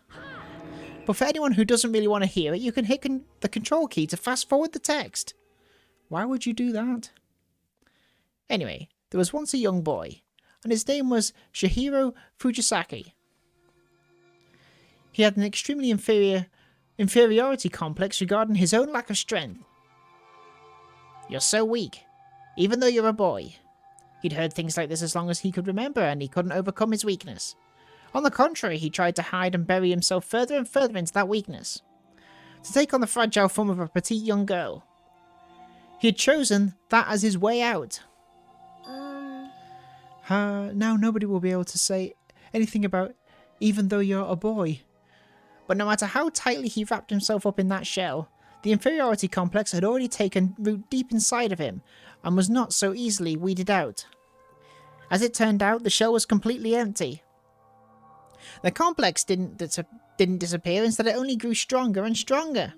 But for anyone who doesn't really want to hear it, you can hit the control key to fast forward the text. Why would you do that? Anyway, there was once a young boy, and his name was Chihiro Fujisaki. He had an extremely inferiority complex regarding his own lack of strength. You're so weak, even though you're a boy. He'd heard things like this as long as he could remember, and he couldn't overcome his weakness. On the contrary, he tried to hide and bury himself further and further into that weakness, to take on the fragile form of a petite young girl. He had chosen that as his way out. Now nobody will be able to say anything about even though you're a boy. But no matter how tightly he wrapped himself up in that shell, the inferiority complex had already taken root deep inside of him and was not so easily weeded out. As it turned out, the shell was completely empty. The complex didn't disappear, instead it only grew stronger and stronger.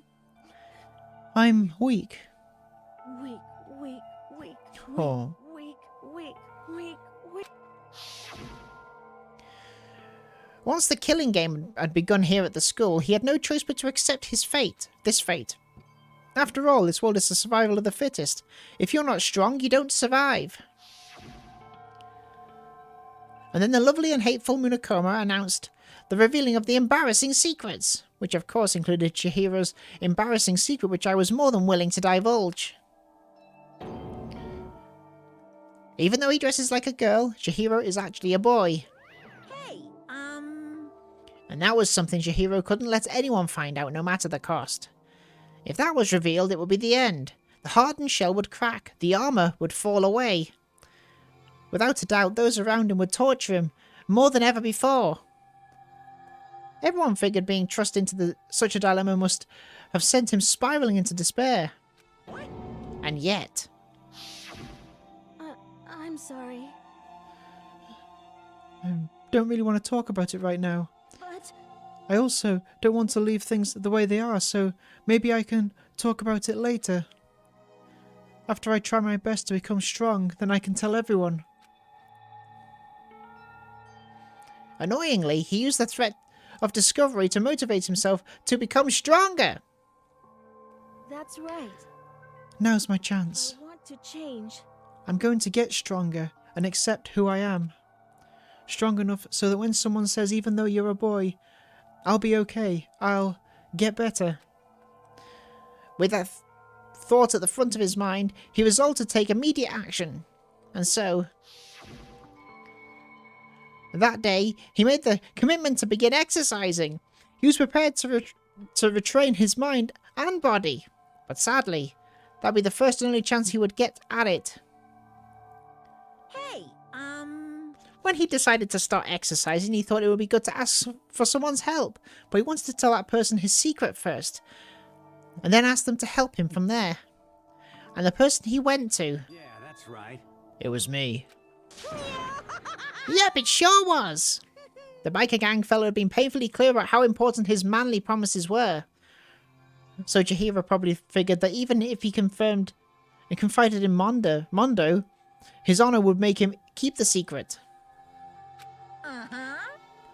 I'm weak. Weak. Oh. Weak. Once the killing game had begun here at the school, he had no choice but to accept this fate. After all, this world is the survival of the fittest. If you're not strong, you don't survive. And then the lovely and hateful Munakoma announced the revealing of the embarrassing secrets, which of course included Chihiro's embarrassing secret, which I was more than willing to divulge. Even though he dresses like a girl, Chihiro is actually a boy. And that was something Chihiro couldn't let anyone find out, no matter the cost. If that was revealed, it would be the end. The hardened shell would crack, the armor would fall away. Without a doubt, those around him would torture him more than ever before. Everyone figured being thrust into such a dilemma must have sent him spiraling into despair. And yet... I'm sorry. I don't really want to talk about it right now. But... I also don't want to leave things the way they are, so maybe I can talk about it later. After I try my best to become strong, then I can tell everyone. Annoyingly, he used the threat of discovery to motivate himself to become stronger. That's right. Now's my chance. I want to change. I'm going to get stronger and accept who I am. Strong enough so that when someone says, even though you're a boy, I'll be okay. I'll get better. With that thought at the front of his mind, he resolved to take immediate action. And so... that day, he made the commitment to begin exercising. He was prepared to retrain his mind and body. But sadly, that'd be the first and only chance he would get at it. When he decided to start exercising, he thought it would be good to ask for someone's help. But he wanted to tell that person his secret first. And then ask them to help him from there. And the person he went to... Yeah, that's right. It was me. Yep, it sure was! The biker gang fellow had been painfully clear about how important his manly promises were. So Chihiro probably figured that even if he confided in Mondo, his honor would make him keep the secret.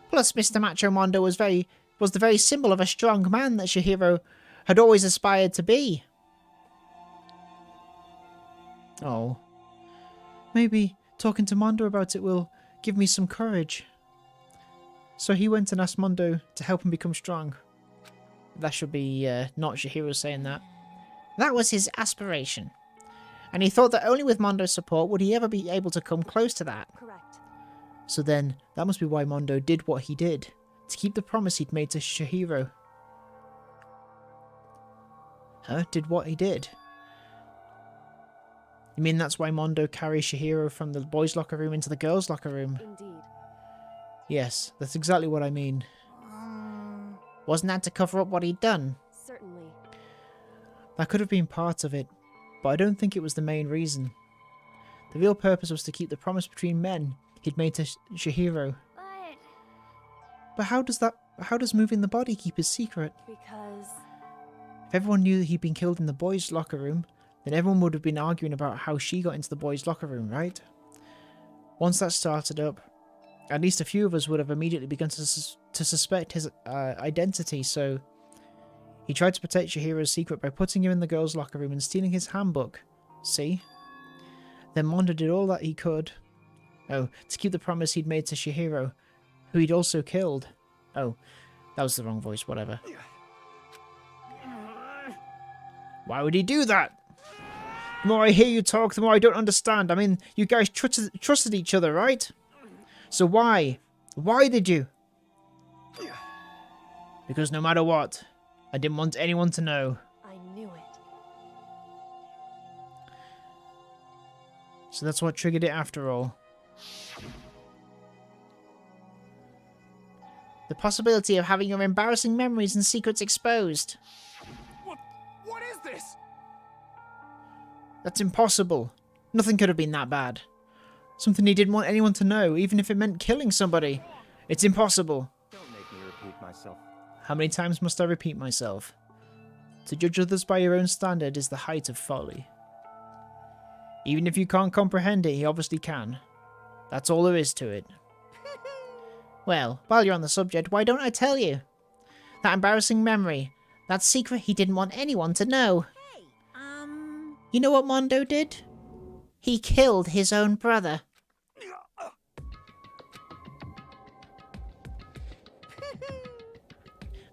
Plus, Mr. Macho Mondo was the very symbol of a strong man that Chihiro had always aspired to be. Oh. Maybe talking to Mondo about it will give me some courage. So he went and asked Mondo to help him become strong. That should be not Chihiro saying that. That was his aspiration. And he thought that only with Mondo's support would he ever be able to come close to that. Correct. So then, that must be why Mondo did what he did, to keep the promise he'd made to Chihiro. Huh? Did what he did? You mean that's why Mondo carries Chihiro from the boys' locker room into the girls' locker room? Indeed. Yes, that's exactly what I mean. Wasn't that to cover up what he'd done? Certainly. That could have been part of it, but I don't think it was the main reason. The real purpose was to keep the promise between men he'd made to Chihiro. But how does moving the body keep his secret? Because... if everyone knew that he'd been killed in the boys' locker room, then everyone would have been arguing about how she got into the boys' locker room, right? Once that started up, at least a few of us would have immediately begun to suspect his identity, so he tried to protect Chihiro's secret by putting him in the girls' locker room and stealing his handbook. See? Then Mondo did all that he could. Oh, to keep the promise he'd made to Chihiro, who he'd also killed. Oh, that was the wrong voice, whatever. Why would he do that? The more I hear you talk, the more I don't understand. I mean, you guys trusted each other, right? So why? Why did you? Because no matter what, I didn't want anyone to know. I knew it. So that's what triggered it after all. The possibility of having your embarrassing memories and secrets exposed. What is this? That's impossible. Nothing could have been that bad. Something he didn't want anyone to know, even if it meant killing somebody. It's impossible. Don't make me repeat myself. How many times must I repeat myself? To judge others by your own standard is the height of folly. Even if you can't comprehend it, he obviously can. That's all there is to it. Well, while you're on the subject, why don't I tell you? That embarrassing memory. That secret he didn't want anyone to know. You know what Mondo did? He killed his own brother.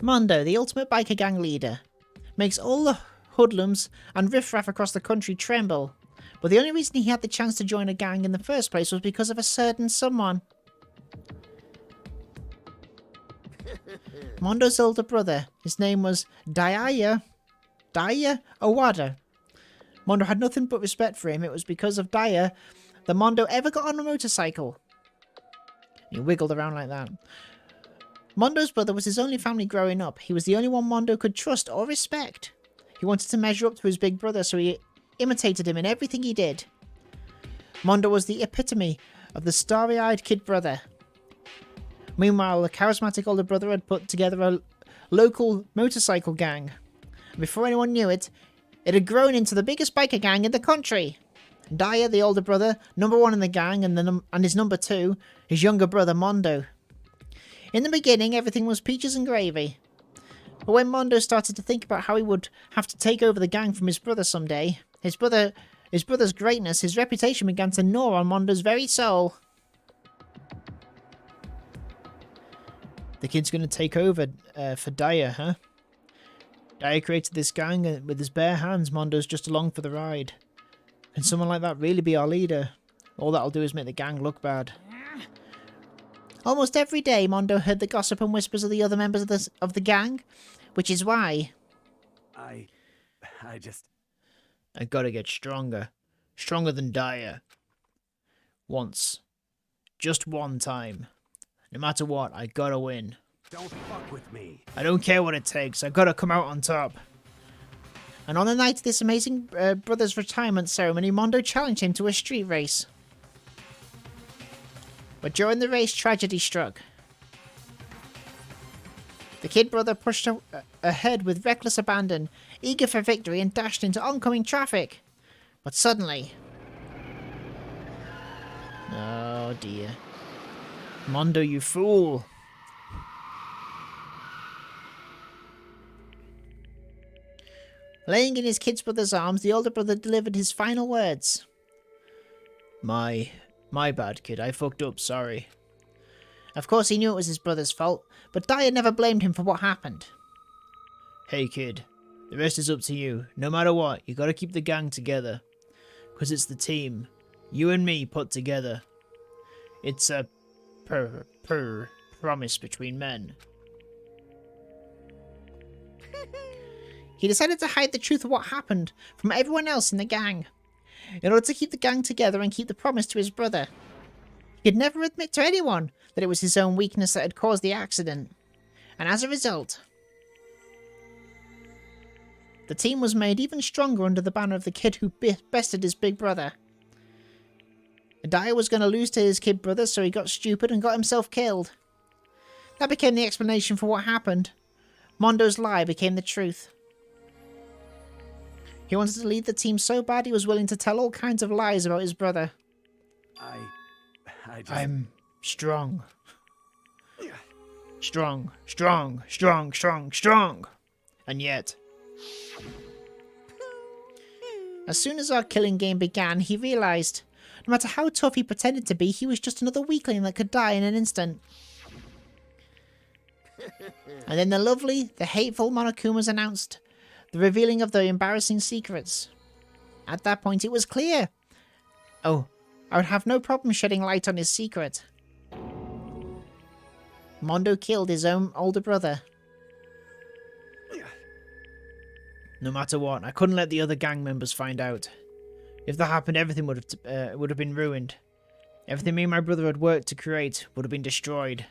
Mondo, the ultimate biker gang leader, makes all the hoodlums and riffraff across the country tremble. But the only reason he had the chance to join a gang in the first place was because of a certain someone. Mondo's older brother, his name was Daya Owada. Mondo had nothing but respect for him. It was because of Daya that Mondo ever got on a motorcycle. He wiggled around like that. Mondo's brother was his only family growing up. He was the only one Mondo could trust or respect. He wanted to measure up to his big brother, so he imitated him in everything he did. Mondo was the epitome of the starry-eyed kid brother. Meanwhile, the charismatic older brother had put together a local motorcycle gang. And before anyone knew it, it had grown into the biggest biker gang in the country. Daya, the older brother, number one in the gang, and his number two, his younger brother Mondo. In the beginning, everything was peaches and gravy. But when Mondo started to think about how he would have to take over the gang from his brother someday, his brother's greatness, his reputation began to gnaw on Mondo's very soul. The kid's going to take over for Daya, huh? Daya created this gang with his bare hands. Mondo's just along for the ride. Can someone like that really be our leader? All that'll do is make the gang look bad. Almost every day, Mondo heard the gossip and whispers of the other members of the gang, which is why... I gotta get stronger. Stronger than Daya. Once. Just one time. No matter what, I gotta win. Don't fuck with me. I don't care what it takes. I gotta come out on top. And on the night of this amazing brother's retirement ceremony, Mondo challenged him to a street race. But during the race, tragedy struck. The kid brother pushed ahead with reckless abandon, eager for victory, and dashed into oncoming traffic. But suddenly... Oh dear. Mondo, you fool! Laying in his kid brother's arms, the older brother delivered his final words. My bad, kid. I fucked up, sorry. Of course he knew it was his brother's fault, but Daya never blamed him for what happened. Hey, kid. The rest is up to you. No matter what, you gotta keep the gang together. 'Cause it's the team. You and me put together. It's a promise between men. He decided to hide the truth of what happened from everyone else in the gang, in order to keep the gang together and keep the promise to his brother. He'd never admit to anyone that it was his own weakness that had caused the accident, and as a result, the team was made even stronger under the banner of the kid who bested his big brother. Daya was going to lose to his kid brother, so he got stupid and got himself killed. That became the explanation for what happened. Mondo's lie became the truth. He wanted to lead the team so bad he was willing to tell all kinds of lies about his brother. I'm strong. Strong, strong, strong, strong, strong. And yet... As soon as our killing game began, he realised, no matter how tough he pretended to be, he was just another weakling that could die in an instant. And then the hateful Monokumas announced the revealing of the embarrassing secrets. At that point, it was clear. Oh, I would have no problem shedding light on his secret. Mondo killed his own older brother. No matter what, I couldn't let the other gang members find out. If that happened, everything would have been ruined. Everything me and my brother had worked to create would have been destroyed.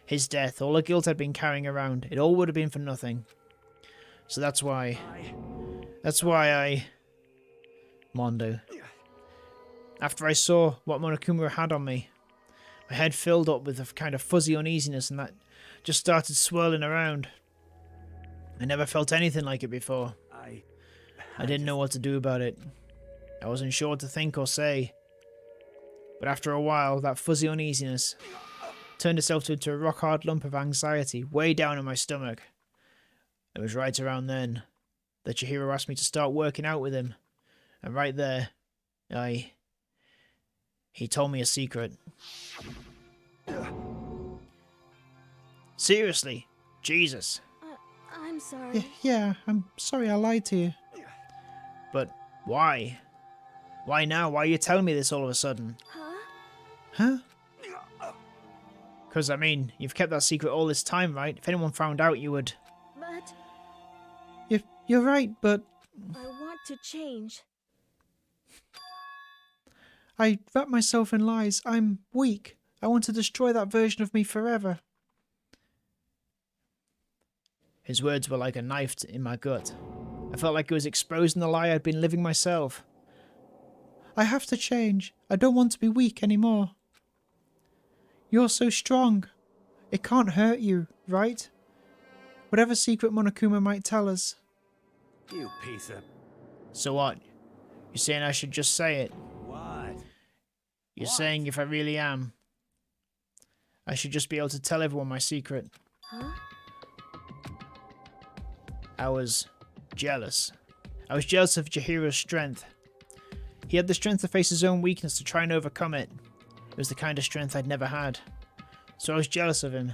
His death, all the guilt I'd been carrying around, it all would have been for nothing. So that's why I... Mondo. After I saw what Monokuma had on me, my head filled up with a kind of fuzzy uneasiness and that just started swirling around. I never felt anything like it before. I didn't know what to do about it. I wasn't sure what to think or say. But after a while, that fuzzy uneasiness turned itself into a rock-hard lump of anxiety way down in my stomach. It was right around then that Chihiro asked me to start working out with him. And right there, he told me a secret. Seriously, Jesus. I'm sorry. Yeah, I'm sorry I lied to you. But why? Why now? Why are you telling me this all of a sudden? Huh? Because, I mean, you've kept that secret all this time, right? If anyone found out, you would... But... You're right, but... I want to change. I wrap myself in lies. I'm weak. I want to destroy that version of me forever. His words were like a knife in my gut. I felt like it was exposing the lie I'd been living myself. I have to change. I don't want to be weak anymore. You're so strong. It can't hurt you, right? Whatever secret Monokuma might tell us. You piece of... So what? You're saying I should just say it? What? You're saying if I really am, I should just be able to tell everyone my secret. Huh? I was jealous. I was jealous of Chihiro's strength. He had the strength to face his own weakness to try and overcome it. It was the kind of strength I'd never had. So I was jealous of him.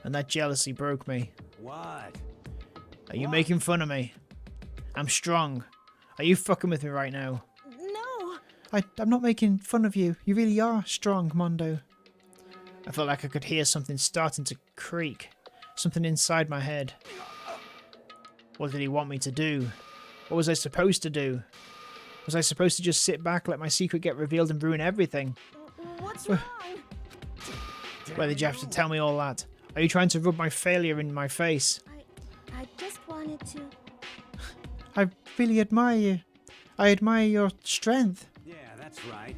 And that jealousy broke me. What? Are you making fun of me? I'm strong. Are you fucking with me right now? No! I'm not making fun of you. You really are strong, Mondo. I felt like I could hear something starting to creak. Something inside my head. What did he want me to do? What was I supposed to do? Was I supposed to just sit back, let my secret get revealed and ruin everything? What's wrong? Why did you have to tell me all that? Are you trying to rub my failure in my face? I just wanted to... I really admire you. I admire your strength. Yeah, that's right.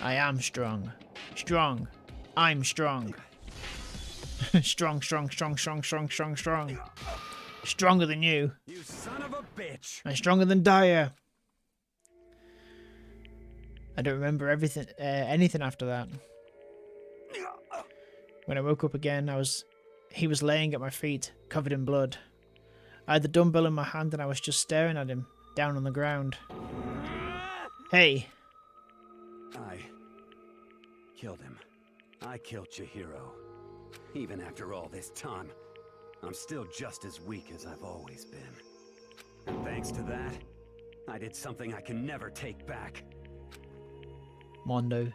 I am strong. Strong. I'm strong. Strong. Stronger than you. You son of a bitch. And stronger than Daya. I don't remember anything after that. When I woke up again, he was laying at my feet, covered in blood. I had the dumbbell in my hand and I was just staring at him, down on the ground. Hey. I killed him. I killed Chihiro. Even after all this time, I'm still just as weak as I've always been. And thanks to that, I did something I can never take back. Mondo.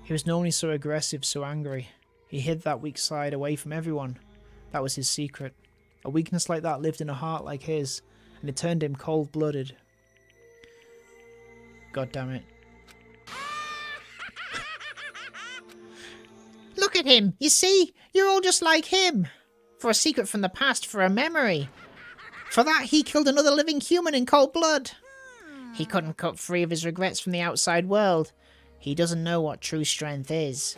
He was normally so aggressive, so angry. He hid that weak side away from everyone. That was his secret. A weakness like that lived in a heart like his, and it turned him cold-blooded. God damn it. Look at him! You see? You're all just like him! For a secret from the past, for a memory. For that, he killed another living human in cold blood. He couldn't cut free of his regrets from the outside world. He doesn't know what true strength is.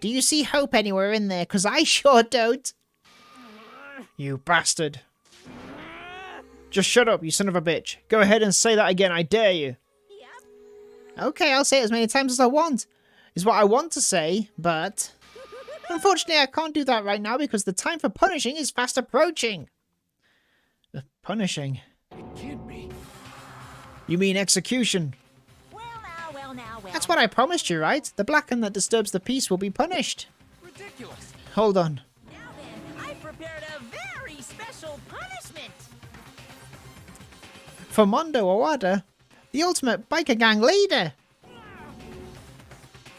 Do you see hope anywhere in there? 'Cause I sure don't. You bastard. Just shut up, you son of a bitch. Go ahead and say that again, I dare you. Okay, I'll say it as many times as I want. Is what I want to say, but... Unfortunately, I can't do that right now because the time for punishing is fast approaching. Punishing? It can't be. You mean execution? Well now. That's what I promised you, right? The black hand that disturbs the peace will be punished. Ridiculous. Hold on. Now then, I prepared a very special punishment. For Mondo Owada, the ultimate biker gang leader.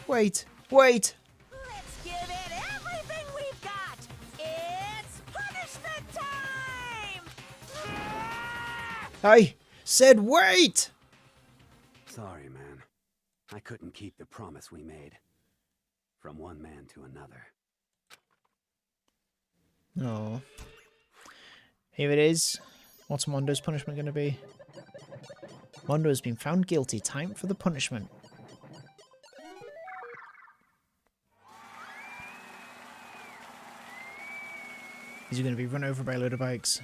Wait. Let's give it everything we've got. It's punishment time. I said wait! Sorry, man. I couldn't keep the promise we made. From one man to another. No. Here it is. What's Mondo's punishment going to be? Mondo has been found guilty. Time for the punishment. Is he going to be run over by a load of bikes?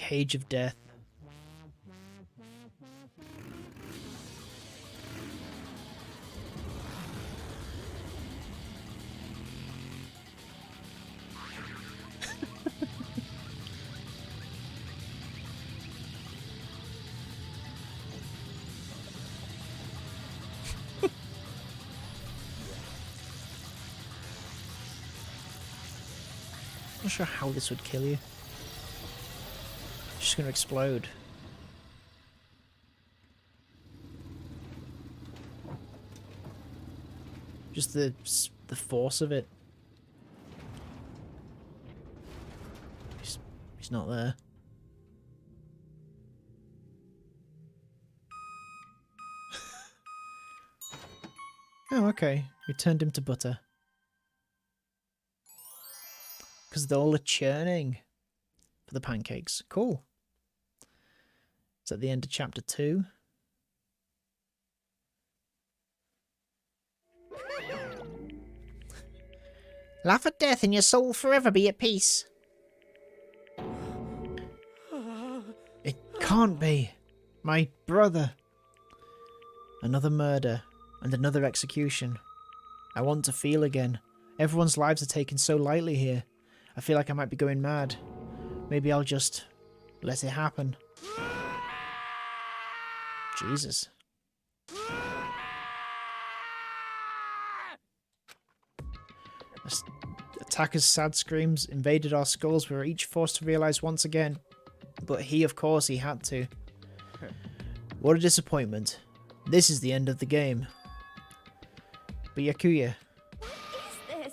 Cage of Death. Not sure how this would kill you. It's just gonna explode. Just the force of it. He's not there. Oh, okay. We turned him to butter. Because they're all churning for the pancakes. Cool. It's at the end of chapter 2. Laugh at death and your soul forever be at peace. It can't be. My brother. Another murder and another execution. I want to feel again. Everyone's lives are taken so lightly here. I feel like I might be going mad. Maybe I'll just let it happen. Jesus. Attackers' sad screams invaded our skulls. We were each forced to realize once again. But he, of course, he had to. What a disappointment. This is the end of the game. But Yakuya, What is this?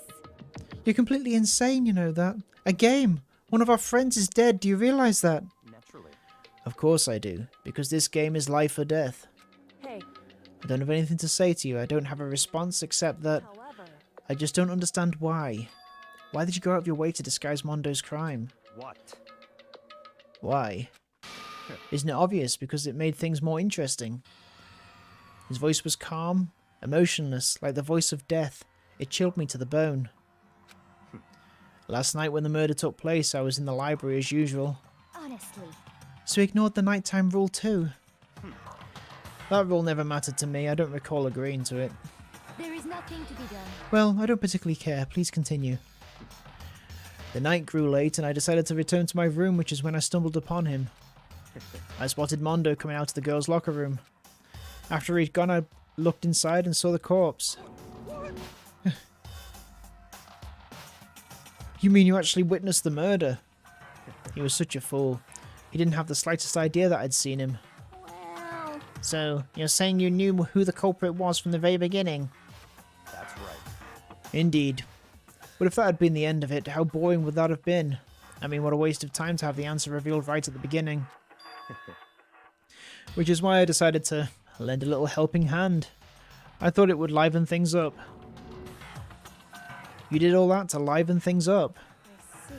you're completely insane, you know that. A game! One of our friends is dead, do you realise that? Naturally. Of course I do, because this game is life or death. Hey, I don't have anything to say to you, I don't have a response except that however, I just don't understand why. Why did you go out of your way to disguise Mondo's crime? What? Why? Isn't it obvious? Because it made things more interesting. His voice was calm, emotionless, like the voice of death. It chilled me to the bone. Last night when the murder took place, I was in the library as usual. Honestly. So he ignored the nighttime rule too. That rule never mattered to me, I don't recall agreeing to it. There is nothing to be done. Well, I don't particularly care, please continue. The night grew late and I decided to return to my room, which is when I stumbled upon him. I spotted Mondo coming out of the girls' locker room. After he'd gone, I looked inside and saw the corpse. You mean you actually witnessed the murder? He was such a fool. He didn't have the slightest idea that I'd seen him. Well, So, you're saying you knew who the culprit was from the very beginning? That's right. Indeed. But if that had been the end of it, how boring would that have been? I mean, what a waste of time to have the answer revealed right at the beginning. Which is why I decided to lend a little helping hand. I thought it would liven things up. You did all that to liven things up. I see.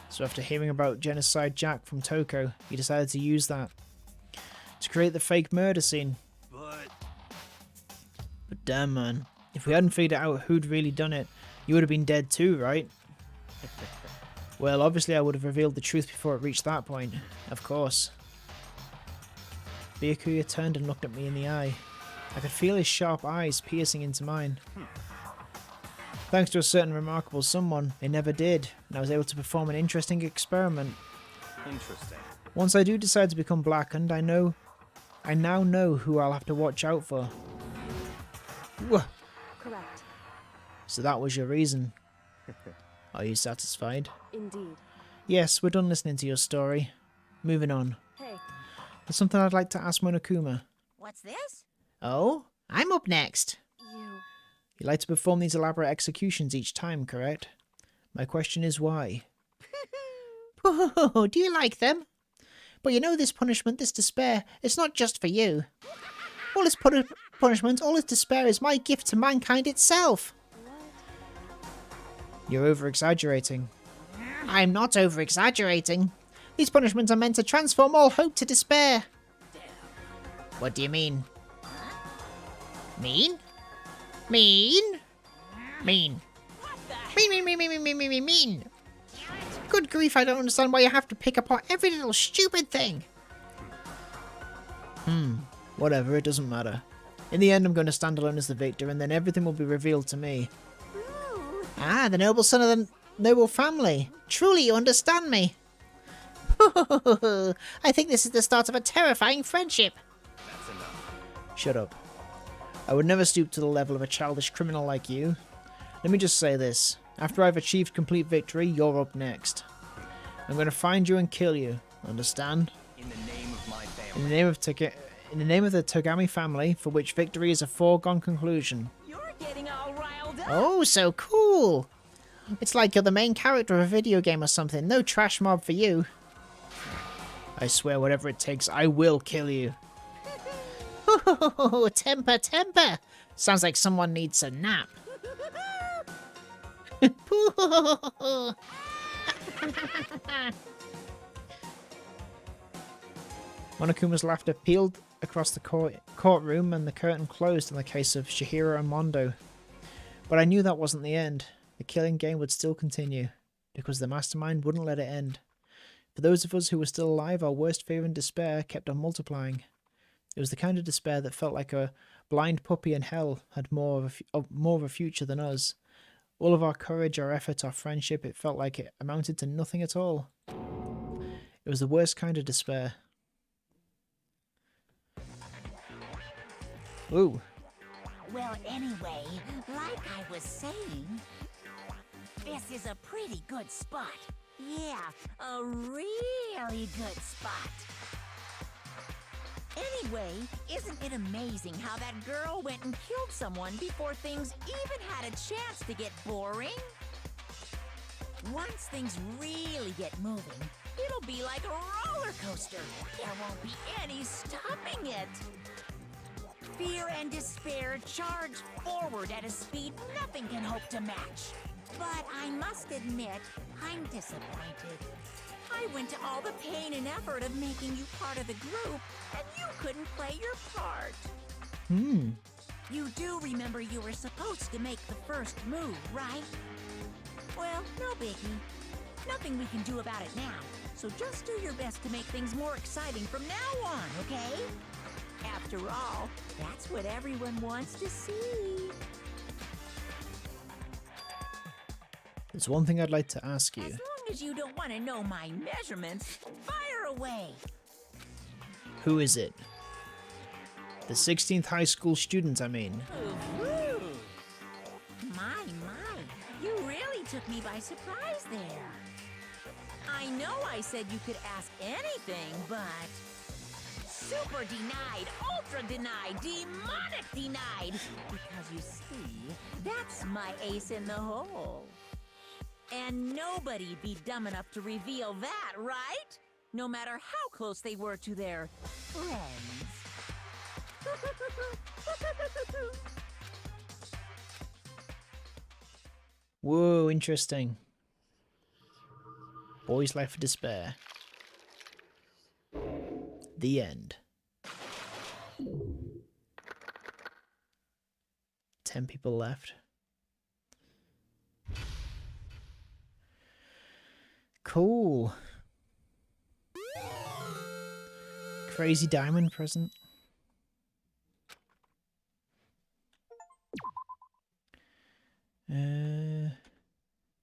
So after hearing about Genocide Jack from Toko, you decided to use that to create the fake murder scene. But damn, man, if we hadn't figured out who'd really done it, you would have been dead too, right? Well, obviously I would have revealed the truth before it reached that point, of course. Byakuya turned and looked at me in the eye. I could feel his sharp eyes piercing into mine. Thanks to a certain remarkable someone, it never did, and I was able to perform an interesting experiment. Interesting. Once I do decide to become blackened, I now know who I'll have to watch out for. Whoa. Correct. So that was your reason. Are you satisfied? Indeed. Yes, we're done listening to your story. Moving on. Hey, There's something I'd like to ask Monokuma. What's this? Oh, I'm up next. You like to perform these elaborate executions each time, correct? My question is why? Oh, do you like them? But you know this punishment, this despair, it's not just for you. All this punishment, all this despair is my gift to mankind itself. You're over-exaggerating. I'm not over-exaggerating. These punishments are meant to transform all hope to despair. What do you mean? Mean? Mean? Mean. Mean. Good grief, I don't understand why you have to pick apart every little stupid thing. Whatever, it doesn't matter. In the end, I'm going to stand alone as the victor, and then everything will be revealed to me. Ah, the noble son of the noble family. Truly, you understand me. I think this is the start of a terrifying friendship. That's enough. Shut up. I would never stoop to the level of a childish criminal like you. Let me just say this. After I've achieved complete victory, you're up next. I'm going to find you and kill you. Understand? In the name of my family. In the name of the Togami family, for which victory is a foregone conclusion. You're getting all riled up. Oh, so cool. It's like you're the main character of a video game or something. No trash mob for you. I swear, whatever it takes, I will kill you. Temper, temper. Sounds like someone needs a nap. Monokuma's laughter peeled across the courtroom and the curtain closed in the case of Chihiro and Mondo. But I knew that wasn't the end. The killing game would still continue, because the mastermind wouldn't let it end. For those of us who were still alive, our worst fear and despair kept on multiplying. It was the kind of despair that felt like a blind puppy in hell had more of a future than us. All of our courage, our effort, our friendship, it felt like it amounted to nothing at all. It was the worst kind of despair. Ooh. Well, anyway, like I was saying, this is a pretty good spot. Yeah, a really good spot. Anyway, isn't it amazing how that girl went and killed someone before things even had a chance to get boring? Once things really get moving, it'll be like a roller coaster. There won't be any stopping it. Fear and despair charge forward at a speed nothing can hope to match. But I must admit, I'm disappointed. I went to all the pain and effort of making you part of the group, and you couldn't play your part. You do remember you were supposed to make the first move, right? Well, no biggie. Nothing we can do about it now, so just do your best to make things more exciting from now on, okay? After all, that's what everyone wants to see. There's one thing I'd like to ask you. As long as you don't want to know my measurements, fire away. Who is it? The 16th high school student, I mean. Ooh. My, you really took me by surprise there. I know I said you could ask anything, but... Super denied, ultra denied, demonic denied. Because you see, that's my ace in the hole. And nobody'd be dumb enough to reveal that, right? No matter how close they were to their friends. Whoa, interesting. Boy's Life of Despair. The end. 10 people left. Cool. Crazy diamond present.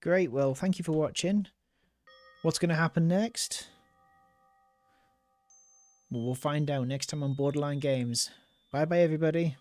Great, well, thank you for watching. What's going to happen next? Well, we'll find out next time on Borderline Games. Bye bye, everybody.